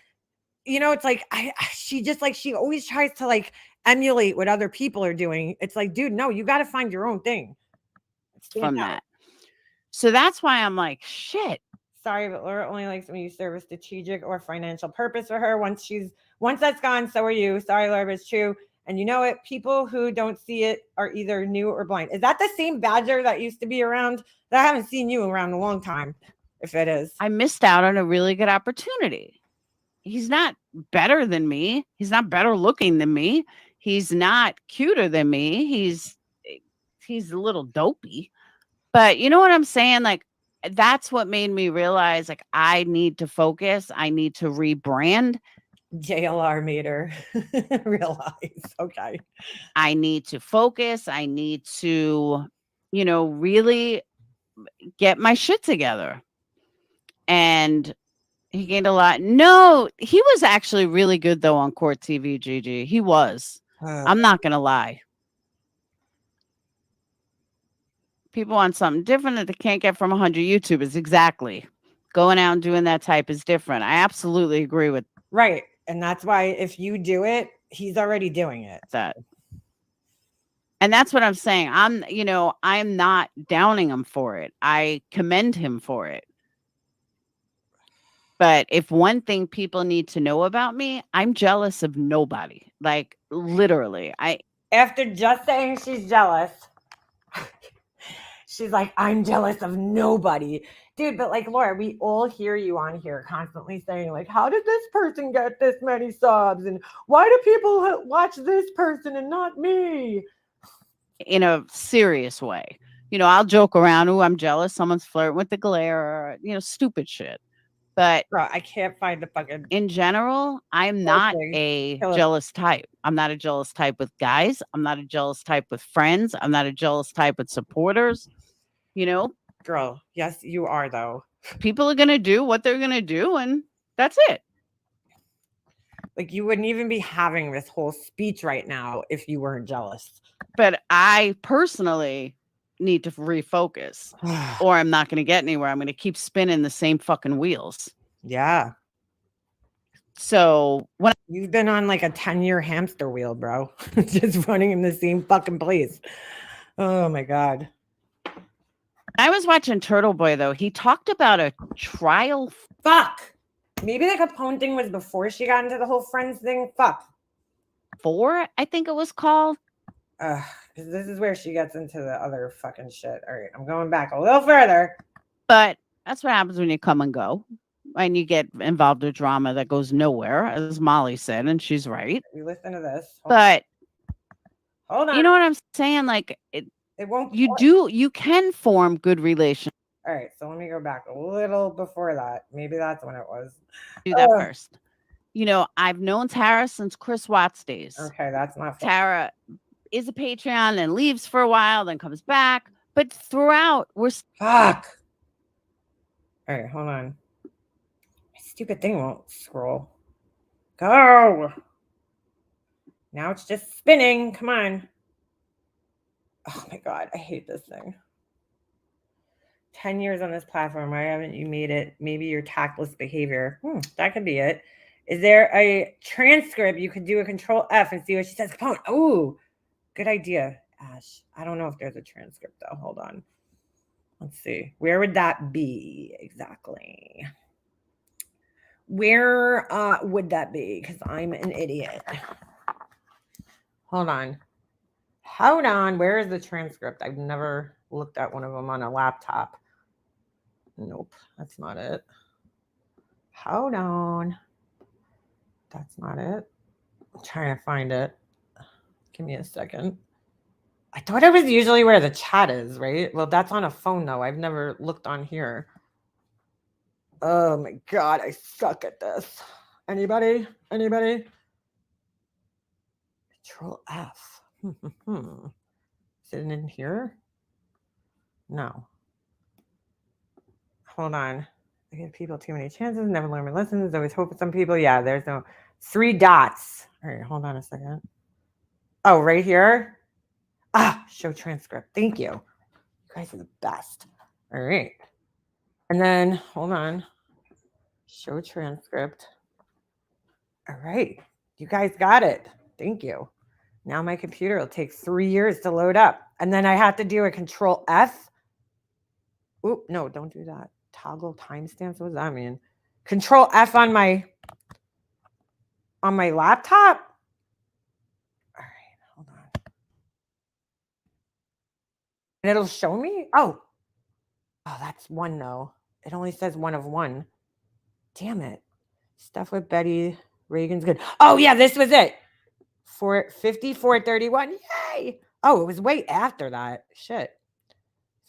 It's like she always tries to like emulate what other people are doing. It's like, dude, no, you got to find your own thing. From that. So that's why I'm like, shit. Sorry, but Laura only likes when you serve a strategic or financial purpose for her. Once that's gone, so are you. Sorry, Laura, but it's true. And you know what? People who don't see it are either new or blind. Is that the same Badger that used to be around? I haven't seen you around a long time, if it is. I missed out on a really good opportunity. He's not better than me. He's not better looking than me. He's not cuter than me. He's a little dopey. But you know what I'm saying? Like, that's what made me realize, like, I need to focus. I need to rebrand. JLR made her realize, okay. I need to focus. I need to, really get my shit together. And he gained a lot. No, he was actually really good, though, on Court TV, Gigi. He was. I'm not going to lie. People want something different that they can't get from 100 YouTubers. Exactly. Going out and doing that type is different. I absolutely agree with right. And that's why if you do it, he's already doing it. That. And that's what I'm saying. I'm not downing him for it. I commend him for it. But if one thing people need to know about me, I'm jealous of nobody. Like literally. After just saying she's jealous, she's like, I'm jealous of nobody. Dude, but like, Laura, we all hear you on here constantly saying like, how did this person get this many subs? And why do people watch this person and not me? In a serious way. I'll joke around, oh, I'm jealous. Someone's flirting with the glare or, stupid shit. But bro, I can't find the fucking... In general, I'm not a jealous type. I'm not a jealous type with guys. I'm not a jealous type with friends. I'm not a jealous type with supporters. Girl, yes, you are, though. People are going to do what they're going to do, and that's it. Like, you wouldn't even be having this whole speech right now if you weren't jealous. But I personally need to refocus or I'm not going to get anywhere. I'm going to keep spinning the same fucking wheels. Yeah. So when you've been on like a 10-year hamster wheel, bro, just running in the same fucking place. Oh my God. I was watching Turtle Boy though. He talked about a trial. Fuck. Maybe the Capone thing was before she got into the whole Friends thing. Fuck. 4, I think it was called. Because this is where she gets into the other fucking shit. All right, I'm going back a little further. But that's what happens when you come and go. And you get involved in drama that goes nowhere, as Molly said, and she's right. You listen to this. But Hold on. You know what I'm saying? Like it won't. You can form good relations. All right, so let me go back a little before that. Maybe that's when it was. Do that first. You know, I've known Tara since Chris Watts days. Okay, that's not fun. Tara is a Patreon and leaves for a while, then comes back. But throughout, we're fuck. All right, hold on. My stupid thing won't scroll. Go. Now it's just spinning. Come on. Oh my God, I hate this thing. 10 years on this platform. Why haven't you made it? Maybe your tactless behavior. That could be it. Is there a transcript? You could do a control F and see what she says. Come on. Oh, good idea, Ash. I don't know if there's a transcript though. Hold on. Let's see. Where would that be exactly? Where would that be? Because I'm an idiot. Hold on. Where is the transcript? I've never looked at one of them on a laptop. Nope, that's not it. Hold on. That's not it. I'm trying to find it. Give me a second. I thought it was usually where the chat is, right? Well, that's on a phone though. I've never looked on here. Oh my God, I suck at this. Anybody? Control F. Is it in here? No. Hold on. I give people too many chances, never learn my lessons, always hope with some people. Yeah, there's no 3 dots. All right, hold on a second. Oh, right here. Show transcript. Thank you. You guys are the best. All right. And then, hold on. Show transcript. All right. You guys got it. Thank you. Now my computer will take 3 years to load up. And then I have to do a control F. Oop, no, don't do that. Toggle timestamps. What does that mean? Control F on my laptop. All right, hold on. And it'll show me. Oh, that's one though. It only says 1 of 1. Damn it. Stuff with Betty Reagan's good. Oh yeah, this was it. 5431. Yay. Oh, it was way after that. Shit.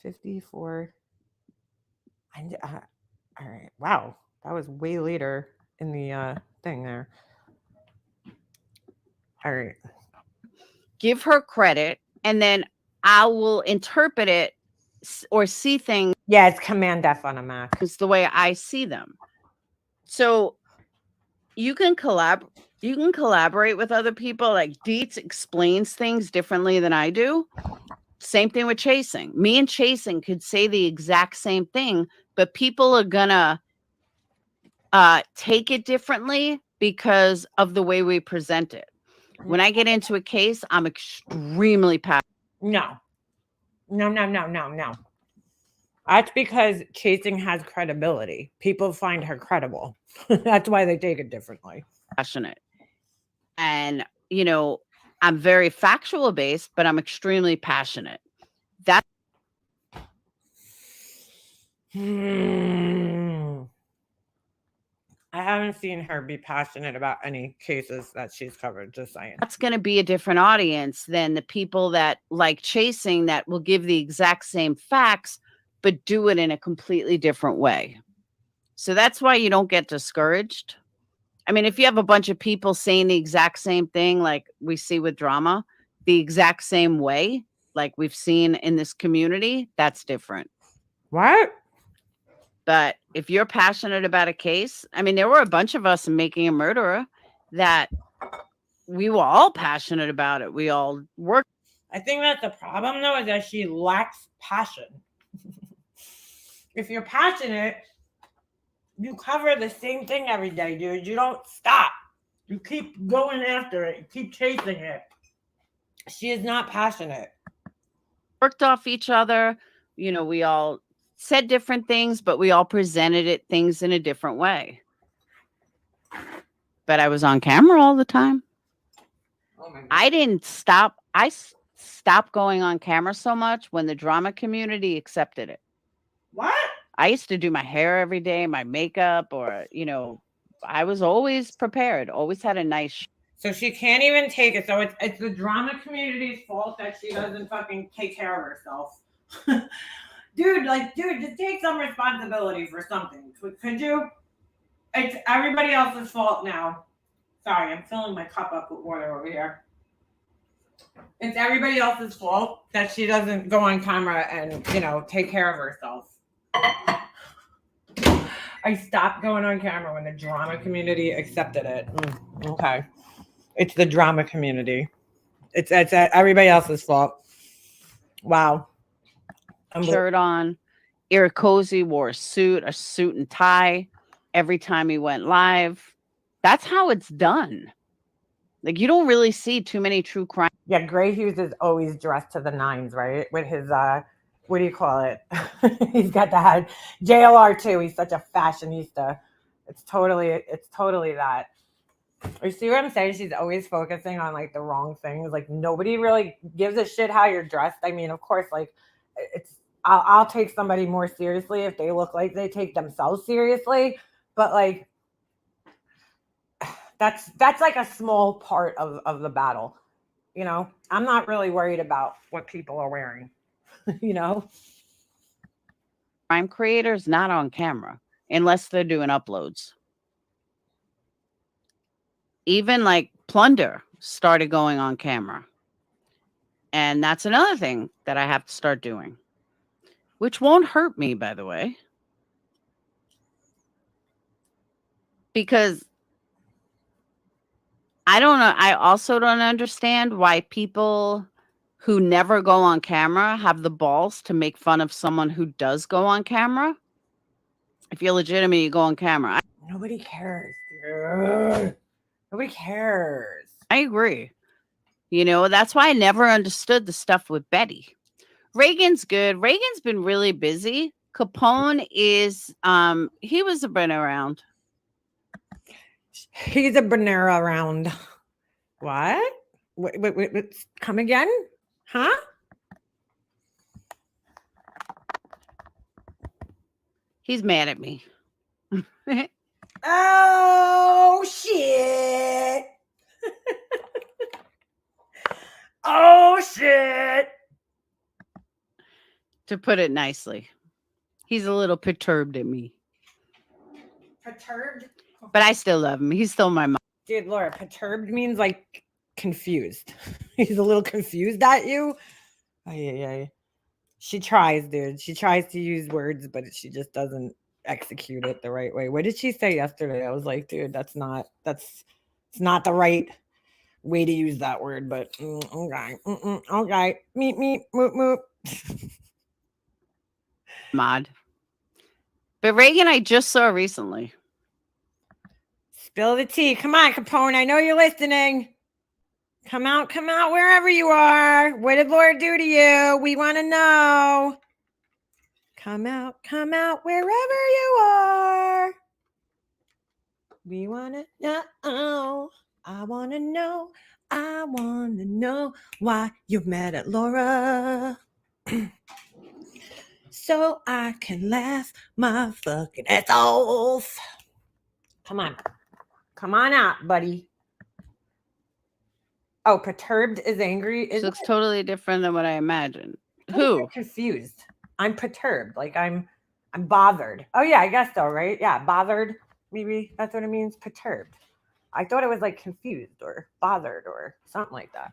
54. All right. Wow. That was way later in the thing there. All right. Give her credit, and then I will interpret it or see things. Yeah, it's Command F on a Mac. It's the way I see them. So you can collaborate with other people. Like Dietz explains things differently than I do. Same thing with Chasing. Me and Chasing could say the exact same thing, but people are gonna take it differently because of the way we present it. When I get into a case, I'm extremely passionate. No. That's because Chasing has credibility. People find her credible. That's why they take it differently. Passionate. And, you know, I'm very factual based, but I'm extremely passionate. That's I haven't seen her be passionate about any cases that she's covered, just saying. That's going to be a different audience than the people that like Chasing, that will give the exact same facts, but do it in a completely different way. So that's why you don't get discouraged. I mean, if you have a bunch of people saying the exact same thing, like we see with drama, the exact same way, like we've seen in this community, that's different. What? But if you're passionate about a case, I mean, there were a bunch of us in Making a Murderer that we were all passionate about it. We all worked. I think that's the problem, though, is that she lacks passion. If you're passionate, you cover the same thing every day, dude. You don't stop. You keep going after it. You keep chasing it. She is not passionate. Worked off each other. You know, we all said different things, but we all presented things in a different way. But I was on camera all the time. Oh my God. I didn't stop. I stopped going on camera so much when the drama community accepted it. What? I used to do my hair every day, my makeup, or, you know, I was always prepared, always had a nice. So she can't even take it. So it's the drama community's fault that she doesn't fucking take care of herself. Dude, just take some responsibility for something. Could you? It's everybody else's fault now. Sorry, I'm filling my cup up with water over here. It's everybody else's fault that she doesn't go on camera and, take care of herself. I stopped going on camera when the drama community accepted it. Okay. It's the drama community. It's everybody else's fault. Wow. Shirt on. Eric Cozy wore a suit and tie every time he went live. That's how it's done. Like, you don't really see too many true crime. Yeah, Gray Hughes is always dressed to the nines, right? With his what do you call it? He's got that JLR too. He's such a fashionista. It's totally that. You see what I'm saying? She's always focusing on like the wrong things. Like, nobody really gives a shit how you're dressed. I mean, of course, like I'll take somebody more seriously if they look like they take themselves seriously. But like, that's like a small part of the battle. I'm not really worried about what people are wearing. Crime creators not on camera unless they're doing uploads. Even like Plunder started going on camera. And that's another thing that I have to start doing, which won't hurt me, by the way. Because I don't know. I also don't understand why people who never go on camera have the balls to make fun of someone who does go on camera. If you're legitimate, you go on camera. Nobody cares, dude. Nobody cares. I agree. That's why I never understood the stuff with Betty. Reagan's good. Reagan's been really busy. Capone is, he was been around. He's a Bonera around. What? Wait, come again? Huh? He's mad at me. Oh, shit. Oh, shit. To put it nicely, he's a little perturbed at me. Perturbed? But I still love him. He's still my mom. Dude, Laura, perturbed means like confused. He's a little confused at you. Yeah. She tries, dude. She tries to use words, but she just doesn't execute it the right way. What did she say yesterday? I was like, dude, it's not the right way to use that word, but okay. Okay. Meep, moop. Mod. But Reagan, I just saw recently. Spill the tea. Come on, Capone. I know you're listening. Come out wherever you are. What did Laura do to you? We want to know. Come out wherever you are. We want to know. I want to know. I want to know why you're mad at Laura. So I can laugh my fucking ass off. Come on out, buddy. Oh, perturbed is angry. She looks totally different than what I imagined. Who? I'm confused. I'm perturbed. Like I'm bothered. Oh yeah, I guess so, right? Yeah, bothered. Maybe that's what it means. Perturbed. I thought it was like confused or bothered or something like that.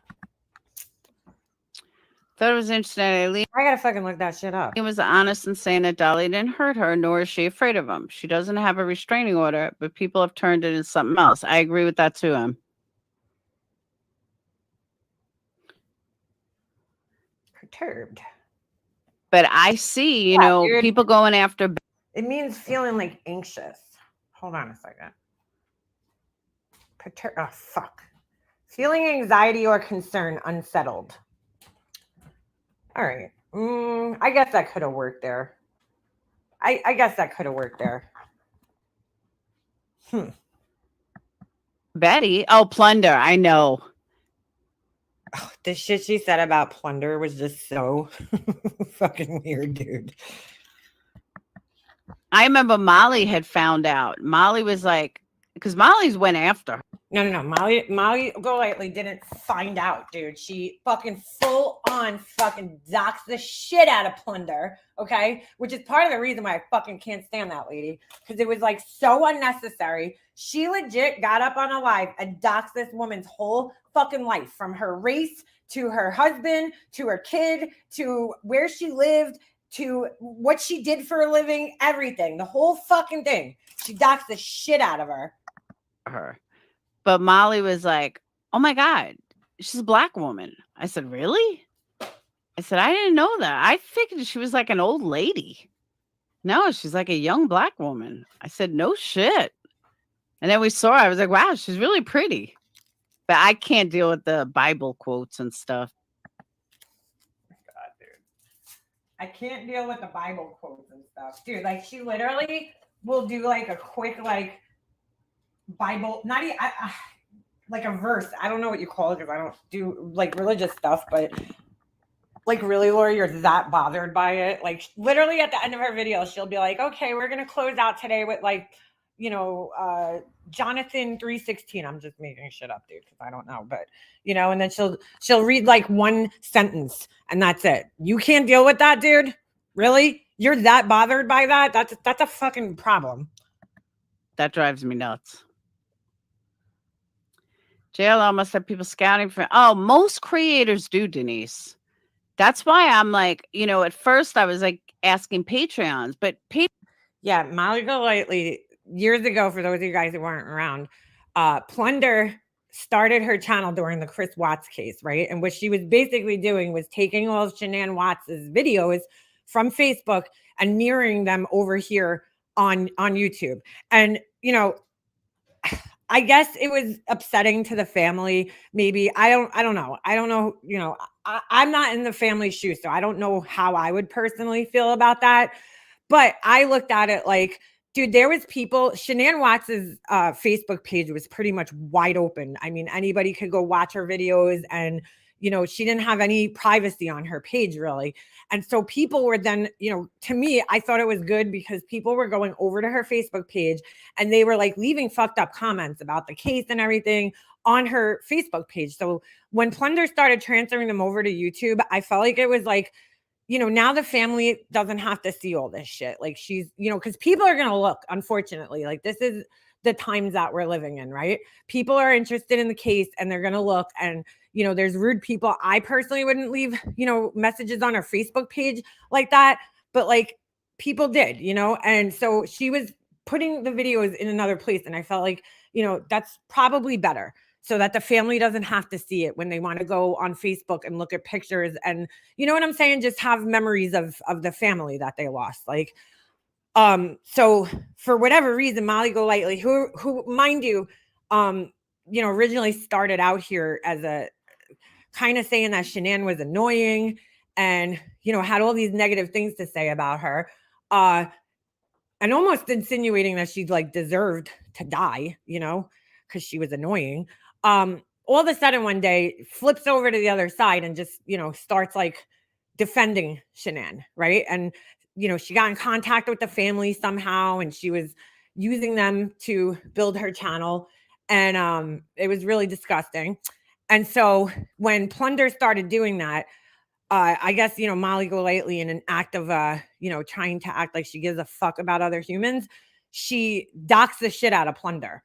Thought it was interesting. I gotta fucking look that shit up. He was honest in saying that Dolly didn't hurt her, nor is she afraid of him. She doesn't have a restraining order, but people have turned it into something else. I agree with that too, Perturbed. But I see, people going after. It means feeling like anxious. Hold on a second. Oh, fuck. Feeling anxiety or concern, unsettled. All right. I guess that could have worked there. I guess that could have worked there. Betty? Oh, Plunder. I know. Oh, the shit she said about Plunder was just so fucking weird, dude. I remember Molly had found out. Molly was like, because Molly's went after her. No. Molly Golightly didn't find out, dude. She fucking full on fucking doxed the shit out of Plunder, okay? Which is part of the reason why I fucking can't stand that lady. Because it was like so unnecessary. She legit got up on a live and doxed this woman's whole fucking life, from her race to her husband to her kid to where she lived to what she did for a living, everything. The whole fucking thing. She doxed the shit out of her. But Molly was like, oh my God, she's a black woman. I said, really? I said, I didn't know that. I figured she was like an old lady. No, she's like a young black woman. I said, no shit. And then we saw her. I was like, wow, she's really pretty. But I can't deal with the Bible quotes and stuff. God, dude. I can't deal with the Bible quotes and stuff. Dude, like she literally will do like a quick like Bible, not even like a verse. I don't know what you call it because I don't do like religious stuff, but like really, Lori, you're that bothered by it. Like literally at the end of her video, she'll be like, okay, we're gonna close out today with like, you know, Jonathan 3:16. I'm just making shit up, dude, because I don't know, but you know, and then she'll read like one sentence and that's it. You can't deal with that, dude. Really? You're that bothered by that? That's a fucking problem. That drives me nuts. JLL must have people scouting for. Oh, most creators do, Denise. That's why I'm like, you know, at first I was like asking Patreons, but yeah, Molly Golightly years ago, for those of you guys who weren't around, Plunder started her channel during the Chris Watts case, right? And what she was basically doing was taking all of Shanann Watts's videos from Facebook and mirroring them over here on YouTube. And, you know, I guess it was upsetting to the family. Maybe I don't know. I don't know. You know, I'm not in the family shoes, so I don't know how I would personally feel about that. But I looked at it like, dude, there was people. Shanann Watts's Facebook page was pretty much wide open. I mean, anybody could go watch her videos, and you know, she didn't have any privacy on her page really. And so people were then, you know, to me, I thought it was good because people were going over to her Facebook page and they were like leaving fucked up comments about the case and everything on her Facebook page. So when Plunder started transferring them over to YouTube, I felt like it was like, you know, now the family doesn't have to see all this shit. Like she's, you know, because people are going to look, unfortunately, like this is the times that we're living in, right? People are interested in the case and they're going to look, and, you know, there's rude people. I personally wouldn't leave, you know, messages on her Facebook page like that, but like people did, you know? And so she was putting the videos in another place. And I felt like, you know, that's probably better, so that the family doesn't have to see it when they want to go on Facebook and look at pictures and, you know what I'm saying, just have memories of the family that they lost. Like, so for whatever reason, Molly Golightly, who mind you, you know, originally started out here as a kind of saying that Shanann was annoying and, you know, had all these negative things to say about her, and almost insinuating that she like deserved to die, you know, because she was annoying. All of a sudden one day flips over to the other side and just, you know, starts like defending Shanann, right? And, you know, she got in contact with the family somehow and she was using them to build her channel. And it was really disgusting. And so when Plunder started doing that, I guess, you know, Molly Golightly, in an act of, you know, trying to act like she gives a fuck about other humans, she doxed the shit out of Plunder.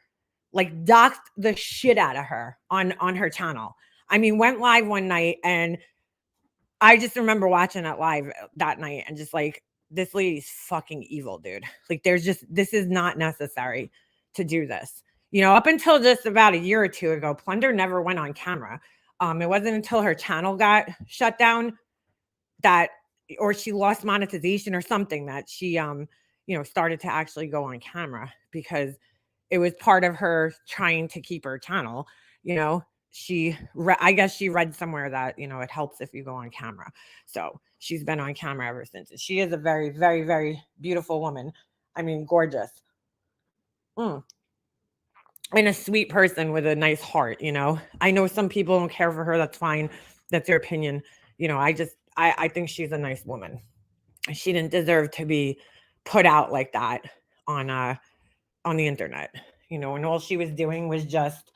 Like doxed the shit out of her on her channel. I mean, went live one night and I just remember watching it live that night and just like, this lady's fucking evil, dude. Like this is not necessary to do this. You know, up until just about a year or two ago, Plunder never went on camera. It wasn't until her channel got shut down that, or she lost monetization or something, that she, you know, started to actually go on camera, because it was part of her trying to keep her channel. You know, I guess she read somewhere that, you know, it helps if you go on camera. So she's been on camera ever since. She is a very, very, very beautiful woman. I mean, gorgeous. And a sweet person with a nice heart, you know. I know some people don't care for her. That's fine. That's their opinion. You know, I think she's a nice woman. She didn't deserve to be put out like that on the internet, you know, and all she was doing was just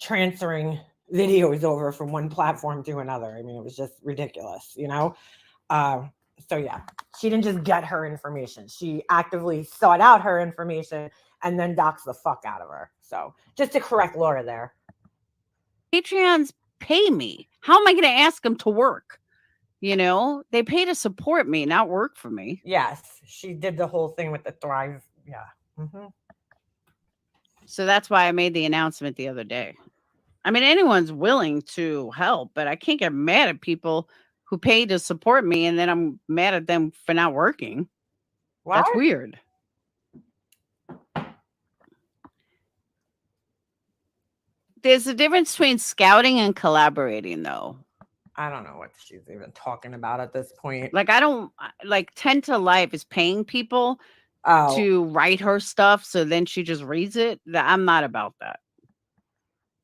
transferring videos over from one platform to another. I mean, it was just ridiculous, you know? So yeah, she didn't just get her information. She actively sought out her information and then doxed the fuck out of her. So just to correct Laura there. Patreons pay me. How am I going to ask them to work? You know, they pay to support me, not work for me. Yes, she did the whole thing with the Thrive. Yeah. Mm-hmm. So that's why I made the announcement the other day. I mean, anyone's willing to help, but I can't get mad at people who pay to support me and then I'm mad at them for not working. What? That's weird. There's a difference between scouting and collaborating, though. I don't know what she's even talking about at this point. Like, I don't like 10 to Life is paying people to write her stuff. So then she just reads it. I'm not about that.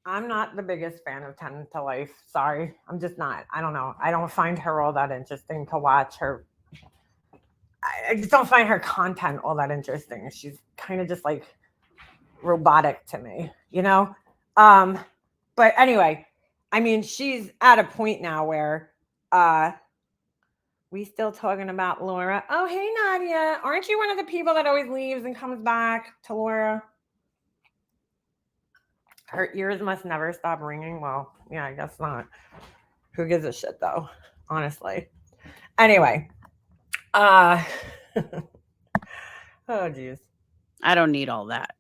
I'm not the biggest fan of 10 to Life. Sorry. I'm just not. I don't know. I don't find her all that interesting to watch her. I just don't find her content all that interesting. She's kind of just like robotic to me, you know? But anyway, I mean, she's at a point now where we still talking about Laura. Oh, hey, Nadia. Aren't you one of the people that always leaves and comes back to Laura? Her ears must never stop ringing. Well, yeah, I guess not. Who gives a shit, though? Honestly. Anyway. Oh, geez. I don't need all that.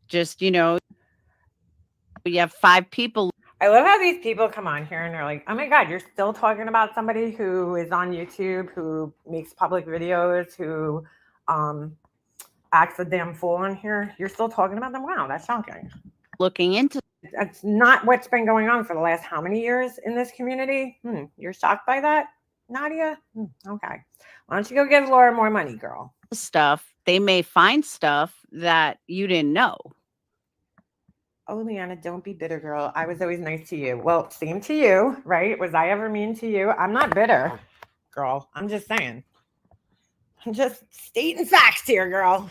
Just, you know, you have 5 people. I love how these people come on here and they're like, oh my God, you're still talking about somebody who is on YouTube, who makes public videos, who acts a damn fool on here. You're still talking about them? Wow, that's shocking. Looking into. That's not what's been going on for the last how many years in this community? You're shocked by that, Nadia? Okay. Why don't you go give Laura more money, girl? Stuff. They may find stuff that you didn't know. Oh, Leanna, don't be bitter, girl. I was always nice to you. Well, same to you, right? Was I ever mean to you? I'm not bitter, girl. I'm just saying. I'm just stating facts here, girl.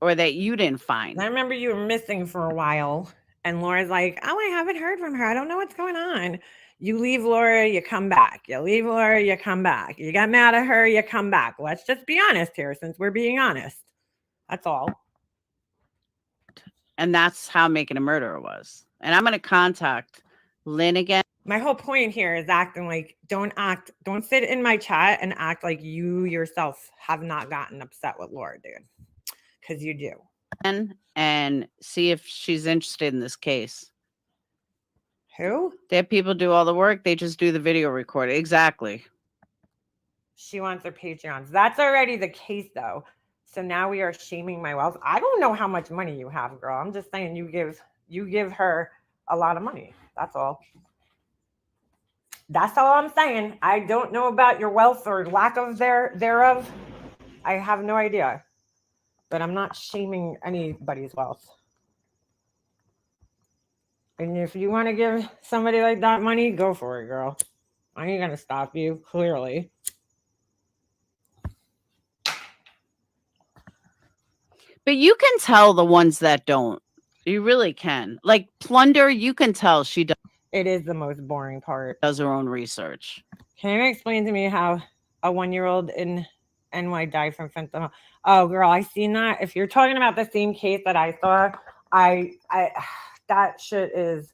Or that you didn't find. I remember you were missing for a while, and Laura's like, oh, I haven't heard from her. I don't know what's going on. You leave Laura, you come back. You leave Laura, you come back. You got mad at her, you come back. Let's just be honest here, since we're being honest. That's all. And that's how Making a Murderer was. And I'm going to contact Lynn again. My whole point here is acting like, don't sit in my chat and act like you yourself have not gotten upset with Laura, dude. Because you do. And see if she's interested in this case. Who? They have people do all the work. They just do the video recording. Exactly. She wants her Patreons. That's already the case, though. So now we are shaming my wealth. I don't know how much money you have, girl. I'm just saying you give her a lot of money. That's all. That's all I'm saying. I don't know about your wealth or lack of thereof. I have no idea. But I'm not shaming anybody's wealth. And if you want to give somebody like that money, go for it, girl. I ain't going to stop you, clearly. But you can tell the ones that don't. You really can. Like Plunder, you can tell she does. It is the most boring part. Does her own research. Can you explain to me how a 1-year-old in NY died from fentanyl? Oh, girl, I seen that. If you're talking about the same case that I saw, that shit is.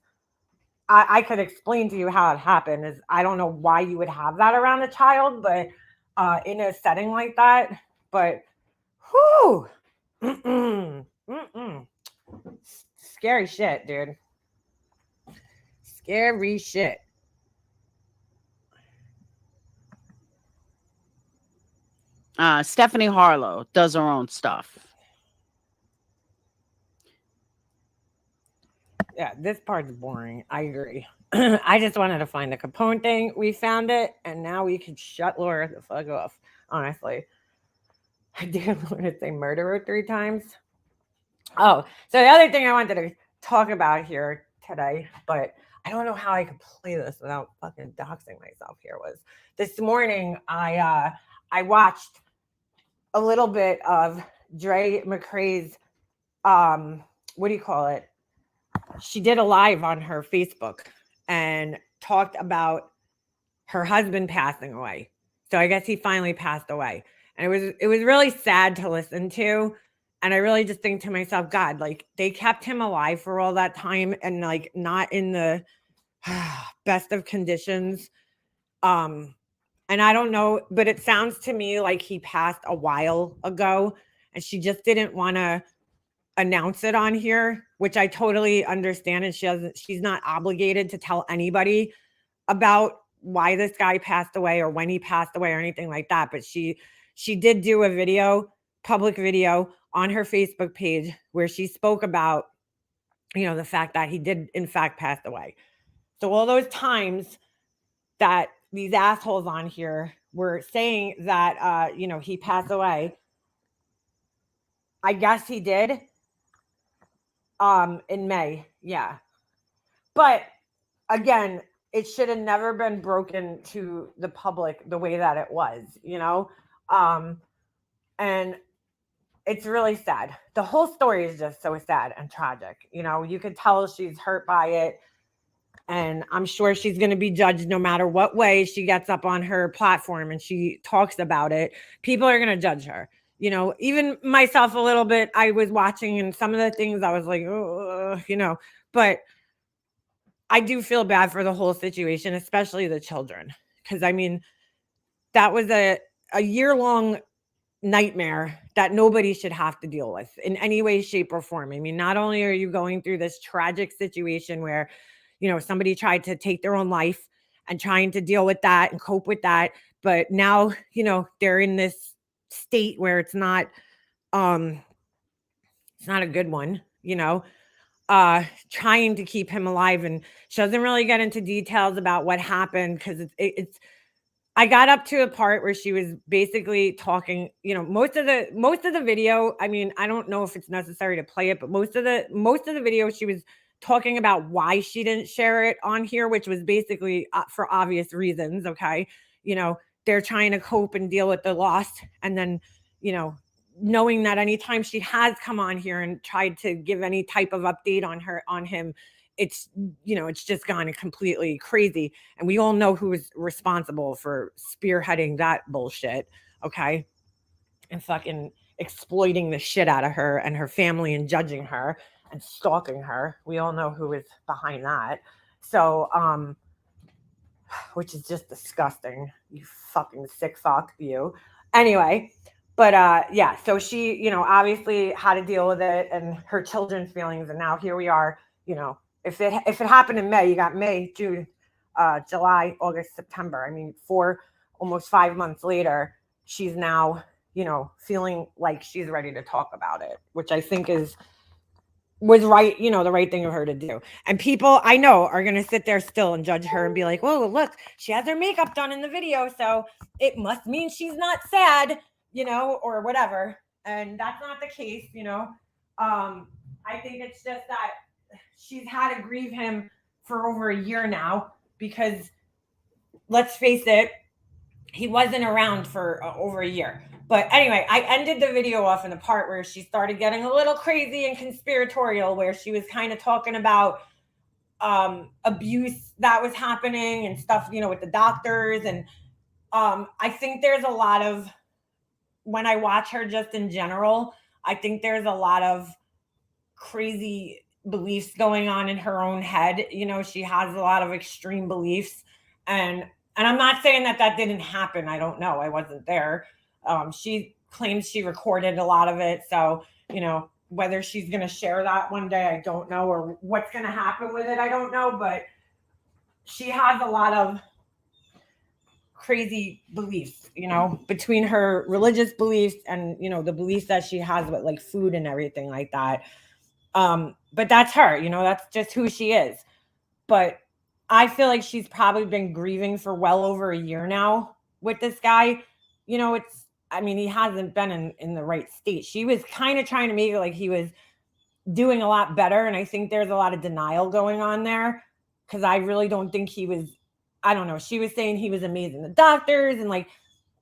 I could explain to you how it happened. Is I don't know why you would have that around a child, but in a setting like that. But whoo. Scary shit, dude. Scary shit. Stephanie Harlow does her own stuff. Yeah, this part's boring. I agree. I just wanted to find the Capone thing. We found it, and now we can shut Laura the fuck off. Honestly. I didn't want to say murderer 3 times. Oh, so the other thing I wanted to talk about here today, but I don't know how I could play this without fucking doxing myself here, was this morning I watched a little bit of Dre McCrae's what do you call it? She did a live on her Facebook and talked about her husband passing away. So I guess he finally passed away. And it was really sad to listen to. And I really just think to myself, God, like they kept him alive for all that time and like not in the best of conditions. And I don't know, but it sounds to me like he passed a while ago and she just didn't want to announce it on here, which I totally understand. And she's not obligated to tell anybody about why this guy passed away or when he passed away or anything like that. But she did do a video, public video on her Facebook page where she spoke about, the fact that he did in fact pass away. So all those times that these assholes on here were saying that, he passed away, I guess he did in May. Yeah. But again, it should have never been broken to the public the way that it was, and it's really sad. The whole story is just so sad and tragic. You could tell she's hurt by it. And I'm sure she's going to be judged no matter what way she gets up on her platform and she talks about it. People are going to judge her. Even myself a little bit, I was watching and some of the things I was like, but I do feel bad for the whole situation, especially the children. Because, that was a year-long nightmare that nobody should have to deal with in any way, shape, or form. Not only are you going through this tragic situation where, somebody tried to take their own life and trying to deal with that and cope with that, but now, they're in this state where it's not a good one, trying to keep him alive. And she doesn't really get into details about what happened because it's I got up to a part where she was basically talking, most of the video, I don't know if it's necessary to play it, but most of the video she was talking about why she didn't share it on here, which was basically for obvious reasons. Okay. They're trying to cope and deal with the loss. And then, knowing that anytime she has come on here and tried to give any type of update on him, it's just gone completely crazy. And we all know who is responsible for spearheading that bullshit. Okay. And fucking exploiting the shit out of her and her family and judging her and stalking her. We all know who is behind that. So, which is just disgusting. You fucking sick fuck, you. Anyway, but yeah, so she, obviously had to deal with it and her children's feelings. And now here we are, if it happened in May, you got May, June, July, August, September. Almost 5 months later, she's now, feeling like she's ready to talk about it, which I think was right, the right thing of her to do. And people I know are going to sit there still and judge her and be like, whoa, look, she has her makeup done in the video, so it must mean she's not sad, or whatever. And that's not the case, I think it's just that she's had to grieve him for over a year now because let's face it, he wasn't around for over a year. But anyway, I ended the video off in the part where she started getting a little crazy and conspiratorial, where she was kind of talking about abuse that was happening and stuff, with the doctors. And I think there's a lot of, when I watch her just in general, I think there's a lot of crazy beliefs going on in her own head. She has a lot of extreme beliefs. And I'm not saying that didn't happen. I don't know. I wasn't there. She claims she recorded a lot of it. So, whether she's going to share that one day, I don't know, or what's going to happen with it, I don't know. But she has a lot of crazy beliefs, between her religious beliefs and, the beliefs that she has with like food and everything like that. But that's her, that's just who she is. But I feel like she's probably been grieving for well over a year now with this guy. He hasn't been in the right state. She was kind of trying to make it like he was doing a lot better. And I think there's a lot of denial going on there because I really don't think he was, I don't know. She was saying he was amazing. The doctors and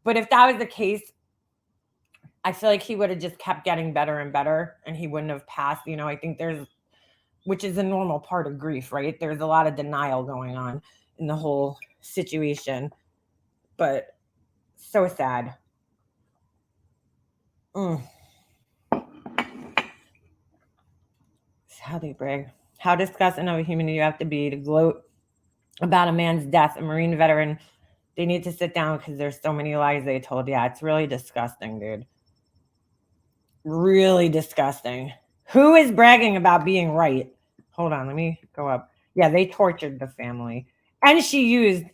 but if that was the case, I feel like he would have just kept getting better and better and he wouldn't have passed. You know, I think which is a normal part of grief, right? There's a lot of denial going on in the whole situation, but so sad. How they brag. How disgusting of a human do you have to be to gloat about a man's death, a Marine veteran? They need to sit down because there's so many lies they told. Yeah, it's really disgusting, dude. Really disgusting. Who is bragging about being right? Hold on, let me go up. Yeah, they tortured the family. And she used,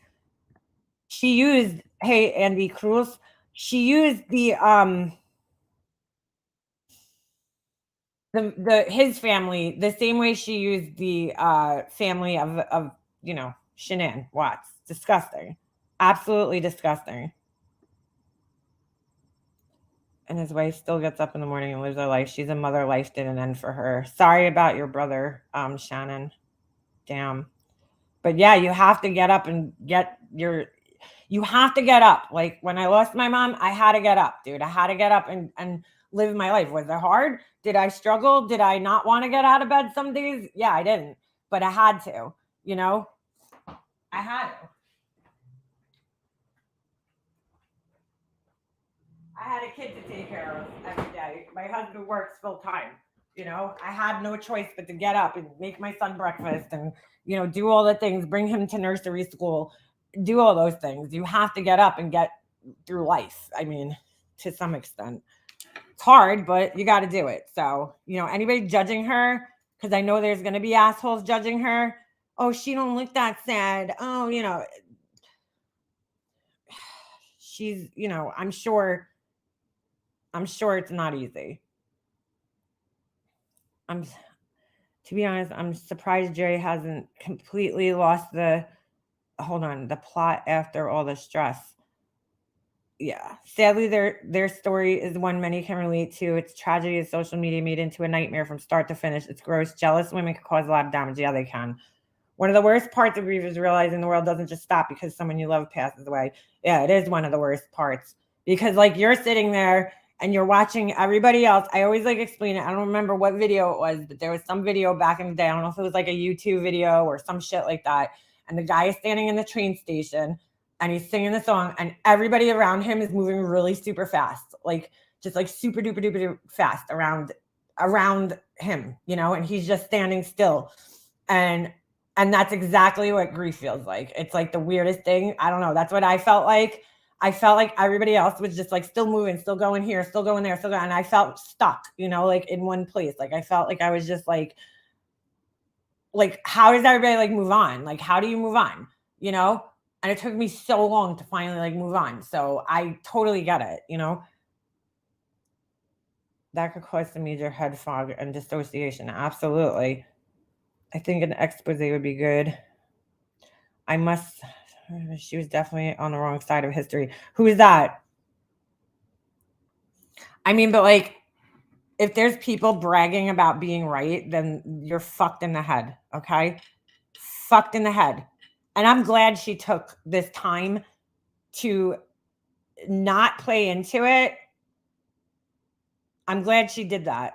hey, Andy Cruz, she used his family the same way she used the family of Shanann Watts. Disgusting. Absolutely disgusting. And his wife still gets up in the morning and lives her life. She's a mother. Life didn't end for her. Sorry about your brother, Shannon. Damn. But yeah, you have to get up and you have to get up. Like when I lost my mom, I had to get up, dude. I had to get up and live my life. Was it hard? Did I struggle? Did I not want to get out of bed some days? Yeah, I didn't. But I had to, you know? I had to. I had a kid to take care of every day. My husband works full time. You know, I had no choice but to get up and make my son breakfast and, do all the things, bring him to nursery school, do all those things. You have to get up and get through life. I mean, to some extent. It's hard, but you got to do it. So, anybody judging her, because I know there's going to be assholes judging her. Oh, she don't look that sad. Oh, she's, I'm sure it's not easy. To be honest, I'm surprised Jerry hasn't completely lost the plot after all the stress. Yeah. Sadly, their story is one many can relate to. It's tragedy of social media made into a nightmare from start to finish. It's gross. Jealous women can cause a lot of damage. Yeah, they can. One of the worst parts of grief is realizing the world doesn't just stop because someone you love passes away. Yeah, it is one of the worst parts. Because you're sitting there and you're watching everybody else. I always explain it. I don't remember what video it was, but there was some video back in the day. I don't know if it was a YouTube video or some shit like that. And the guy is standing in the train station and he's singing the song and everybody around him is moving really super fast. Just super duper duper fast around him, and he's just standing still. And that's exactly what grief feels like. It's the weirdest thing. I don't know. That's what I felt like. I felt like everybody else was just still moving, still going here, still going there, still going. And I felt stuck, in one place. I felt like I was just how does everybody move on? How do you move on? And it took me so long to finally move on. So I totally get it, That could cause some major head fog and dissociation. Absolutely. I think an expose would be good. She was definitely on the wrong side of history. Who is that? I mean, but if there's people bragging about being right, then you're fucked in the head. Okay. Fucked in the head. And I'm glad she took this time to not play into it. I'm glad she did that.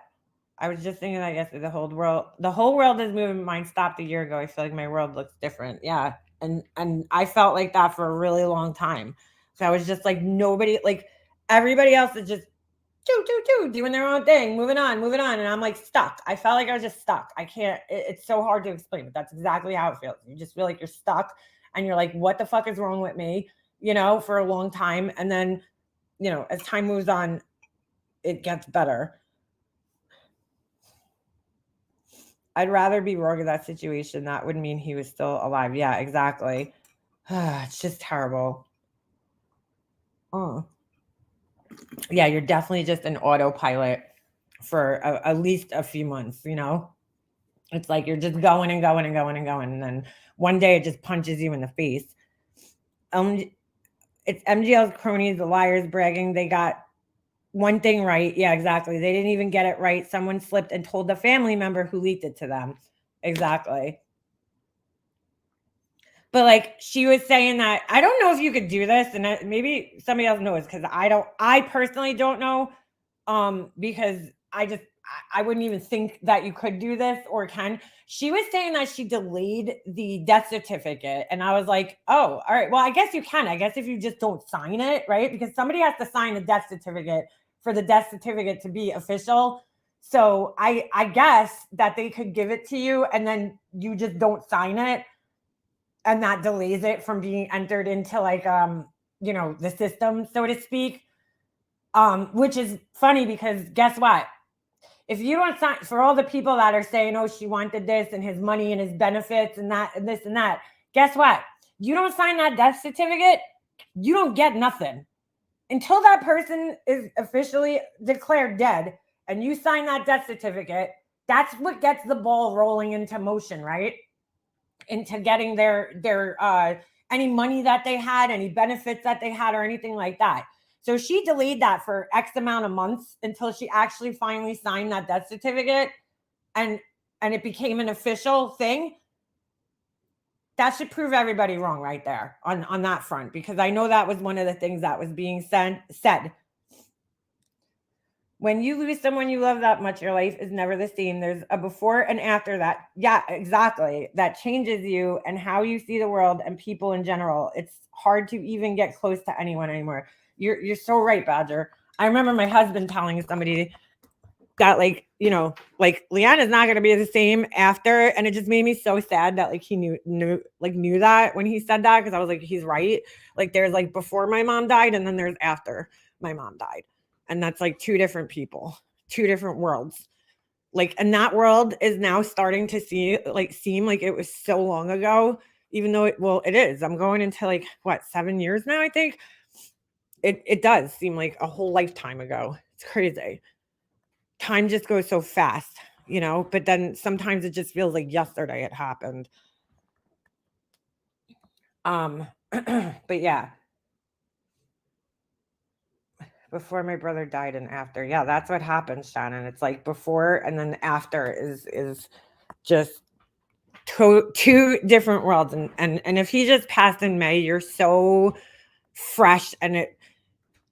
I was just thinking that yesterday. The whole world is moving. Mine stopped a year ago. I feel like my world looks different. Yeah. And I felt like that for a really long time. So I was just nobody, everybody else is just doing their own thing, moving on. And I'm stuck. I felt like I was just stuck. I can't, it's so hard to explain, but that's exactly how it feels. You just feel like you're stuck and you're what the fuck is wrong with me, for a long time. And then, as time moves on, it gets better. I'd rather be wrong in that situation. That would mean he was still alive. Yeah, exactly. It's just terrible. Oh. Yeah, you're definitely just an autopilot for at least a few months, It's you're just going and going and going and going. And then one day it just punches you in the face. It's MGL's cronies, the liars bragging. They got one thing right. Yeah, exactly. They didn't even get it right. Someone slipped and told the family member who leaked it to them. Exactly. But she was saying that, I don't know if you could do this, and maybe somebody else knows, because I personally don't know. Because I wouldn't even think that you could do this or can. She was saying that she delayed the death certificate. And I was like, oh, all right. Well, I guess you can. I guess if you just don't sign it, right? Because somebody has to sign a death certificate for the death certificate to be official. So I guess that they could give it to you and then you just don't sign it. And that delays it from being entered into like, the system, so to speak. Which is funny because guess what? If you don't sign, for all the people that are saying, oh, she wanted this and his money and his benefits and that and this and that, guess what? You don't sign that death certificate, you don't get nothing. Until that person is officially declared dead and you sign that death certificate, that's what gets the ball rolling into motion, right? Into getting their any money that they had, any benefits that they had, or anything like that. So she delayed that for X amount of months until she actually finally signed that death certificate and it became an official thing. That should prove everybody wrong right there on that front, because I know that was one of the things that was being said. When you lose someone you love that much, your life is never the same. There's a before and after that. Yeah, exactly. That changes you and how you see the world and people in general. It's hard to even get close to anyone anymore. You're so right, Badger. I remember my husband telling somebody that like Leanne is not going to be the same after, and it just made me so sad that like he knew that when he said that, because I was like, he's right. Like there's like before my mom died and then there's after my mom died, and that's like two different people, two different worlds. Like, and that world is now starting to seem like it was so long ago, even though it is. I'm going into like 7 years now, I think. It does seem like a whole lifetime ago. It's crazy. Time just goes so fast, but then sometimes it just feels like yesterday it happened. But yeah. Before my brother died and after. Yeah, that's what happens, Shannon. It's like before and then after is just two different worlds. And if he just passed in May, you're so fresh and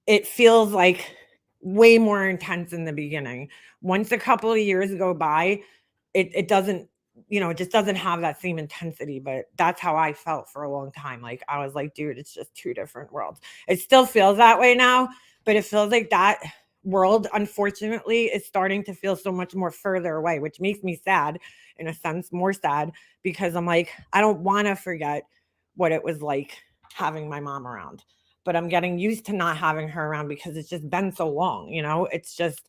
it feels like way more intense in the beginning. Once a couple of years go by, it doesn't, it just doesn't have that same intensity. But that's how I felt for a long time. Like I was like, dude, it's just two different worlds. It still feels that way now, but it feels like that world, unfortunately, is starting to feel so much more further away, which makes me sad, in a sense, more sad, because I'm like, I don't want to forget what it was like having my mom around. But I'm getting used to not having her around because it's just been so long, it's just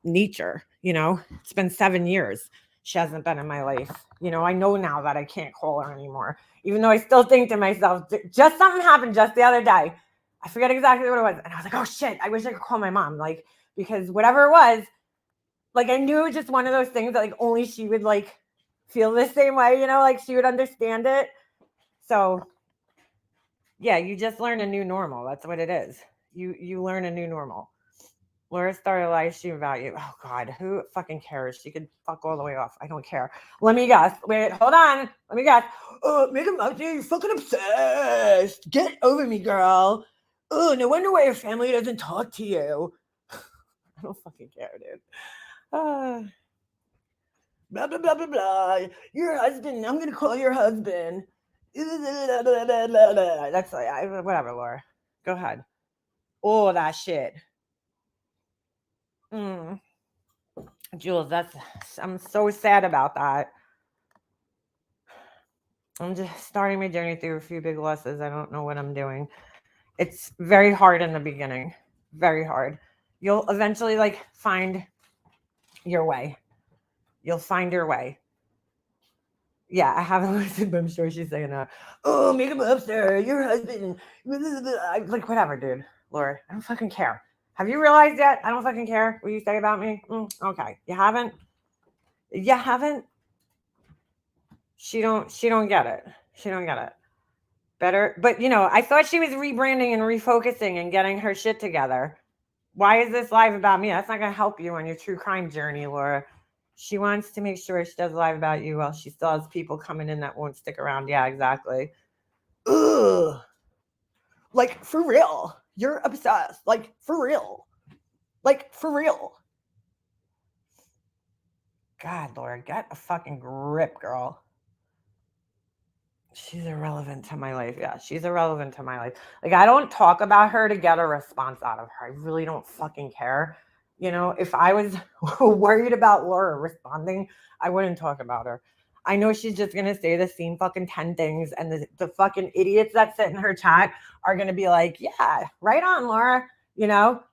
nature, it's been 7 years. She hasn't been in my life. I know now that I can't call her anymore, even though I still think to myself, just something happened just the other day. I forget exactly what it was. And I was like, oh shit, I wish I could call my mom. Like, because whatever it was, like, I knew it was just one of those things that like only she would like feel the same way, like she would understand it. So yeah, you just learn a new normal. That's what it is. You learn a new normal. Laura started a live stream about you. Oh God, who fucking cares? She could fuck all the way off. I don't care. Let me guess. Wait, hold on. Let me guess. Oh, make him up, you're fucking obsessed. Get over me, girl. Oh, no wonder why your family doesn't talk to you. I don't fucking care, dude. Blah blah blah blah blah. Your husband. I'm gonna call your husband. That's like whatever, Laura. Go ahead. Oh, that shit. Jules, I'm so sad about that. I'm just starting my journey through a few big losses. I don't know what I'm doing. It's very hard in the beginning. Very hard. You'll eventually like find your way. You'll find your way. Yeah, I haven't listened, but I'm sure she's saying that. Oh, make him up, sir. Your husband. Like, whatever, dude. Laura, I don't fucking care. Have you realized yet? I don't fucking care what you say about me. Okay. You haven't? You haven't? She don't get it. She don't get it. Better. But, I thought she was rebranding and refocusing and getting her shit together. Why is this live about me? That's not going to help you on your true crime journey, Laura. She wants to make sure she does live about you while she still has people coming in that won't stick around. Yeah, exactly. Ugh. Like, for real. You're obsessed. Like, for real. Like, for real. God, Laura, get a fucking grip, girl. She's irrelevant to my life. Yeah, she's irrelevant to my life. Like, I don't talk about her to get a response out of her. I really don't fucking care. You know, if I was worried about Laura responding, I wouldn't talk about her. I know she's just going to say the same fucking 10 things, and the fucking idiots that sit in her chat are going to be like, yeah, right on, Laura. You know,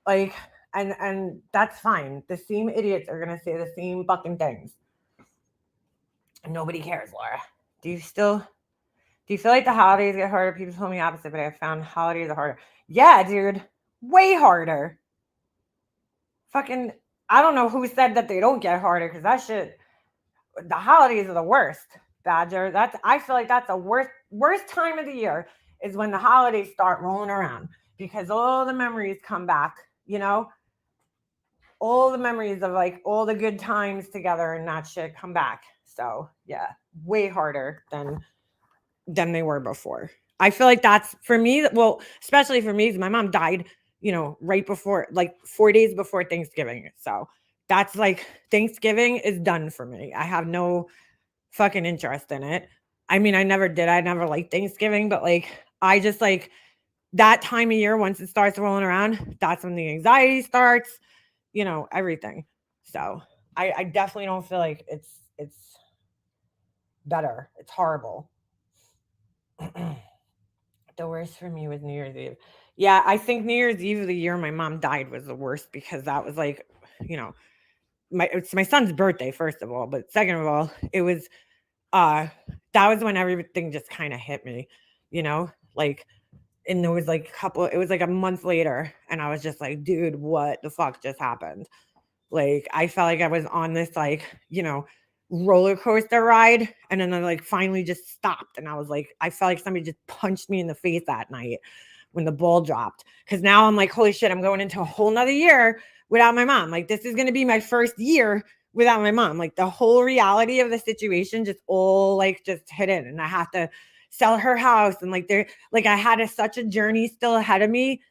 like, and that's fine. The same idiots are going to say the same fucking things. Nobody cares, Laura. Do you feel like the holidays get harder? People told me opposite, but I found holidays are harder. Yeah, dude. Way harder. Fucking, I don't know who said that they don't get harder, because that shit, the holidays are the worst, Badger. I feel like that's the worst time of the year is when the holidays start rolling around, because all the memories come back, you know? All the memories of like all the good times together and that shit come back. So yeah, way harder than they were before. I feel like that's for me. Well, especially for me, my mom died, you know, right before, like 4 days before Thanksgiving. So that's like, Thanksgiving is done for me. I have no fucking interest in it. I mean, I never did. I never liked Thanksgiving, but like, I just like that time of year, once it starts rolling around, that's when the anxiety starts, you know, everything. So I definitely don't feel like it's better. It's horrible. The worst for me was New Year's Eve. Yeah, I think New Year's Eve of the year my mom died was the worst, because that was like, you know, it's my son's birthday, first of all, but second of all, it was that was when everything just kind of hit me, you know, like, and there was like it was like a month later, and I was just like, dude, what the fuck just happened? Like, I felt like I was on this, like, you know, roller coaster ride, and then I like finally just stopped, and I was like, I felt like somebody just punched me in the face that night when the ball dropped, because now I'm like, holy shit, I'm going into a whole nother year without my mom. Like, this is going to be my first year without my mom. Like, the whole reality of the situation just all like just hit in, and I have to sell her house, and like I had such a journey still ahead of me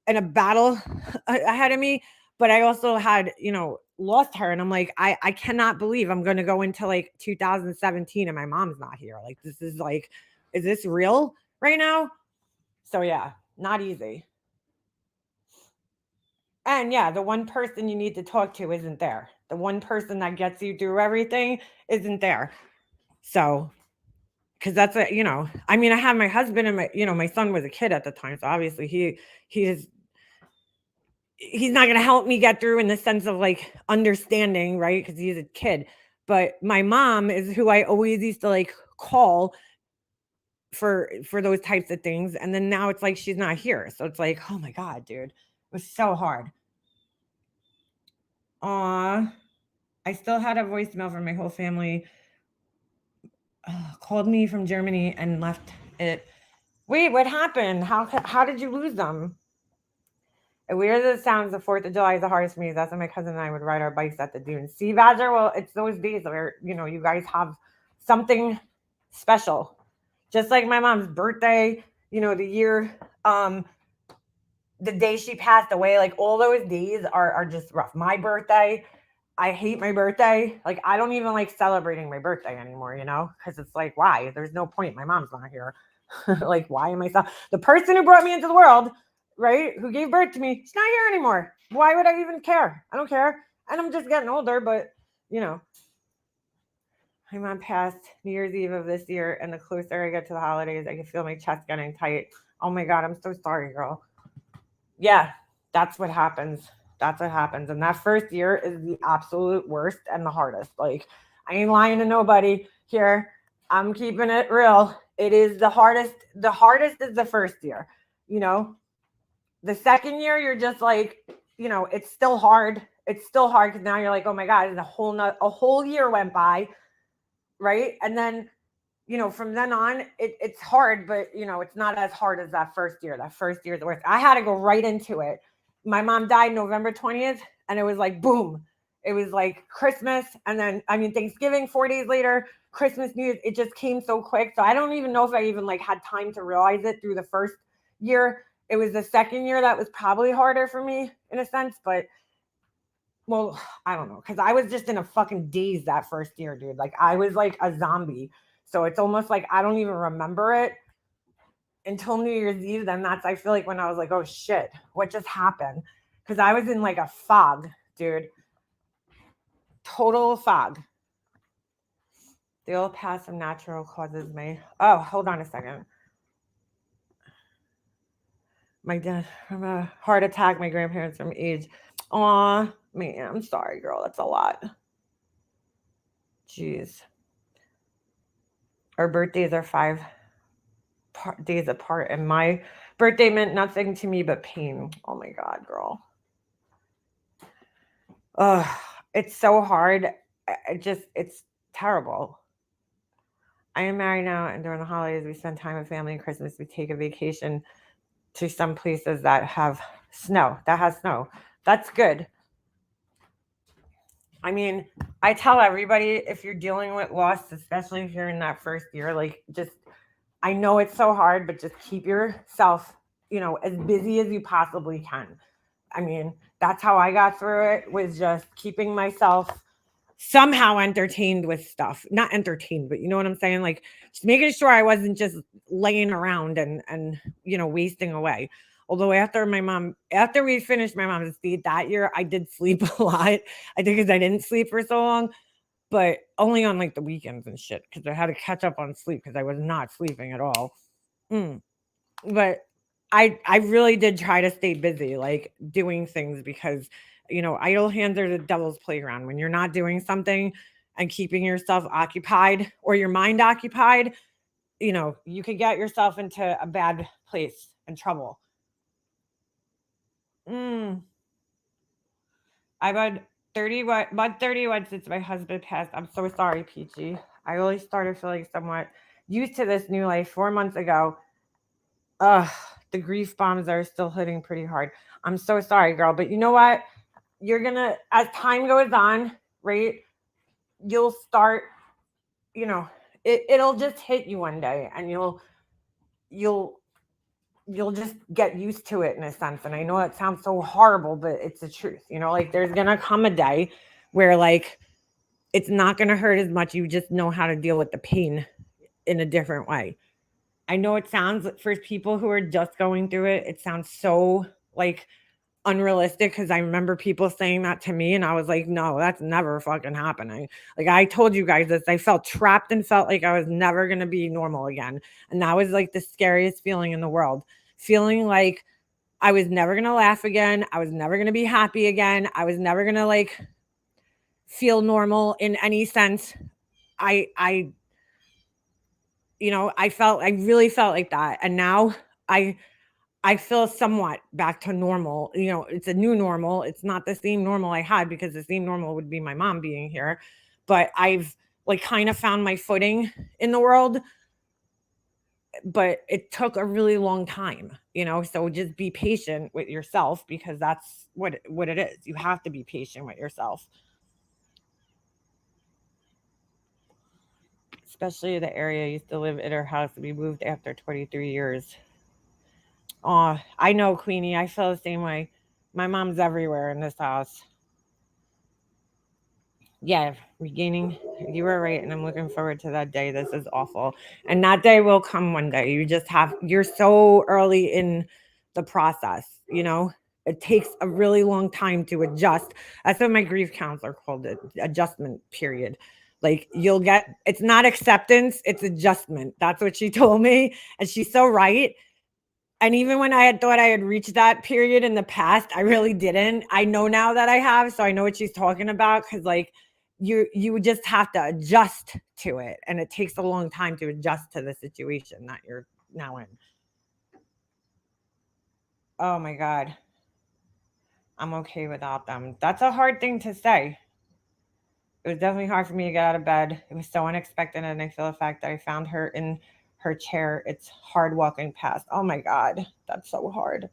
and a battle ahead of me, but I also had, you know, lost her, and I'm like, I cannot believe I'm going to go into like 2017 and my mom's not here. Like, this is like, is this real right now? So yeah, not easy. And yeah, the one person you need to talk to isn't there. The one person that gets you through everything isn't there. So, because that's a, you know, I mean, I had my husband and my, you know, my son was a kid at the time, so obviously he's not going to help me get through in the sense of like understanding, right? Because he's a kid. But my mom is who I always used to like call for those types of things, and then now it's like she's not here, so it's like, oh my god, dude, it was so hard. I still had a voicemail from my whole family. Called me from Germany and left it. Wait, what happened? How did you lose them? Weird as it sounds, the 4th of July is the hardest for me. That's when my cousin and I would ride our bikes at the dunes. See, Badger, well, it's those days where, you know, you guys have something special. Just like my mom's birthday, you know, the year, the day she passed away, like all those days are just rough. My birthday, I hate my birthday. Like, I don't even like celebrating my birthday anymore, you know, because it's like, why? There's no point. My mom's not here. Like, why am I the person who brought me into the world, right? Who gave birth to me? She's not here anymore. Why would I even care? I don't care. And I'm just getting older, but you know, my mom passed New Year's Eve of this year, and the closer I get to the holidays, I can feel my chest getting tight. Oh my God, I'm so sorry, girl. Yeah, that's what happens. That's what happens. And that first year is the absolute worst and the hardest. Like, I ain't lying to nobody here. I'm keeping it real. It is the hardest. The hardest is the first year, you know. The second year, you're just like, you know, it's still hard. It's still hard because now you're like, oh my God, a whole year went by, right? And then, you know, from then on, it's hard, but you know, it's not as hard as that first year. That first year is the worst. I had to go right into it. My mom died November 20th, and it was like, boom. It was like Christmas, and then, I mean, Thanksgiving 4 days later, Christmas, New Year's, it just came so quick. So I don't even know if I even like had time to realize it through the first year. it was the second year that was probably harder for me in a sense, but well, I don't know, because I was just in a fucking daze that first year, dude. Like I was like a zombie. So it's almost like I don't even remember it until New Year's Eve. Then that's, I feel like, when I was like, oh shit, what just happened? Because I was in like a fog, dude. Total fog. The old past of natural causes may. Oh, hold on a second. My dad from a heart attack, my grandparents from age. Aw, man, I'm sorry, girl. That's a lot. Jeez. Our birthdays are 5 days apart, and my birthday meant nothing to me but pain. Oh my God, girl. Ugh, it's so hard. It's terrible. I am married now, and during the holidays, we spend time with family, and Christmas, we take a vacation to some places that have snow. That's good. I mean, I tell everybody, if you're dealing with loss, especially if you're in that first year, like, just, I know it's so hard, but just keep yourself, as busy as you possibly can. I mean, that's how I got through it, was just keeping myself somehow entertained with stuff. Not entertained, but you know what I'm saying? Like, just making sure I wasn't just laying around and wasting away. Although after we finished my mom's estate that year, I did sleep a lot. I think because I didn't sleep for so long, but only on like the weekends and shit, because I had to catch up on sleep because I was not sleeping at all. But I really did try to stay busy, like doing things, because idle hands are the devil's playground. When you're not doing something and keeping yourself occupied or your mind occupied, you could get yourself into a bad place and trouble. I've had 31 since my husband passed. I'm so sorry, Peachy. I really started feeling somewhat used to this new life 4 months ago. The grief bombs are still hitting pretty hard. I'm so sorry, girl. But you know what? You're gonna, as time goes on, right? You'll start, it'll just hit you one day, and you'll just get used to it in a sense. And I know it sounds so horrible, but it's the truth. Like, there's gonna come a day where, like, it's not gonna hurt as much. You just know how to deal with the pain in a different way. I know it sounds, for people who are just going through it, it sounds so like unrealistic, because I remember people saying that to me, and I was like, no, that's never fucking happening. Like, I told you guys this, I felt trapped and felt like I was never going to be normal again. And that was like the scariest feeling in the world. Feeling like I was never going to laugh again. I was never going to be happy again. I was never going to like feel normal in any sense. I really felt like that. And now I feel somewhat back to normal. It's a new normal. It's not the same normal I had, because the same normal would be my mom being here. But I've like kind of found my footing in the world. But it took a really long time, so just be patient with yourself, because that's what it is. You have to be patient with yourself. Especially the area I used to live in, our house. We moved after 23 years. Oh, I know, Queenie. I feel the same way. My mom's everywhere in this house. Yeah, regaining. You were right, and I'm looking forward to that day. This is awful. And that day will come one day. You're so early in the process, It takes a really long time to adjust. That's what my grief counselor called it, adjustment period. Like, it's not acceptance, it's adjustment. That's what she told me. And she's so right. And even when I had thought I had reached that period in the past, I really didn't. I know now that I have, so I know what she's talking about, because like you just have to adjust to it, and it takes a long time to adjust to the situation that you're now in. Oh my God. I'm okay without them. That's a hard thing to say. It was definitely hard for me to get out of bed. It was so unexpected, and I feel the fact that I found her in her chair. It's hard walking past. Oh my God, that's so hard.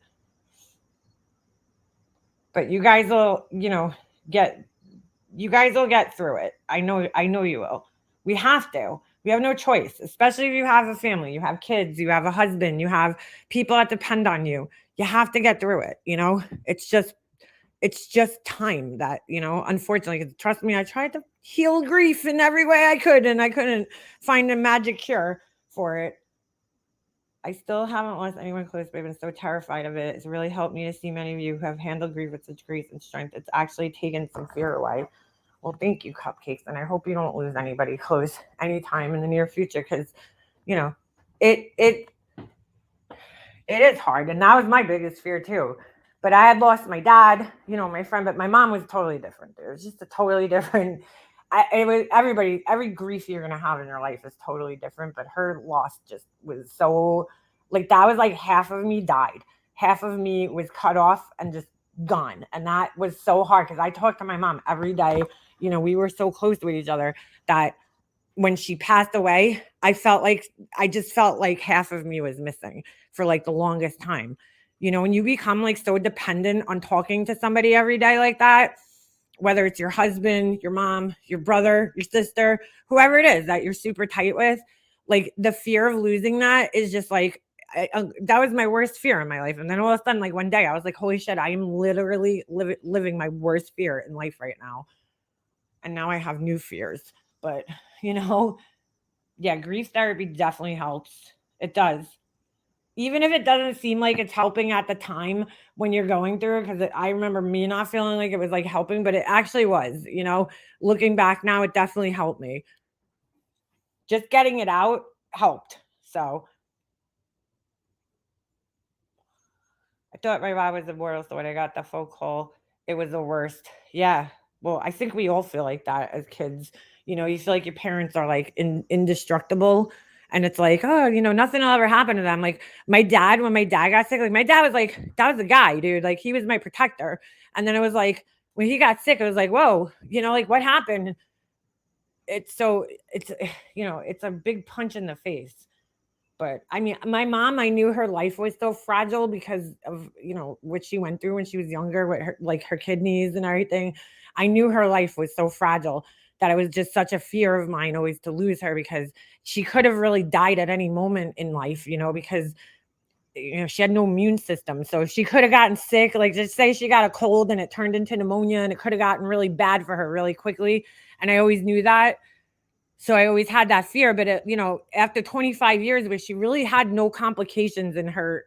But you guys will, get through it. I know you will. We have to. We have no choice, especially if you have a family, you have kids, you have a husband, you have people that depend on you. You have to get through it, It's just time that, unfortunately, 'cause trust me, I tried to heal grief in every way I could, and I couldn't find a magic cure for it. I still haven't lost anyone close, but I've been so terrified of it. It's really helped me to see many of you who have handled grief with such grace and strength. It's actually taken some fear away. Well, thank you, Cupcakes. And I hope you don't lose anybody close anytime in the near future, because, it is hard. And that was my biggest fear too. But I had lost my dad, my friend, but my mom was totally different. It was just a totally different. It was every grief you're gonna have in your life is totally different. But her loss just was so, like, that was like half of me died, half of me was cut off and just gone, and that was so hard because I talked to my mom every day. We were so close with each other that when she passed away, I just felt like half of me was missing for like the longest time. When you become like so dependent on talking to somebody every day like that, whether it's your husband, your mom, your brother, your sister, whoever it is that you're super tight with, like the fear of losing that is just like, that was my worst fear in my life. And then all of a sudden, like one day I was like, holy shit, I am literally living my worst fear in life right now. And now I have new fears. But, yeah, grief therapy definitely helps. It does. Even if it doesn't seem like it's helping at the time when you're going through it, because I remember me not feeling like it was like helping, but it actually was, looking back now, it definitely helped me. Just getting it out helped. So I thought my mom was immortal, so when I got the phone call, it was the worst. Yeah. Well, I think we all feel like that as kids. You feel like your parents are like indestructible. And it's like, oh, nothing will ever happen to them. Like my dad, when my dad got sick, like my dad was like, that was the guy, dude. Like he was my protector. And then it was like, when he got sick, it was like, whoa, like what happened? It's it's a big punch in the face. But I mean, my mom, I knew her life was so fragile because of, what she went through when she was younger with her, like her kidneys and everything. I knew her life was so fragile that it was just such a fear of mine always to lose her, because she could have really died at any moment in life, because she had no immune system. So she could have gotten sick, like just say she got a cold and it turned into pneumonia, and it could have gotten really bad for her really quickly. And I always knew that. So I always had that fear, but after 25 years where she really had no complications in her,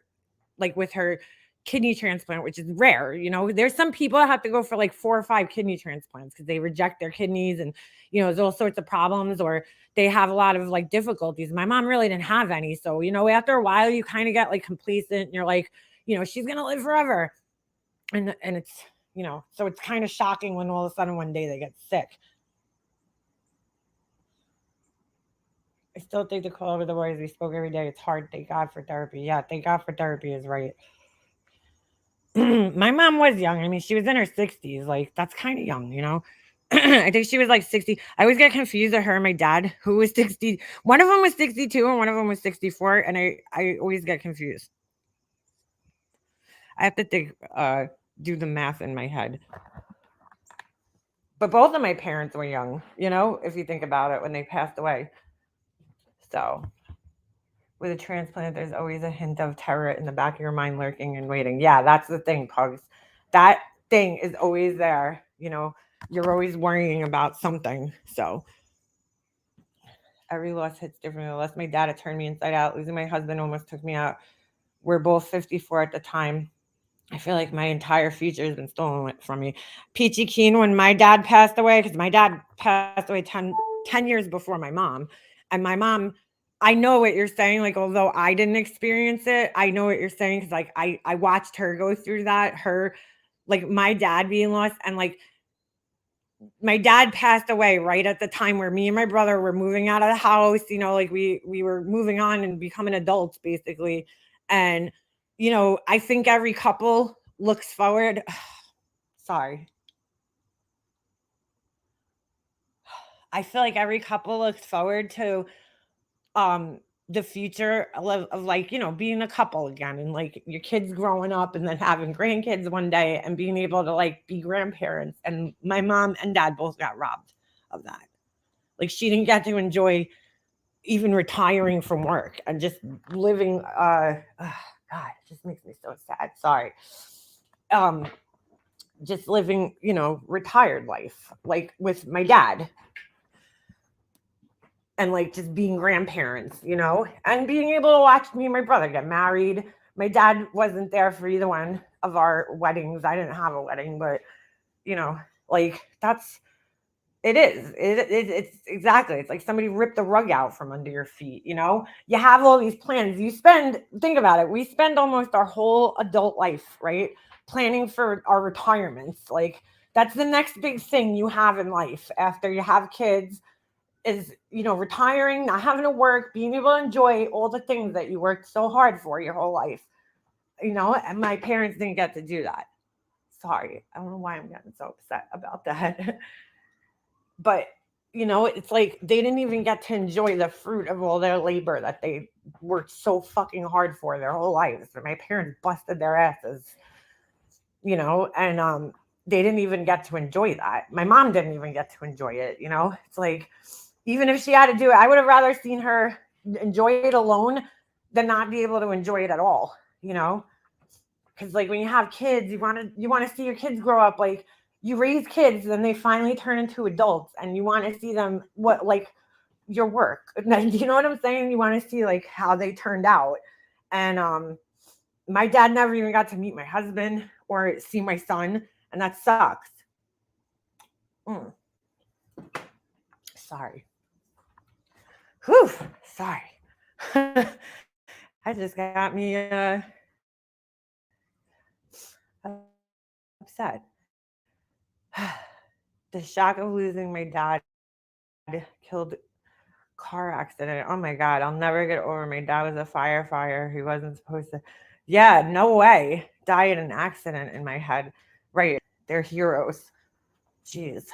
like with her kidney transplant, which is rare, there's some people that have to go for like 4 or 5 kidney transplants because they reject their kidneys, and, there's all sorts of problems, or they have a lot of like difficulties. My mom really didn't have any. So, after a while you kind of get like complacent and you're like, she's going to live forever. And it's, so it's kind of shocking when all of a sudden one day they get sick. I still think the call over the wires we spoke every day. It's hard. Thank God for therapy. Yeah, thank God for therapy is right. My mom was young. I mean, she was in her 60s. Like, that's kind of young, I think she was like 60. I always get confused with her and my dad, who was 60. One of them was 62 and one of them was 64. And I always get confused. I have to do the math in my head. But both of my parents were young, if you think about it, when they passed away. So with a transplant, there's always a hint of terror in the back of your mind lurking and waiting. Yeah, that's the thing, Pugs. That thing is always there. You're always worrying about something. So every loss hits differently. I lost my dad, it turned me inside out. Losing my husband almost took me out. We're both 54 at the time. I feel like my entire future has been stolen from me. Peachy Keen, when my dad passed away, because my dad passed away 10 years before my mom. And my mom, I know what you're saying. Like, although I didn't experience it, I know what you're saying. Because like I watched her go through that. Her, like my dad being lost, and like my dad passed away right at the time where me and my brother were moving out of the house. Like we were moving on and becoming adults basically. And I think every couple looks forward. Sorry. I feel like every couple looks forward to the future of like, being a couple again, and like your kids growing up and then having grandkids one day and being able to like be grandparents. And my mom and dad both got robbed of that. Like she didn't get to enjoy even retiring from work and just living, God, it just makes me so sad. Sorry. Just living, retired life, like with my dad. And like just being grandparents, and being able to watch me and my brother get married. My dad wasn't there for either one of our weddings. I didn't have a wedding, but like it's exactly, it's like somebody ripped the rug out from under your feet. You have all these plans. Think about it, we spend almost our whole adult life, right, planning for our retirements. Like that's the next big thing you have in life after you have kids, is retiring, not having to work, being able to enjoy all the things that you worked so hard for your whole life. And my parents didn't get to do that. Sorry, I don't know why I'm getting so upset about that. But it's like they didn't even get to enjoy the fruit of all their labor that they worked so fucking hard for their whole lives. And my parents busted their asses, and they didn't even get to enjoy that. My mom didn't even get to enjoy it. It's like, even if she had to do it, I would have rather seen her enjoy it alone than not be able to enjoy it at all. Because like when you have kids, you want to see your kids grow up. Like you raise kids, then they finally turn into adults, and you want to see them your work. You know what I'm saying? You want to see like how they turned out. And my dad never even got to meet my husband or see my son, and that sucks. Sorry. Whew, sorry. I just got me upset. The shock of losing my dad, killed car accident. Oh my God, I'll never get over. My dad was a firefighter. He wasn't supposed to. Yeah, no way. Died in an accident in my head. Right. They're heroes. Jeez.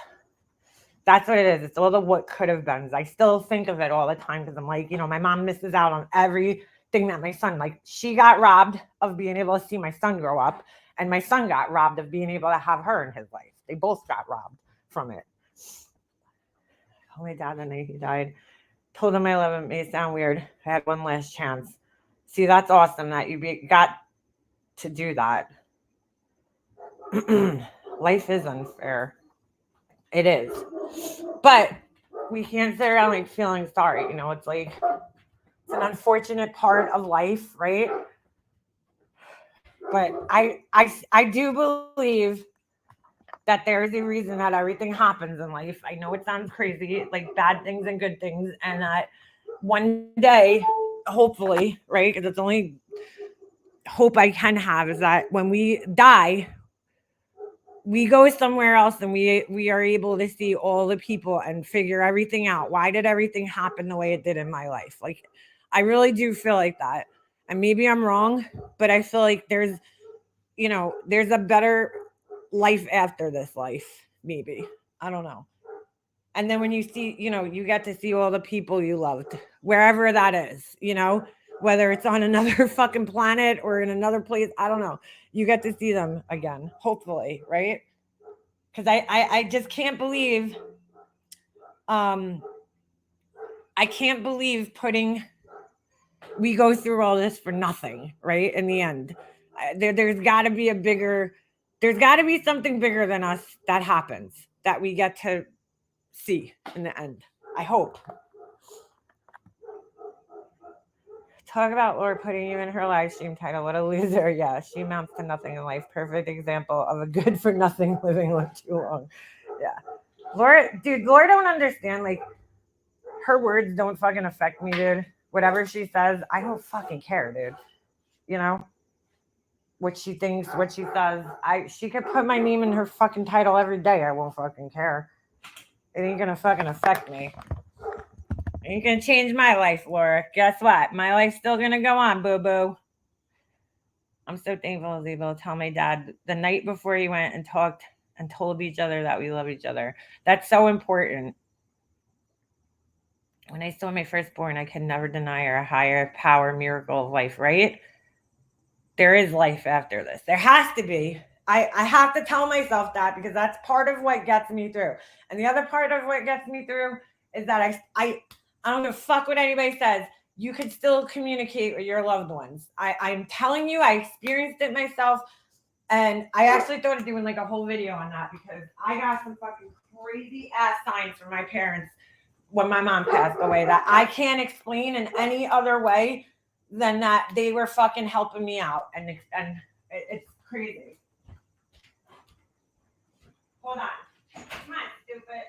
That's what it is. It's all the what could have been. I still think of it all the time because I'm like, my mom misses out on everything that my son, like she got robbed of being able to see my son grow up, and my son got robbed of being able to have her in his life. They both got robbed from it. Oh, my dad, the night he died, told him I love him. It may sound weird. I had one last chance. See, that's awesome that you got to do that. Life is unfair. It is. But we can't sit around like feeling sorry. It's like, it's an unfortunate part of life, right? But I do believe that there is a reason that everything happens in life. I know it sounds crazy, like bad things and good things, and that one day, hopefully, right? Because it's the only hope I can have, is that when we die, we go somewhere else and we are able to see all the people and figure everything out. Why did everything happen the way it did in my life? Like, I really do feel like that. And maybe I'm wrong, but I feel like there's a better life after this life, maybe. I don't know. And then when you see, you get to see all the people you loved, wherever that is, whether it's on another fucking planet or in another place, I don't know. You get to see them again, hopefully, right? Because I just can't believe, I can't believe we go through all this for nothing, right? In the end, there's got to be there's got to be something bigger than us that happens that we get to see in the end. I hope. Talk about Laura putting you in her live stream title. What a loser. Yeah, she amounts to nothing in life. Perfect example of a good for nothing living lived too long. Yeah. Laura don't understand. Like, her words don't fucking affect me, dude. Whatever she says, I don't fucking care, dude. What she thinks, what she says. She could put my name in her fucking title every day. I won't fucking care. It ain't gonna fucking affect me. It ain't gonna change my life, Laura. Guess what? My life's still gonna go on, boo-boo. I'm so thankful I was able to tell my dad the night before he went and talked and told each other that we love each other. That's so important. When I saw my firstborn, I could never deny her a higher power miracle of life, right? There is life after this. There has to be. I have to tell myself that, because that's part of what gets me through. And the other part of what gets me through is that I don't give a fuck what anybody says. You could still communicate with your loved ones. I'm telling you, I experienced it myself. And I actually thought of doing like a whole video on that because I got some fucking crazy ass signs from my parents when my mom passed away that I can't explain in any other way than that they were fucking helping me out. And it's crazy. Hold on. Come on, stupid.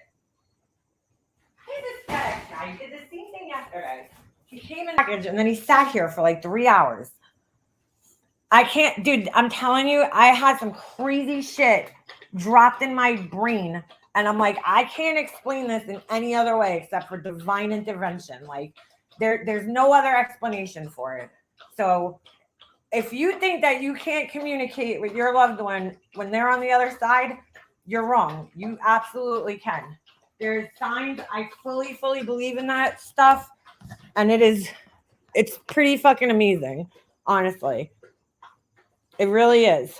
Who's this FedEx guy? He did the same thing yesterday. He came in the package and then he sat here for like 3 hours. I can't, dude, I'm telling you, I had some crazy shit dropped in my brain. And I'm like, I can't explain this in any other way except for divine intervention. Like, there's no other explanation for it. So if you think that you can't communicate with your loved one when they're on the other side, you're wrong. You absolutely can. There's signs. I fully believe in that stuff. And it's pretty fucking amazing, honestly. It really is.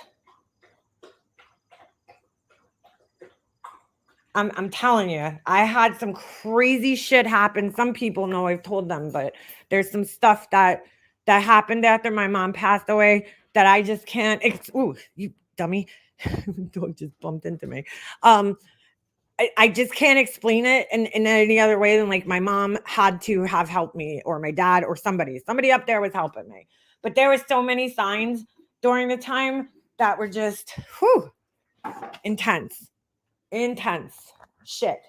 I'm telling you, I had some crazy shit happen. Some people know I've told them, but there's some stuff that happened after my mom passed away that I just can't. Ooh, you dummy! Dog just bumped into me. I just can't explain it in any other way than like my mom had to have helped me, or my dad, or somebody up there was helping me. But there was so many signs during the time that were just intense shit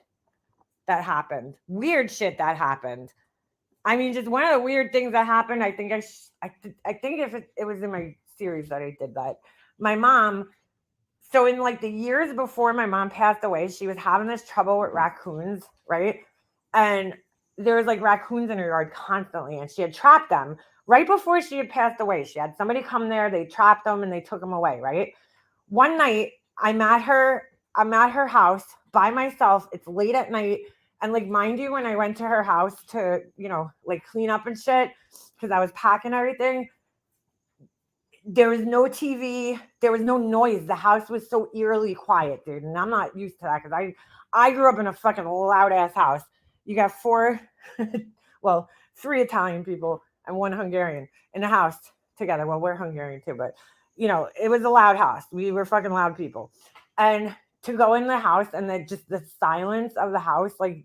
that happened. Weird shit that happened. I mean, just one of the weird things that happened. I think I think if it was in my series that I did that. My mom. So in like the years before my mom passed away, she was having this trouble with raccoons, right? And there was like raccoons in her yard constantly, and she had trapped them right before she had passed away. She had somebody come there, they trapped them, and they took them away, right? One night, I'm at her house by myself. It's late at night. And like, mind you, when I went to her house to, like clean up and shit, because I was packing everything, there was no TV. There was no noise. The house was so eerily quiet, dude. And I'm not used to that because I grew up in a fucking loud ass house. You got 3 Italian people and 1 Hungarian in the house together. Well, we're Hungarian too, but it was a loud house. We were fucking loud people. And to go in the house and just the silence of the house, like,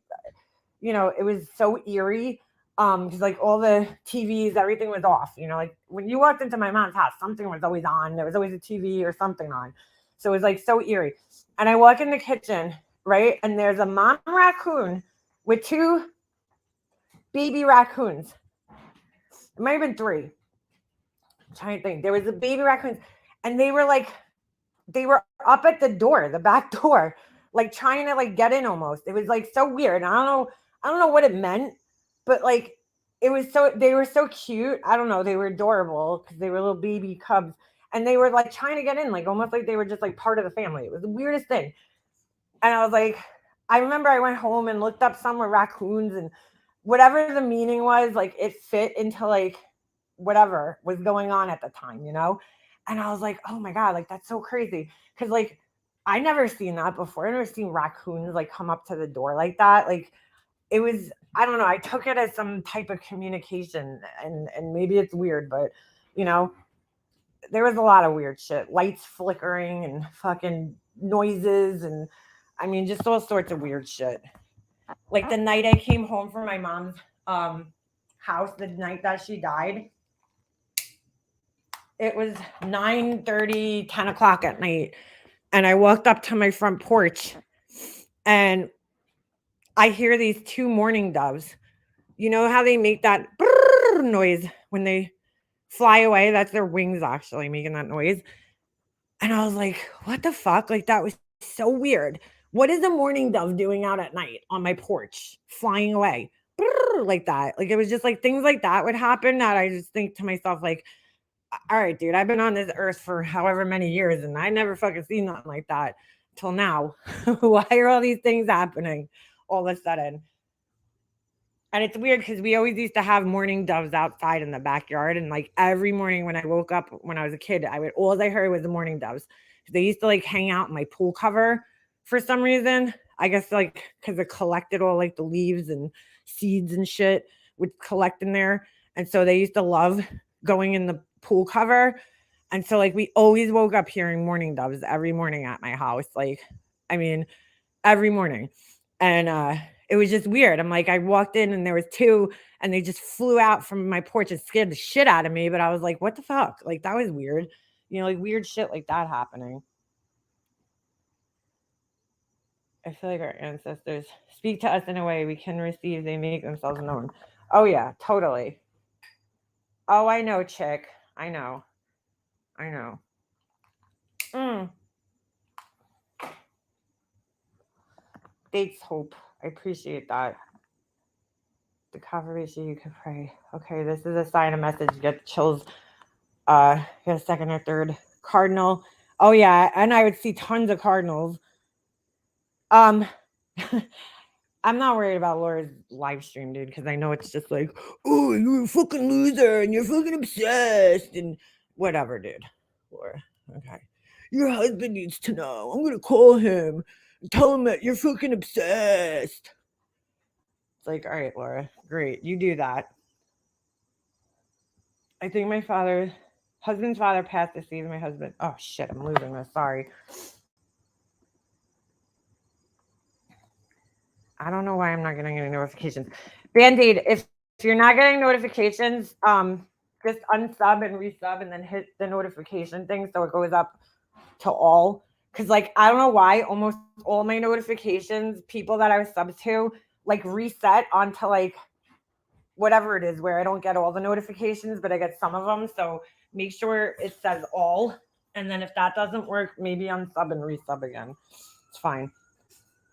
it was so eerie. Because like all the TVs, everything was off. Like when you walked into my mom's house, something was always on. There was always a TV or something on. So it was like so eerie. And I walk in the kitchen, right? And there's a mom raccoon with 2 baby raccoons. It might have been 3. I'm trying to think. There was a baby raccoons, and they were up at the door, the back door, like trying to like get in almost. It was like so weird. I don't know what it meant. But like, they were so cute. I don't know. They were adorable because they were little baby cubs, and they were like trying to get in, like almost like they were just like part of the family. It was the weirdest thing. And I was like, I remember I went home and looked up some with raccoons, and whatever the meaning was, like it fit into like whatever was going on at the time, And I was like, oh my God, like that's so crazy. Cause like, I never seen that before. I never seen raccoons like come up to the door like that. Like, it was, I don't know, I took it as some type of communication, and maybe it's weird, but there was a lot of weird shit, lights flickering and fucking noises, and I mean just all sorts of weird shit. Like the night I came home from my mom's house, the night that she died, it was 9:30, 10 o'clock at night, and I walked up to my front porch, and I hear these 2 mourning doves. You know how they make that noise when they fly away? That's their wings actually making that noise. And I was like, what the fuck? Like, that was so weird. What is a mourning dove doing out at night on my porch, flying away like that? Like, it was just like things like that would happen that I just think to myself, like, all right, dude, I've been on this earth for however many years, and I never fucking seen nothing like that till now. Why are all these things happening all of a sudden? And it's weird because we always used to have mourning doves outside in the backyard. And like every morning when I woke up when I was a kid, all I heard was the mourning doves. They used to like hang out in my pool cover for some reason. I guess like because it collected all like the leaves and seeds and shit would collect in there. And so they used to love going in the pool cover. And so like we always woke up hearing mourning doves every morning at my house. Like, I mean, every morning. And it was just weird. I'm like, I walked in and there was two and they just flew out from my porch and scared the shit out of me. But I was like, what the fuck? Like, that was weird. You know, like weird shit like that happening. I feel like our ancestors speak to us in a way we can receive. They make themselves known. Oh, yeah, totally. Oh, I know, chick. I know. Dates hope. I appreciate that. The confirmation you can pray. Okay, this is a sign, a message. Get chills. Get a second or third cardinal. Oh yeah, and I would see tons of cardinals. I'm not worried about Laura's live stream, dude, because I know it's just like, oh, you're a fucking loser and you're fucking obsessed and whatever, dude. Laura, okay. Your husband needs to know. I'm gonna call him and tell him that you're fucking obsessed. It's like, all right, Laura, great, you do that. I think my husband's father passed to save my husband. Oh shit, I'm losing this. Sorry. I don't know why I'm not getting any notifications. Band-Aid, if you're not getting notifications, just unsub and resub and then hit the notification thing so it goes up to all. Because like I don't know why almost all my notifications, people that I was subbed to, like reset onto like whatever it is where I don't get all the notifications, but I get some of them. So make sure it says all. And then if that doesn't work, maybe unsub and resub again. It's fine.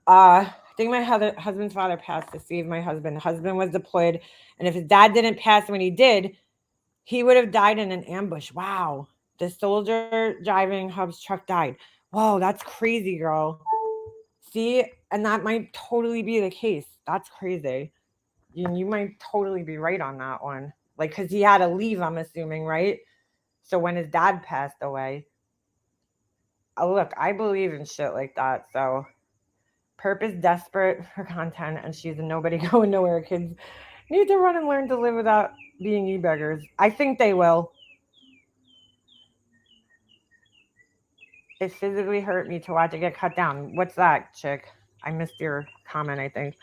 I think my husband's father passed to save my husband. Husband was deployed. And if his dad didn't pass when he did, he would have died in an ambush. Wow. The soldier driving Hub's truck died. Whoa, that's crazy, girl. See? And that might totally be the case. That's crazy. You might totally be right on that one. Like, because he had to leave, I'm assuming, right? So when his dad passed away. Oh, look, I believe in shit like that. So Purpose desperate for content, and she's a nobody going nowhere. Kids need to run and learn to live without being e-beggars. I think they will. It physically hurt me to watch it get cut down. What's that, chick? I missed your comment, I think.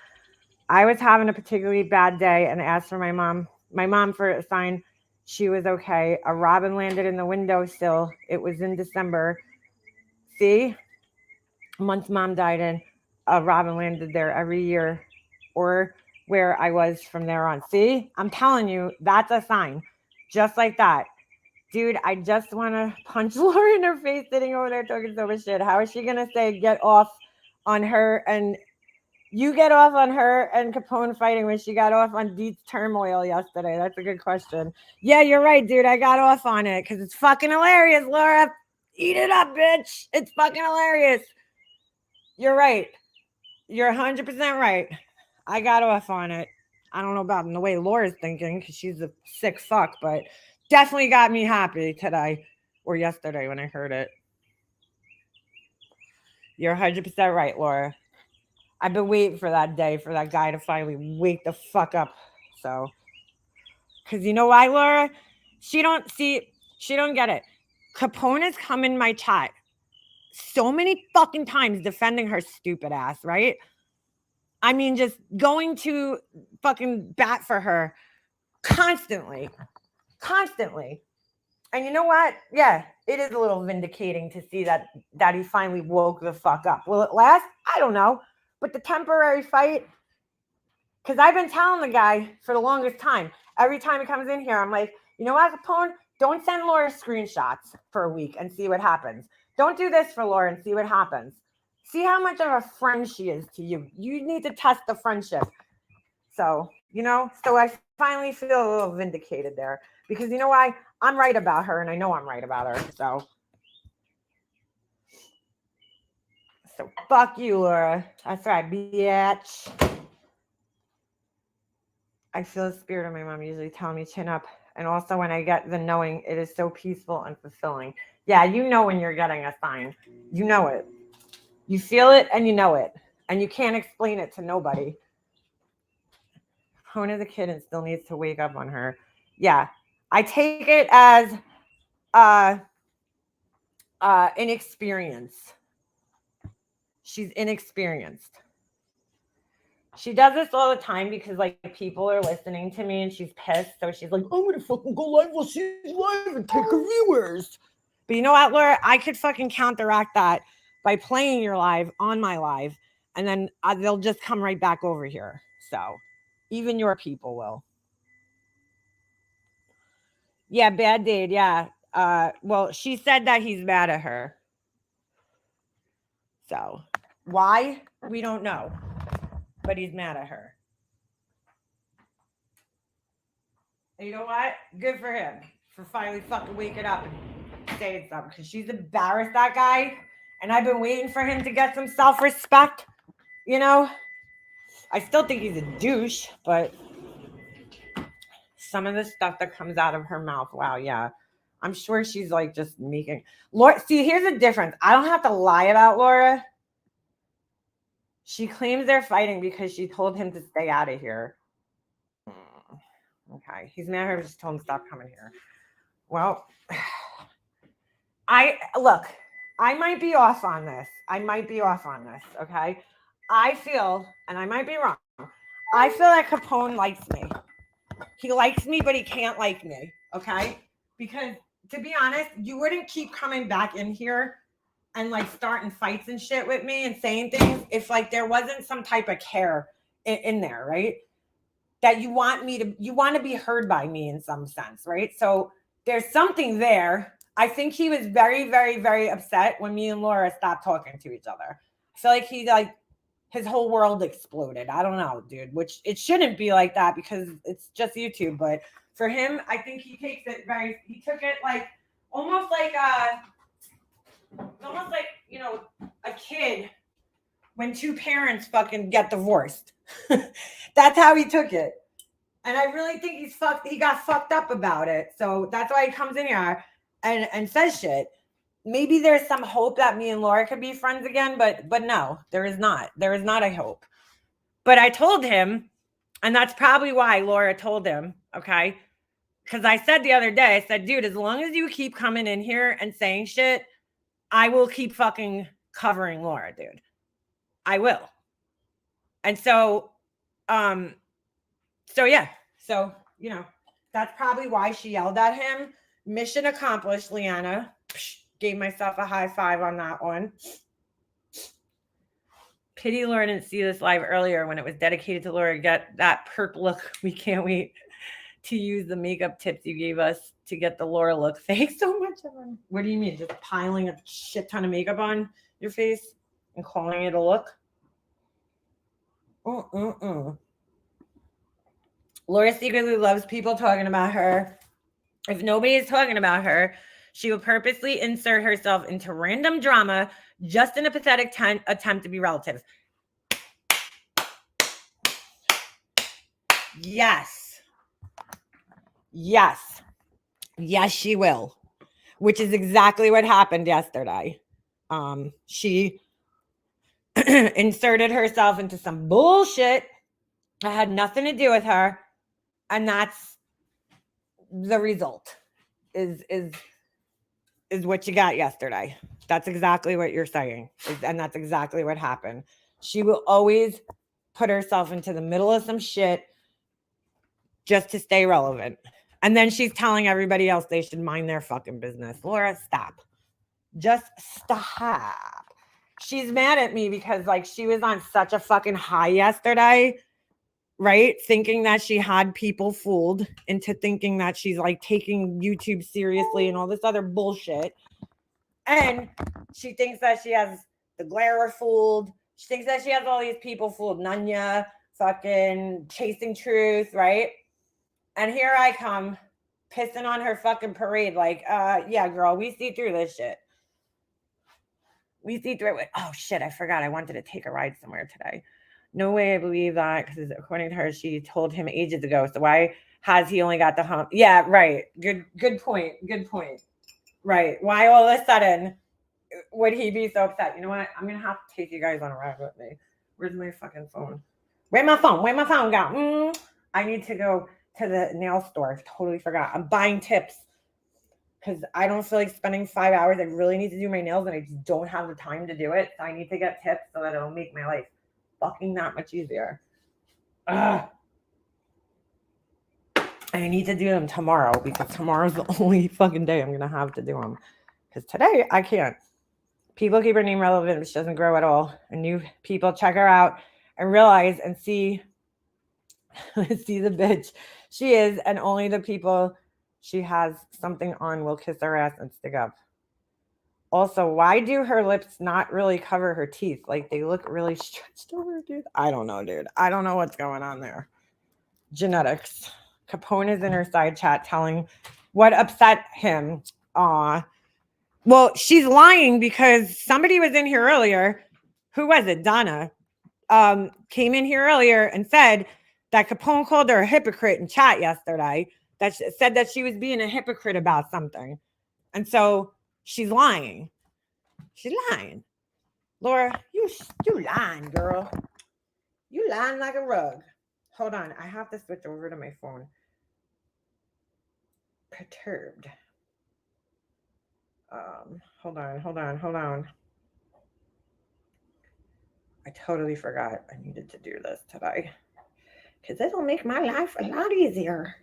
I was having a particularly bad day and asked for my mom for a sign she was okay. A robin landed in the windowsill. It was in December. See? Month mom died in. A robin landed there every year, or where I was from there on. See, I'm telling you, that's a sign. Just like that. Dude, I just want to punch Laura in her face sitting over there talking so much shit. How is she going to say get off on her and you get off on her and Capone fighting when she got off on Deet's turmoil yesterday? That's a good question. Yeah, you're right, dude. I got off on it because it's fucking hilarious, Laura. Eat it up, bitch. It's fucking hilarious. You're right. You're 100% right. I got off on it. I don't know about the way Laura's thinking because she's a sick fuck, but definitely got me happy today or yesterday when I heard it. You're 100% right, Laura. I've been waiting for that day for that guy to finally wake the fuck up. So, because you know why, Laura? She don't get it. Capone has come in my chat so many fucking times defending her stupid ass, right? I mean, just going to fucking bat for her constantly. And you know what? Yeah, it is a little vindicating to see that he finally woke the fuck up. Will it last? I don't know. But the temporary fight, because I've been telling the guy for the longest time, every time he comes in here, I'm like, you know what, Capone? Don't send Laura screenshots for a week and see what happens. Don't do this for Laura and see what happens. See how much of a friend she is to you. You need to test the friendship. So, so I finally feel a little vindicated there because you know why? I'm right about her and I know I'm right about her. So fuck you, Laura. That's right, bitch. I feel the spirit of my mom usually telling me chin up. And also when I get the knowing, it is so peaceful and fulfilling. Yeah, you know when you're getting a sign. You know it. You feel it and you know it. And you can't explain it to nobody. Phone is a kid and still needs to wake up on her. Yeah. I take it as inexperience. She's inexperienced. She does this all the time because like people are listening to me and she's pissed. So she's like, I'm gonna fucking go live while she's live and take her viewers. But you know what, Laura? I could fucking counteract that by playing your live on my live, and then they'll just come right back over here. So even your people will. Yeah, bad date. Yeah. Well, she said that he's mad at her. So why? We don't know. But he's mad at her. And you know what? Good for him for finally fucking waking up and saying something, because she's embarrassed that guy. And I've been waiting for him to get some self-respect. You know? I still think he's a douche, but some of the stuff that comes out of her mouth, wow, yeah. I'm sure she's like just making Laura. See, here's the difference. I don't have to lie about Laura. She claims they're fighting because she told him to stay out of here. Okay. He's mad at her, just told him to stop coming here. Well, I might be off on this. Okay. I feel, and I might be wrong, I feel like Capone likes me. He likes me, but he can't like me. Okay. Because to be honest, you wouldn't keep coming back in here and like starting fights and shit with me and saying things if like there wasn't some type of care in there, right? That you want to be heard by me in some sense, right? So there's something there. I think he was very, very, very upset when me and Laura stopped talking to each other. I feel like his whole world exploded. I don't know, dude, which it shouldn't be like that because it's just YouTube. But for him, I think he took it like almost like you know, a kid when two parents fucking get divorced. That's how he took it. And I really think he got fucked up about it. So that's why he comes in here and says shit. Maybe there's some hope that me and Laura could be friends again, but no, there is not. There is not a hope. But I told him, and that's probably why Laura told him, okay? Because I said the other day, I said, dude, as long as you keep coming in here and saying shit, I will keep fucking covering Laura, dude. I will. And so, yeah. So, you know, that's probably why she yelled at him. Mission accomplished, Leanna. Gave myself a high five on that one. Pity Laura didn't see this live earlier when it was dedicated to Laura. Get that perp look. We can't wait to use the makeup tips you gave us to get the Laura look. Thanks so much, Evan. What do you mean? Just piling a shit ton of makeup on your face and calling it a look? Laura secretly loves people talking about her. If nobody is talking about her, she will purposely insert herself into random drama just in a pathetic attempt to be relative. Yes. Yes. Yes, she will. Which is exactly what happened yesterday. She inserted herself into some bullshit that had nothing to do with her. And that's the result is what you got yesterday. That's exactly what you're saying. And that's exactly what happened. She will always put herself into the middle of some shit just to stay relevant. And then she's telling everybody else they should mind their fucking business. Laura, stop. Just stop. She's mad at me because like she was on such a fucking high yesterday, right? Thinking that she had people fooled into thinking that she's like taking YouTube seriously and all this other bullshit. And she thinks that she has the Glare fooled. She thinks that she has all these people fooled. Nunya, fucking Chasing Truth, right? And here I come pissing on her fucking parade. Like, yeah, girl, we see through this shit. We see through it. Oh, shit, I forgot. I wanted to take a ride somewhere today. No way I believe that, because according to her, she told him ages ago. So why has he only got the hump? Yeah, right. Good point. Right. Why all of a sudden would he be so upset? You know what? I'm going to have to take you guys on a ride with me. Where's my fucking phone? Where'd my phone go? I need to go to the nail store. Totally forgot. I'm buying tips because I don't feel like spending 5 hours. I really need to do my nails and I just don't have the time to do it. So I need to get tips so that it'll make my life fucking that much easier. Ugh. And I need to do them tomorrow because tomorrow's the only fucking day I'm going to have to do them. Because today I can't. People keep her name relevant, which doesn't grow at all. And new people check her out and realize and see the bitch she is. And only the people she has something on will kiss her ass and stick up. Also, why do her lips not really cover her teeth? Like they look really stretched over, dude. I don't know, dude. I don't know what's going on there. Genetics. Capone is in her side chat telling what upset him. Well, she's lying because somebody was in here earlier. Who was it? Donna came in here earlier and said that Capone called her a hypocrite in chat yesterday. That said that she was being a hypocrite about something. And so she's lying. She's lying. Laura, you lying, girl. You lying like a rug. Hold on. I have to switch over to my phone. Perturbed. Hold on. I totally forgot I needed to do this today. Because it'll make my life a lot easier.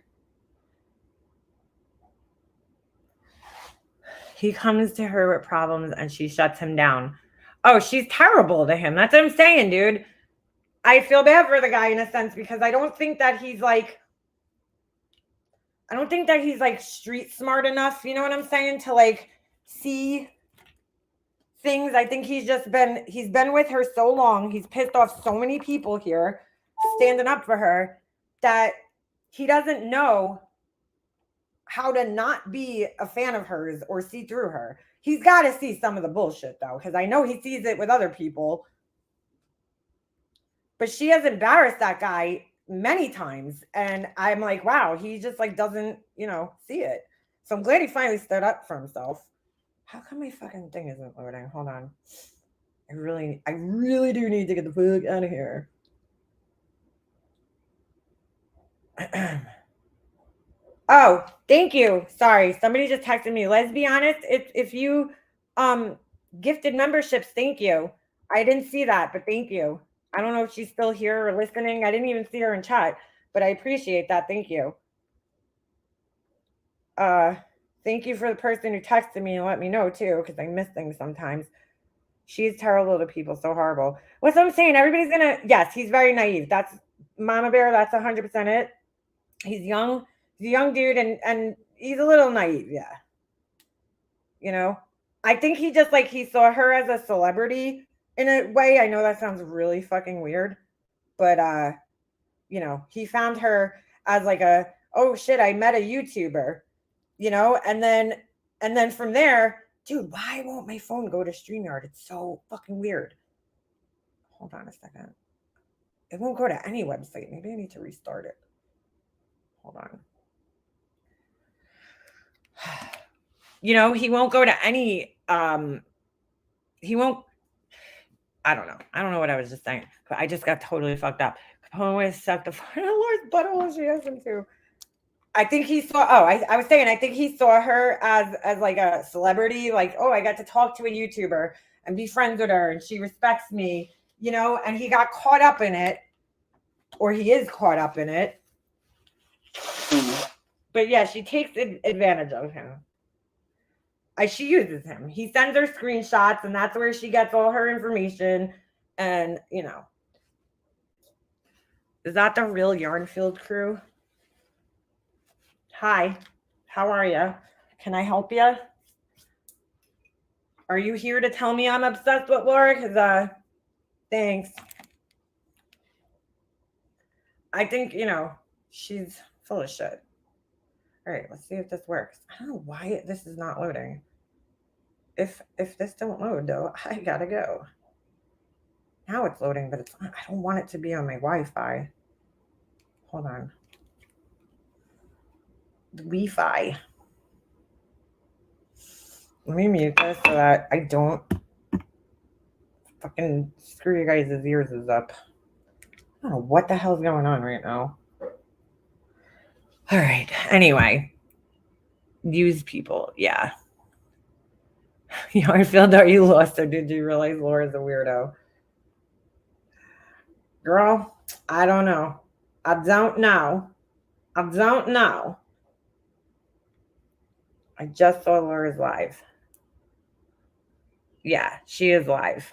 He comes to her with problems and she shuts him down. Oh, she's terrible to him. That's what I'm saying, dude. I feel bad for the guy in a sense because I don't think that he's like street smart enough, you know what I'm saying, to like see things. I think he's been with her so long. He's pissed off so many people here standing up for her that he doesn't know how to not be a fan of hers or see through her. He's got to see some of the bullshit though, because I know he sees it with other people. But she has embarrassed that guy many times. And I'm like, wow, he just like doesn't, see it. So I'm glad he finally stood up for himself. How come my fucking thing isn't loading? Hold on. I really do need to get the fuck out of here. Oh, thank you. Sorry. Somebody just texted me. Let's be honest. If you gifted memberships, thank you. I didn't see that, but thank you. I don't know if she's still here or listening. I didn't even see her in chat, but I appreciate that. Thank you. Thank you for the person who texted me and let me know too, because I miss things sometimes. She's terrible to people, so horrible. What's what I'm saying? Everybody's yes, he's very naive. That's Mama Bear. That's 100% it. He's young. He's a young dude and he's a little naive. Yeah. I think he just he saw her as a celebrity in a way. I know that sounds really fucking weird, but he found her as oh shit, I met a YouTuber, and then from there, dude, why won't my phone go to StreamYard? It's so fucking weird. Hold on a second. It won't go to any website. Maybe I need to restart it. Hold on. He won't go to any he won't. I don't know what I was just saying, but I just got totally fucked up. Capone always sucked the Lord's butthole. She has him too. I think he saw. Oh, I was saying. I think he saw her as like a celebrity. Like, oh, I got to talk to a YouTuber and be friends with her, and she respects me. And he got caught up in it, or he is caught up in it. But yeah, she takes advantage of him. She uses him. He sends her screenshots, and that's where she gets all her information. And, is that the real Yarnfield crew? Hi, how are you? Can I help you? Are you here to tell me I'm obsessed with Laura? Because, thanks. I think, she's full of shit. All right, let's see if this works. I don't know why this is not loading. If this don't load though, I gotta go. Now it's loading, but I don't want it to be on my Wi-Fi. Hold on. The Wi-Fi. Let me mute this so that I don't fucking screw you guys' ears is up. I don't know what the hell's going on right now. All right. Anyway, use people. Yeah. Yarnfield, are you lost or did you realize Laura's a weirdo? Girl, I don't know. I don't know. I just saw Laura's live. Yeah, she is live.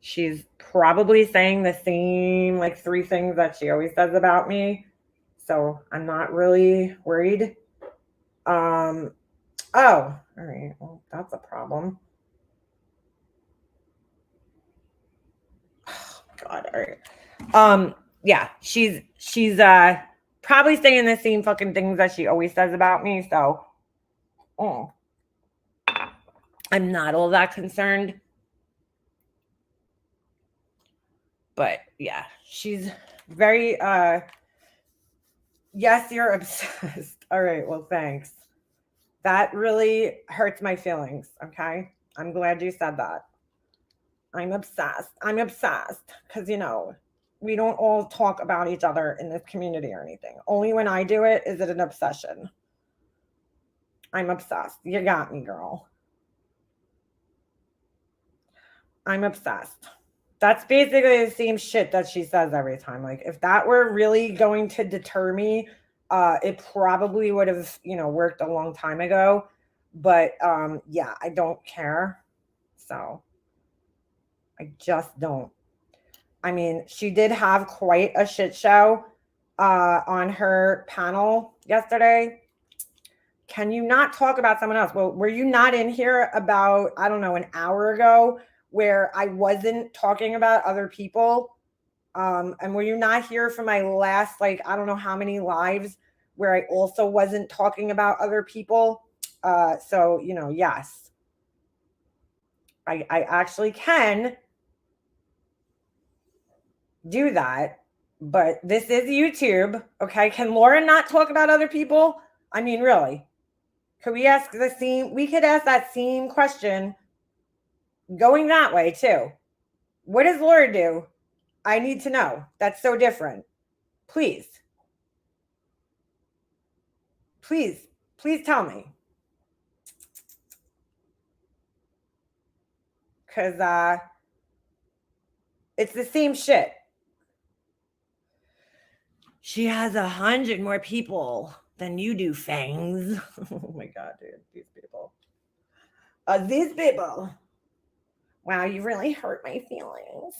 She's probably saying the same like 3 things that she always says about me. So I'm not really worried. Oh, all right. Well, that's a problem. Oh God, all right. Yeah, she's probably saying the same fucking things that she always says about me. So I'm not all that concerned. But yeah, she's very yes, you're obsessed. All right, well, thanks. That really hurts my feelings, okay? I'm glad you said that. I'm obsessed because, we don't all talk about each other in this community or anything. Only when I do it is it an obsession. I'm obsessed. You got me, girl. I'm obsessed. That's basically the same shit that she says every time. Like, if that were really going to deter me, it probably would have, worked a long time ago. But yeah, I don't care. So I just don't. I mean, she did have quite a shit show on her panel yesterday. Can you not talk about someone else? Well, were you not in here about, I don't know, an hour ago where I wasn't talking about other people? And were you not here for my last, like, I don't know how many lives where I also wasn't talking about other people? So, yes, I actually can do that, but this is YouTube. Okay. Can Laura not talk about other people? I mean, really, could we ask we could ask that same question going that way too. What does Laura do? I need to know. That's so different. Please tell me. Because it's the same shit. She has 100 more people than you do, Fangs. Oh my God, dude. These people. Wow, you really hurt my feelings.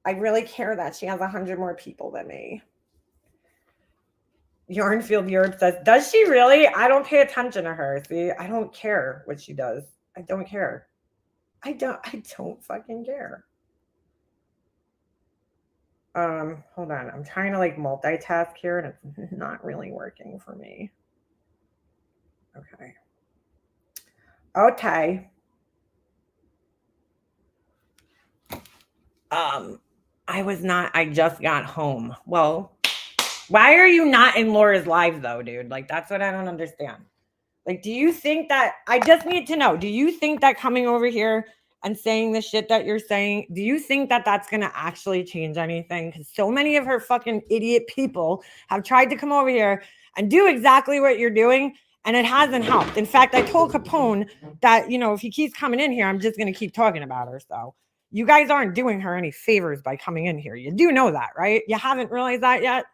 I really care that she has 100 more people than me. Yarnfield Europe says, does she really? I don't pay attention to her. See, I don't care what she does. I don't care. I don't fucking care. Hold on. I'm trying to like multitask here and it's not really working for me. Okay. I just got home. Well, why are you not in Laura's live though, dude? Like, that's what I don't understand. Like, do you think that, I just need to know, do you think that coming over here and saying the shit that you're saying, do you think that that's going to actually change anything? Because so many of her fucking idiot people have tried to come over here and do exactly what you're doing, and it hasn't helped. In fact, I told Capone that, if he keeps coming in here, I'm just going to keep talking about her. So you guys aren't doing her any favors by coming in here. You do know that, right? You haven't realized that yet?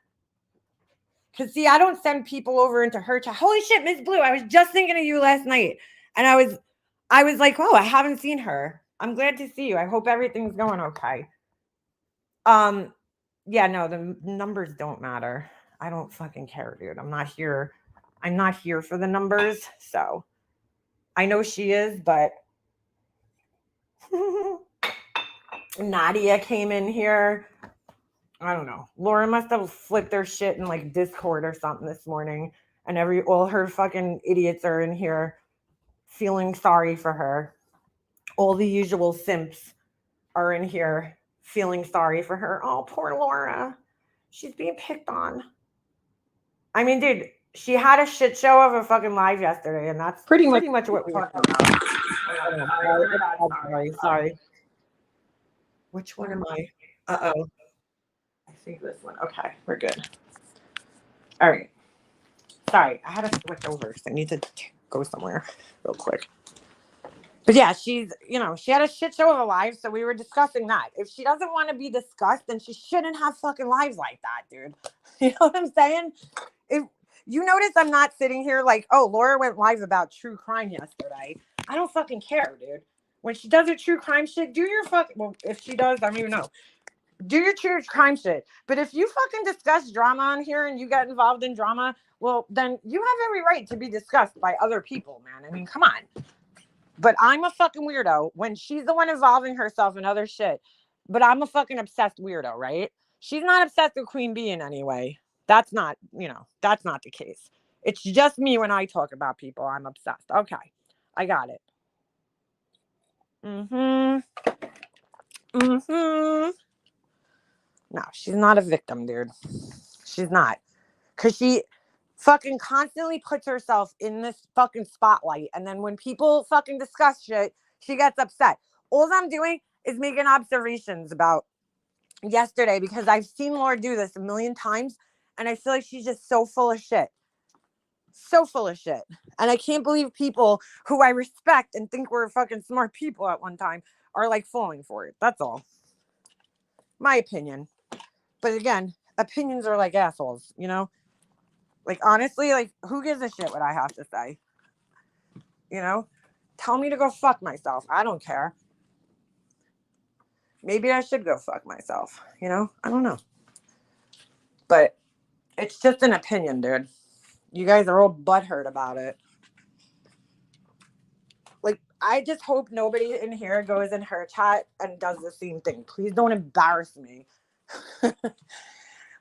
Because, see, I don't send people over into her chat. Holy shit, Miss Blue, I was just thinking of you last night. And I was like, oh, I haven't seen her. I'm glad to see you. I hope everything's going okay. Yeah, no, the numbers don't matter. I don't fucking care, dude. I'm not here for the numbers. So I know she is, but Nadia came in here. I don't know. Laura must have flipped their shit in like Discord or something this morning. And all her fucking idiots are in here feeling sorry for her. All the usual simps are in here feeling sorry for her. Oh, poor Laura. She's being picked on. I mean, dude, she had a shit show of a fucking live yesterday, and that's pretty much what we talked about. Sorry. Which one am I? Uh-oh. I think this one. Okay, we're good. All right. Sorry, I had to switch over. So I need to go somewhere real quick. But yeah, she had a shit show of a life, so we were discussing that. If she doesn't want to be discussed, then she shouldn't have fucking lives like that, dude. You know what I'm saying? If you notice, I'm not sitting here like, oh, Laura went live about true crime yesterday. I don't fucking care, dude. When she does her true crime shit, do your fucking, well, if she does, I don't even know. Do your true crime shit. But if you fucking discuss drama on here and you get involved in drama, well, then you have every right to be discussed by other people, man. I mean, come on. But I'm a fucking weirdo when she's the one involving herself in other shit. But I'm a fucking obsessed weirdo, right? She's not obsessed with Queen Bee in any way. That's not the case. It's just me when I talk about people. I'm obsessed. Okay. I got it. No, she's not a victim, dude. She's not. Because she fucking constantly puts herself in this fucking spotlight. And then when people fucking discuss shit, she gets upset. All I'm doing is making observations about yesterday because I've seen Laura do this a million times. And I feel like she's just so full of shit. So full of shit. And I can't believe people who I respect and think were fucking smart people at one time are like falling for it. That's all. My opinion. But again, opinions are like assholes, you know? Like, honestly, like, who gives a shit what I have to say? You know? Tell me to go fuck myself. I don't care. Maybe I should go fuck myself. You know? I don't know. But it's just an opinion, dude. You guys are all butthurt about it. Like, I just hope nobody in here goes in her chat and does the same thing. Please don't embarrass me.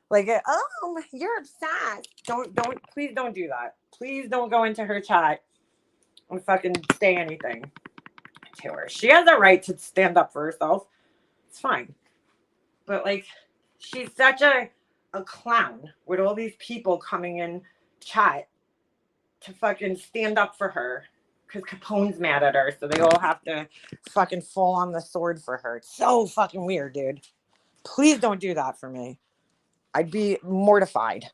Like, oh, you're obsessed. Please don't do that. Please don't go into her chat and fucking say anything to her. She has a right to stand up for herself. It's fine. But, like, she's such a clown with all these people coming in chat to fucking stand up for her because Capone's mad at her, so they all have to fucking fall on the sword for her. It's so fucking weird, dude. Please don't do that for me. I'd be mortified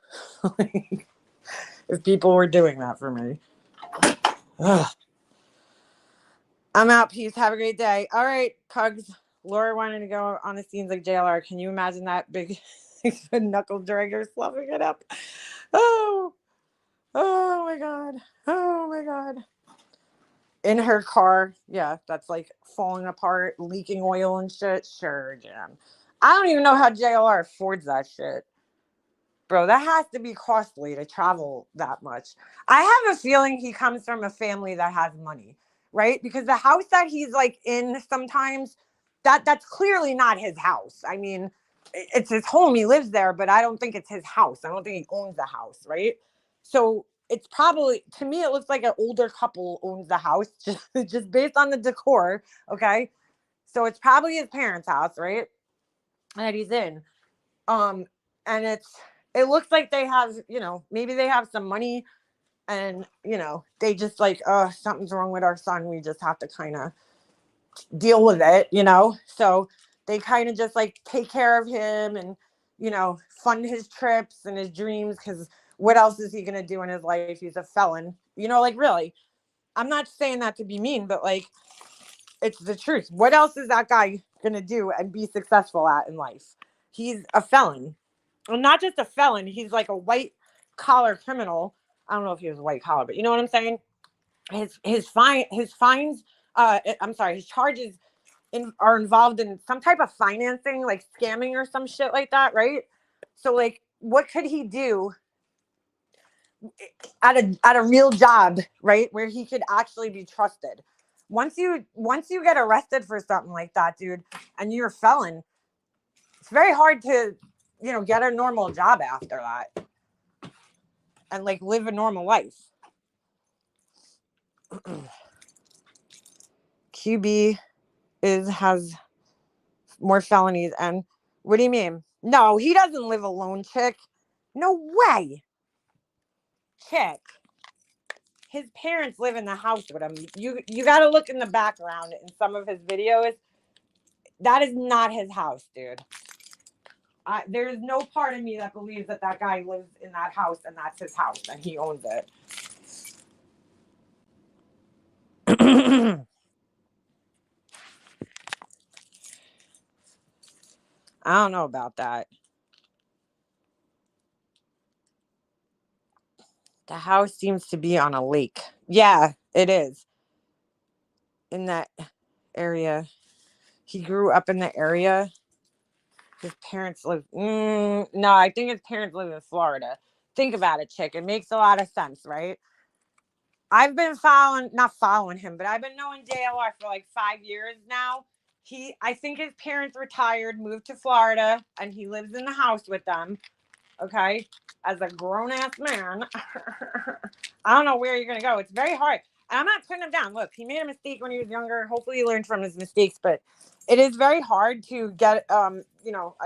if people were doing that for me. Ugh. I'm out. Peace. Have a great day. All right, Pugs. Laura wanted to go on the scenes like JLR. Can you imagine that big knuckle dragger fluffing it up? Oh my God. Oh my God. In her car. Yeah, that's like falling apart, leaking oil and shit. Sure, Jim. I don't even know how JLR affords that shit. Bro, that has to be costly to travel that much. I have a feeling he comes from a family that has money, right? Because the house that he's like in sometimes, that's clearly not his house. I mean, it's his home. He lives there, but I don't think it's his house. I don't think he owns the house, right? So it's probably, to me, it looks like an older couple owns the house, just based on the decor, okay? So it's probably his parents' house, right? That he's in. And it looks like they have, maybe they have some money and, they just like, something's wrong with our son. We just have to kind of deal with it, So they kind of just like take care of him and, fund his trips and his dreams. Cause what else is he going to do in his life? He's a felon, like really, I'm not saying that to be mean, but like, it's the truth. What else is that guy going to do and be successful at in life? He's a felon. Well, not just a felon. He's like a white collar criminal. I don't know if he was a white collar, but you know what I'm saying? His fines. His charges are involved in some type of financing, like scamming or some shit like that, right? So, like, what could he do at a real job, right, where he could actually be trusted? Once you get arrested for something like that, dude, and you're a felon, it's very hard to get a normal job after that and like live a normal life. QB has more felonies. And what do you mean? No, he doesn't live alone, chick. No way. Chick. his parents live in the house with him. You got to look in the background in some of his videos. That is not his house, dude. There's no part of me that believes that guy lives in that house and that's his house and he owns it. I don't know about that. The house seems to be on a lake. Yeah, it is. In that area. He grew up in the area. His parents live. No, I think his parents live in Florida. Think about it, chick. It makes a lot of sense, right? I've been not following him, but I've been knowing JLR for like 5 years now. I think his parents retired, moved to Florida, and he lives in the house with them. Okay, as a grown-ass man. I don't know where you're gonna go. It's very hard. And I'm not putting him down. Look, he made a mistake when he was younger. Hopefully he learned from his mistakes, but it is very hard to get a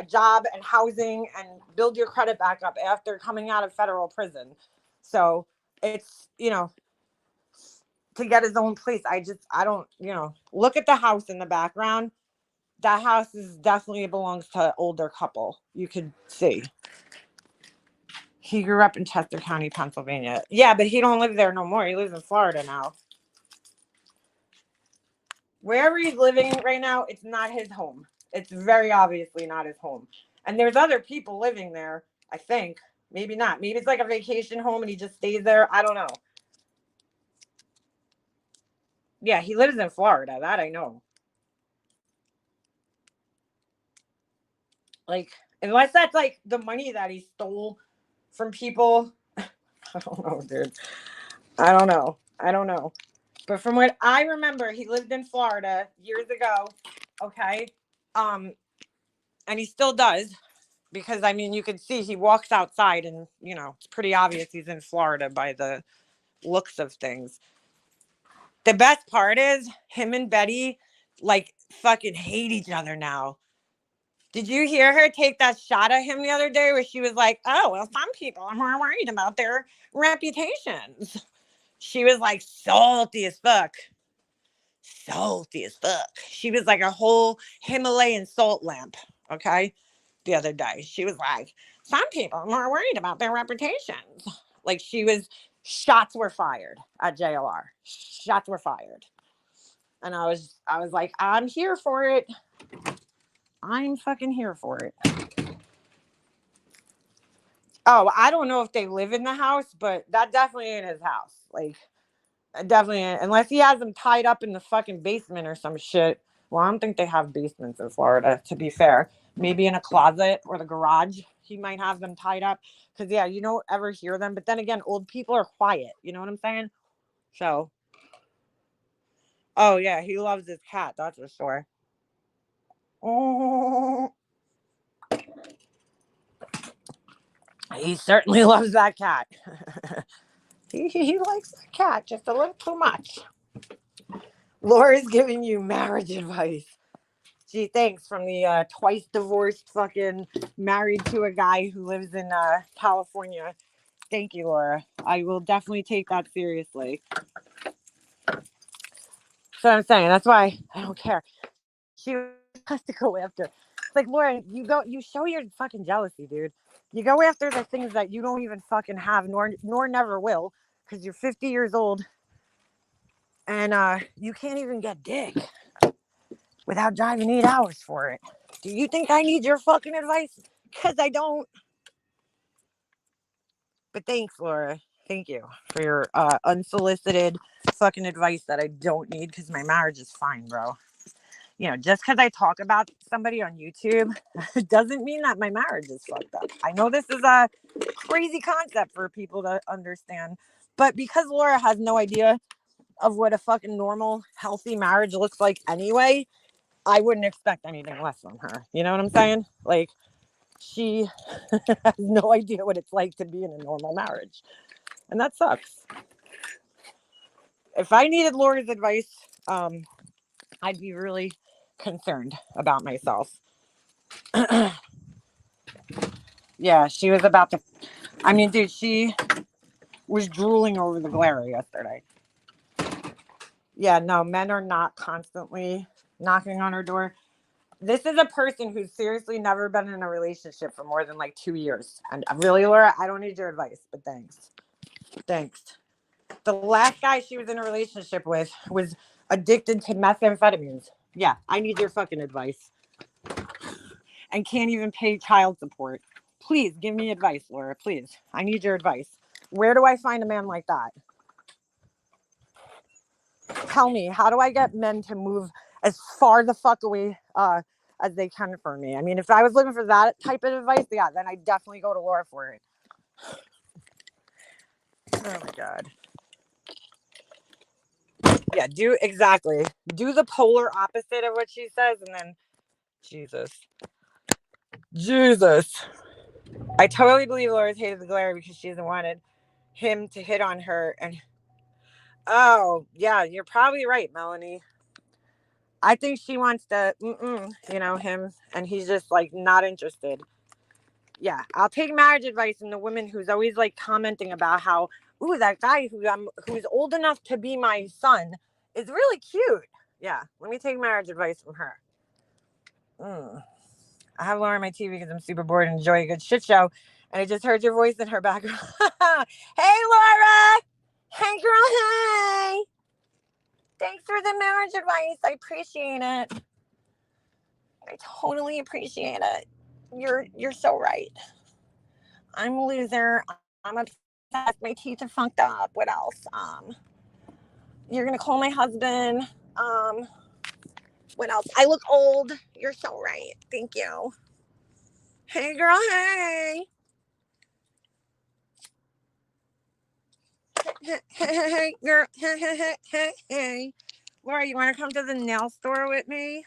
job and housing and build your credit back up after coming out of federal prison. So it's, to get his own place. I don't, look at the house in the background. That house definitely belongs to an older couple. You could see. He grew up in Chester County, Pennsylvania. Yeah, but he don't live there no more. He lives in Florida now. Wherever he's living right now, it's not his home. It's very obviously not his home. And there's other people living there, I think. Maybe not. Maybe it's like a vacation home and he just stays there. I don't know. Yeah, he lives in Florida. That I know. Like, unless that's like the money that he stole from people. I don't know, dude. I don't know. But from what I remember, he lived in Florida years ago. Okay. And he still does. Because, I mean, you can see he walks outside and, it's pretty obvious he's in Florida by the looks of things. The best part is him and Betty, like, fucking hate each other now. Did you hear her take that shot at him the other day where she was like, oh, well, some people are more worried about their reputations. She was like salty as fuck. Salty as fuck. She was like a whole Himalayan salt lamp, okay? The other day. She was like, some people are more worried about their reputations. Like shots were fired at JLR. Shots were fired. And I was like, I'm here for it. I'm fucking here for it. Oh, I don't know if they live in the house, but that definitely ain't his house. Like, definitely ain't. Unless he has them tied up in the fucking basement or some shit. Well, I don't think they have basements in Florida, to be fair. Maybe in a closet or the garage, he might have them tied up. Because, yeah, you don't ever hear them. But then again, old people are quiet. You know what I'm saying? So. Oh, yeah, he loves his cat. That's for sure. Oh. He certainly loves that cat. He likes that cat just a little too much. Laura's giving you marriage advice. Gee, thanks. From the twice divorced fucking married to a guy who lives in California. Thank you, Laura. I will definitely take that seriously. So I'm saying that's why I don't care. She has to go after. It's like, Laura, you show your fucking jealousy, dude. You go after the things that you don't even fucking have, nor never will, because you're 50 years old and you can't even get dick without driving 8 hours for it. Do you think I need your fucking advice? Because I don't. But thanks, Laura. Thank you for your unsolicited fucking advice that I don't need because my marriage is fine, bro. Just because I talk about somebody on YouTube doesn't mean that my marriage is fucked up. I know this is a crazy concept for people to understand, but because Laura has no idea of what a fucking normal, healthy marriage looks like anyway, I wouldn't expect anything less from her. You know what I'm saying? Like, she has no idea what it's like to be in a normal marriage. And that sucks. If I needed Laura's advice, I'd be really concerned about myself. Yeah, she was about to. I mean, dude, she was drooling over the glare yesterday. Yeah, no, men are not constantly knocking on her door. This is a person who's seriously never been in a relationship for more than like 2 years. And really, Laura, I don't need your advice, but thanks. Thanks. The last guy she was in a relationship with was addicted to methamphetamines. Yeah, I need your fucking advice. And can't even pay child support. Please give me advice, Laura. Please. I need your advice. Where do I find a man like that? Tell me, how do I get men to move as far the fuck away as they can from me? I mean, if I was looking for that type of advice, yeah, then I'd definitely go to Laura for it. Oh my God. Yeah, do the polar opposite of what she says, and then Jesus. I totally believe Laura's hated the glare because she hasn't wanted him to hit on her. And oh yeah, you're probably right, Melanie. I think she wants to, him, and he's just like not interested. Yeah, I'll take marriage advice from the woman who's always like commenting about how, ooh, that guy who's old enough to be my son is really cute. Yeah, let me take marriage advice from her. I have Laura on my TV because I'm super bored and enjoy a good shit show. And I just heard your voice in her background. Hey, Laura! Hey, girl, hey! Thanks for the marriage advice. I appreciate it. I totally appreciate it. You're so right. I'm a loser. I'm obsessed. My teeth are funked up. What else? You're gonna call my husband. What else? I look old. You're so right. Thank you. Hey, girl, hey. Hey, girl, hey. Laura, you want to come to the nail store with me?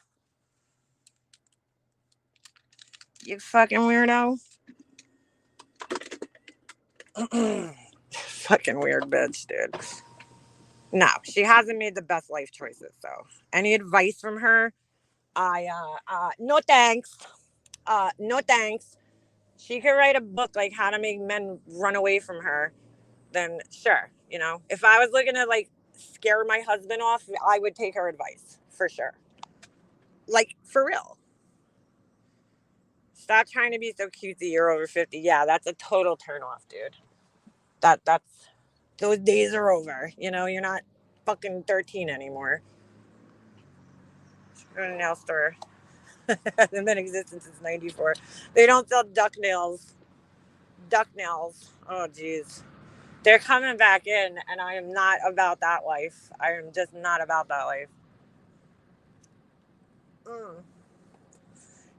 You fucking weirdo. Fucking weird bitch, dude. No, she hasn't made the best life choices. So, any advice from her? No thanks. No thanks. She could write a book like how to make men run away from her. Then sure, if I was looking to like scare my husband off, I would take her advice for sure. Like for real. Stop trying to be so cutesy. You're over 50. Yeah, that's a total turn off, dude. That's those days are over. You're not fucking 13 anymore. Go to a nail store. Hasn't been in existence since 94. They don't sell duck nails. Oh, geez. They're coming back in, and I am not about that life. I am just not about that life.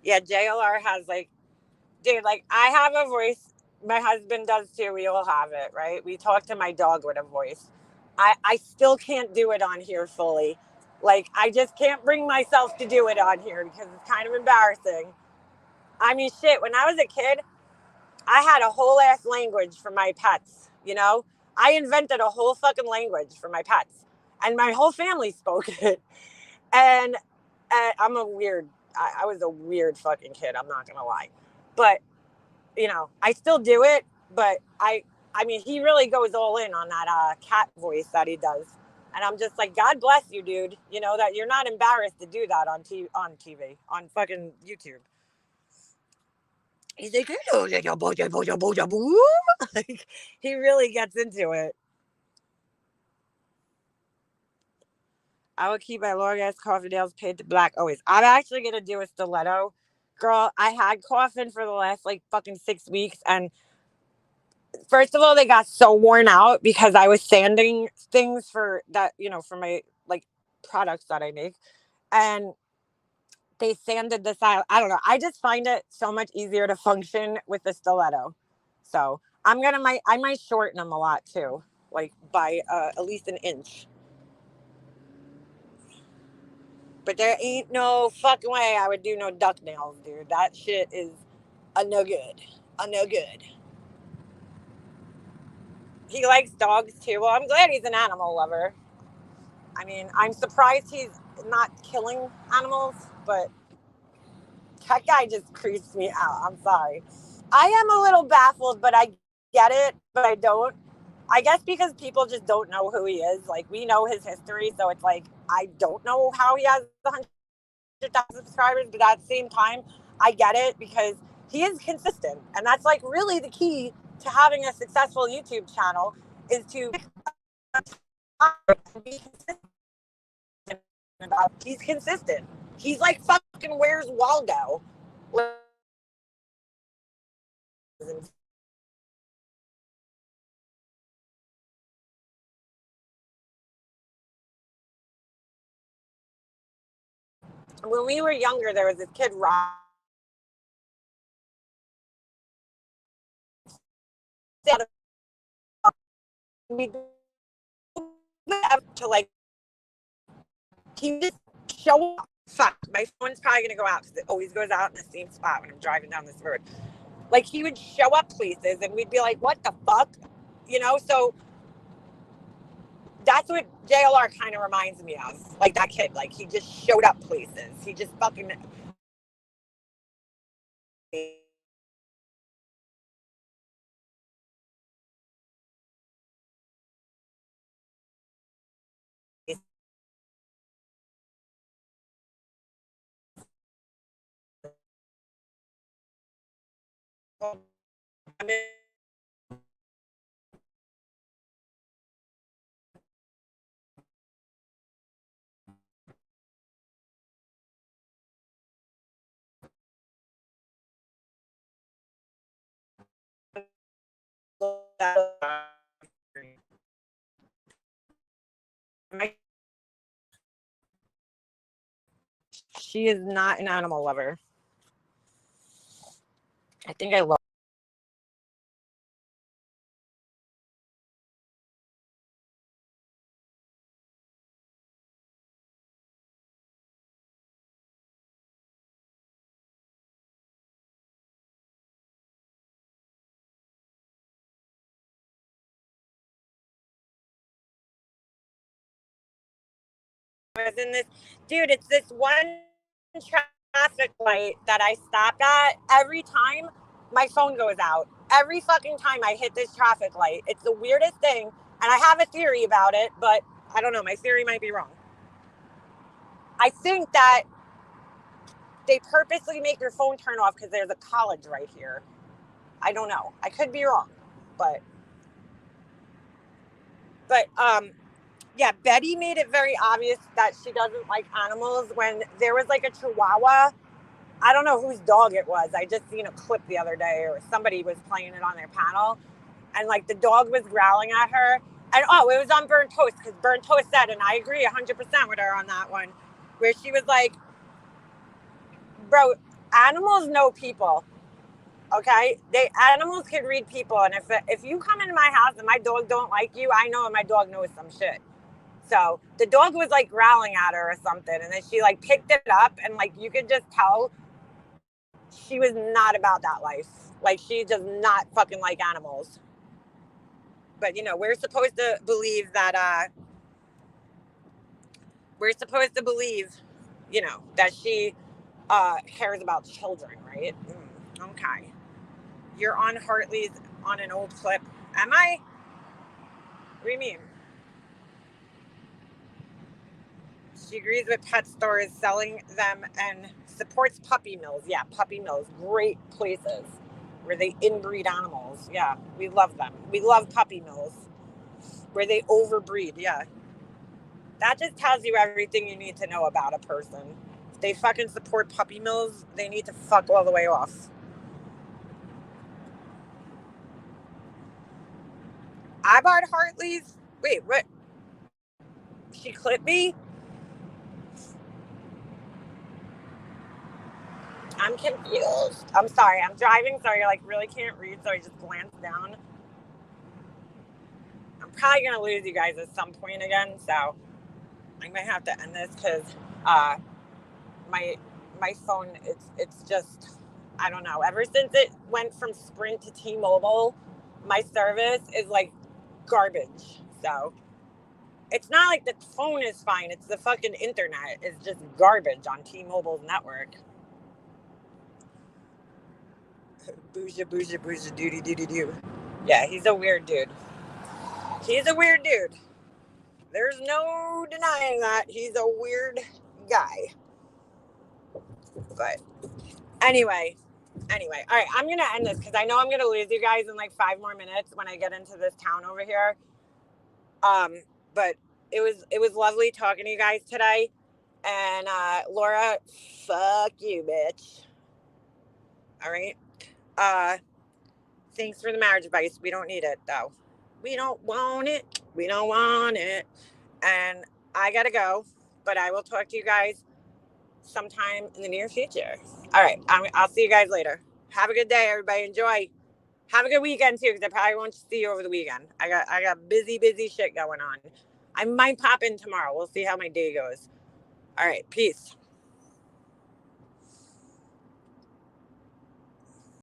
Yeah, JLR has dude, I have a voice. My husband does too. We all have it, right? We talk to my dog with a voice. I still can't do it on here fully. I just can't bring myself to do it on here because it's kind of embarrassing. I mean, shit, when I was a kid, I had a whole ass language for my pets, I invented a whole fucking language for my pets. And my whole family spoke it. And I was a weird fucking kid, I'm not going to lie. But, I still do it. But I mean, he really goes all in on that cat voice that he does. And I'm just like, God bless you, dude. That you're not embarrassed to do that on TV, on fucking YouTube. He's like, hello, like, he really gets into it. I would keep my long ass coffin nails painted black always. I'm actually gonna do a stiletto. Girl, I had coffin for the last fucking 6 weeks, and first of all, they got so worn out because I was sanding things for that, for my products that I make. And they sanded this out. I don't know. I just find it so much easier to function with the stiletto. So I might shorten them a lot too, by at least an inch. But there ain't no fucking way I would do no duck nails, dude. That shit is a no good. A no good. He likes dogs too. Well, I'm glad he's an animal lover. I mean, I'm surprised he's not killing animals, but that guy just creeps me out. I'm sorry. I am a little baffled, but I get it, but I don't. I guess because people just don't know who he is. Like, we know his history, so it's like, I don't know how he has 100,000 subscribers, but at the same time, I get it because he is consistent. And that's like really the key to having a successful YouTube channel is to be consistent. He's consistent. He's like fucking Where's Waldo? When we were younger, there was this kid, Rob, to like, he just show up. Fuck, my phone's probably gonna go out because it always goes out in the same spot when I'm driving down this road. Like, he would show up places and we'd be like, what the fuck? You know, so that's what JLR kind of reminds me of. Like, that kid, like, he just showed up places. He just fucking... She is not an animal lover. I think I love. Was in this, dude, it's this one traffic light that I stop at. Every time my phone goes out, every fucking time I hit this traffic light, it's the weirdest thing. And I have a theory about it, but I don't know, my theory might be wrong. I think that they purposely make your phone turn off because there's a college right here. I don't know, I could be wrong, but yeah, Betty made it very obvious that she doesn't like animals when there was like a Chihuahua. I don't know whose dog it was. I just seen a clip the other day, or somebody was playing it on their panel, and like the dog was growling at her. And it was on Burnt Toast, because Burnt Toast said, and I agree 100% with her on that one, where she was like, bro, animals know people. Okay, animals can read people, and if you come into my house and my dog don't like you, I know my dog knows some shit. So the dog was like growling at her or something, and then she like picked it up, and like you could just tell she was not about that life. Like, she does not fucking like animals. But you know, we're supposed to believe, you know, that she cares about children, right? Okay. You're on Hartley's on an old clip. Am I? What do you mean? She agrees with pet stores selling them and supports puppy mills. Yeah, puppy mills. Great places where they inbreed animals. Yeah, we love them. We love puppy mills where they overbreed. Yeah. That just tells you everything you need to know about a person. If they fucking support puppy mills, they need to fuck all the way off. I bought Hartley's. Wait, what? She clipped me? I'm confused. I'm sorry. I'm driving, so I like really can't read, so I just glanced down. I'm probably gonna lose you guys at some point again, so I might have to end this because my phone, it's just, I don't know. Ever since it went from Sprint to T-Mobile, my service is like garbage. So it's not like the phone is fine. It's the fucking internet is just garbage on T-Mobile's network. Booja, booja, booja, doody, doody, doo. Yeah, he's a weird dude. He's a weird dude. There's no denying that. He's a weird guy. But anyway. All right, I'm going to end this because I know I'm going to lose you guys in like 5 more minutes when I get into this town over here. But it was lovely talking to you guys today. And Laura, fuck you, bitch. All right. Thanks for the marriage advice. We don't need it though. We don't want it. We don't want it. And I gotta go, but I will talk to you guys sometime in the near future. All right. I'll see you guys later. Have a good day, everybody. Enjoy. Have a good weekend too, because I probably won't see you over the weekend. I got busy shit going on. I might pop in tomorrow. We'll see how my day goes. All right. Peace.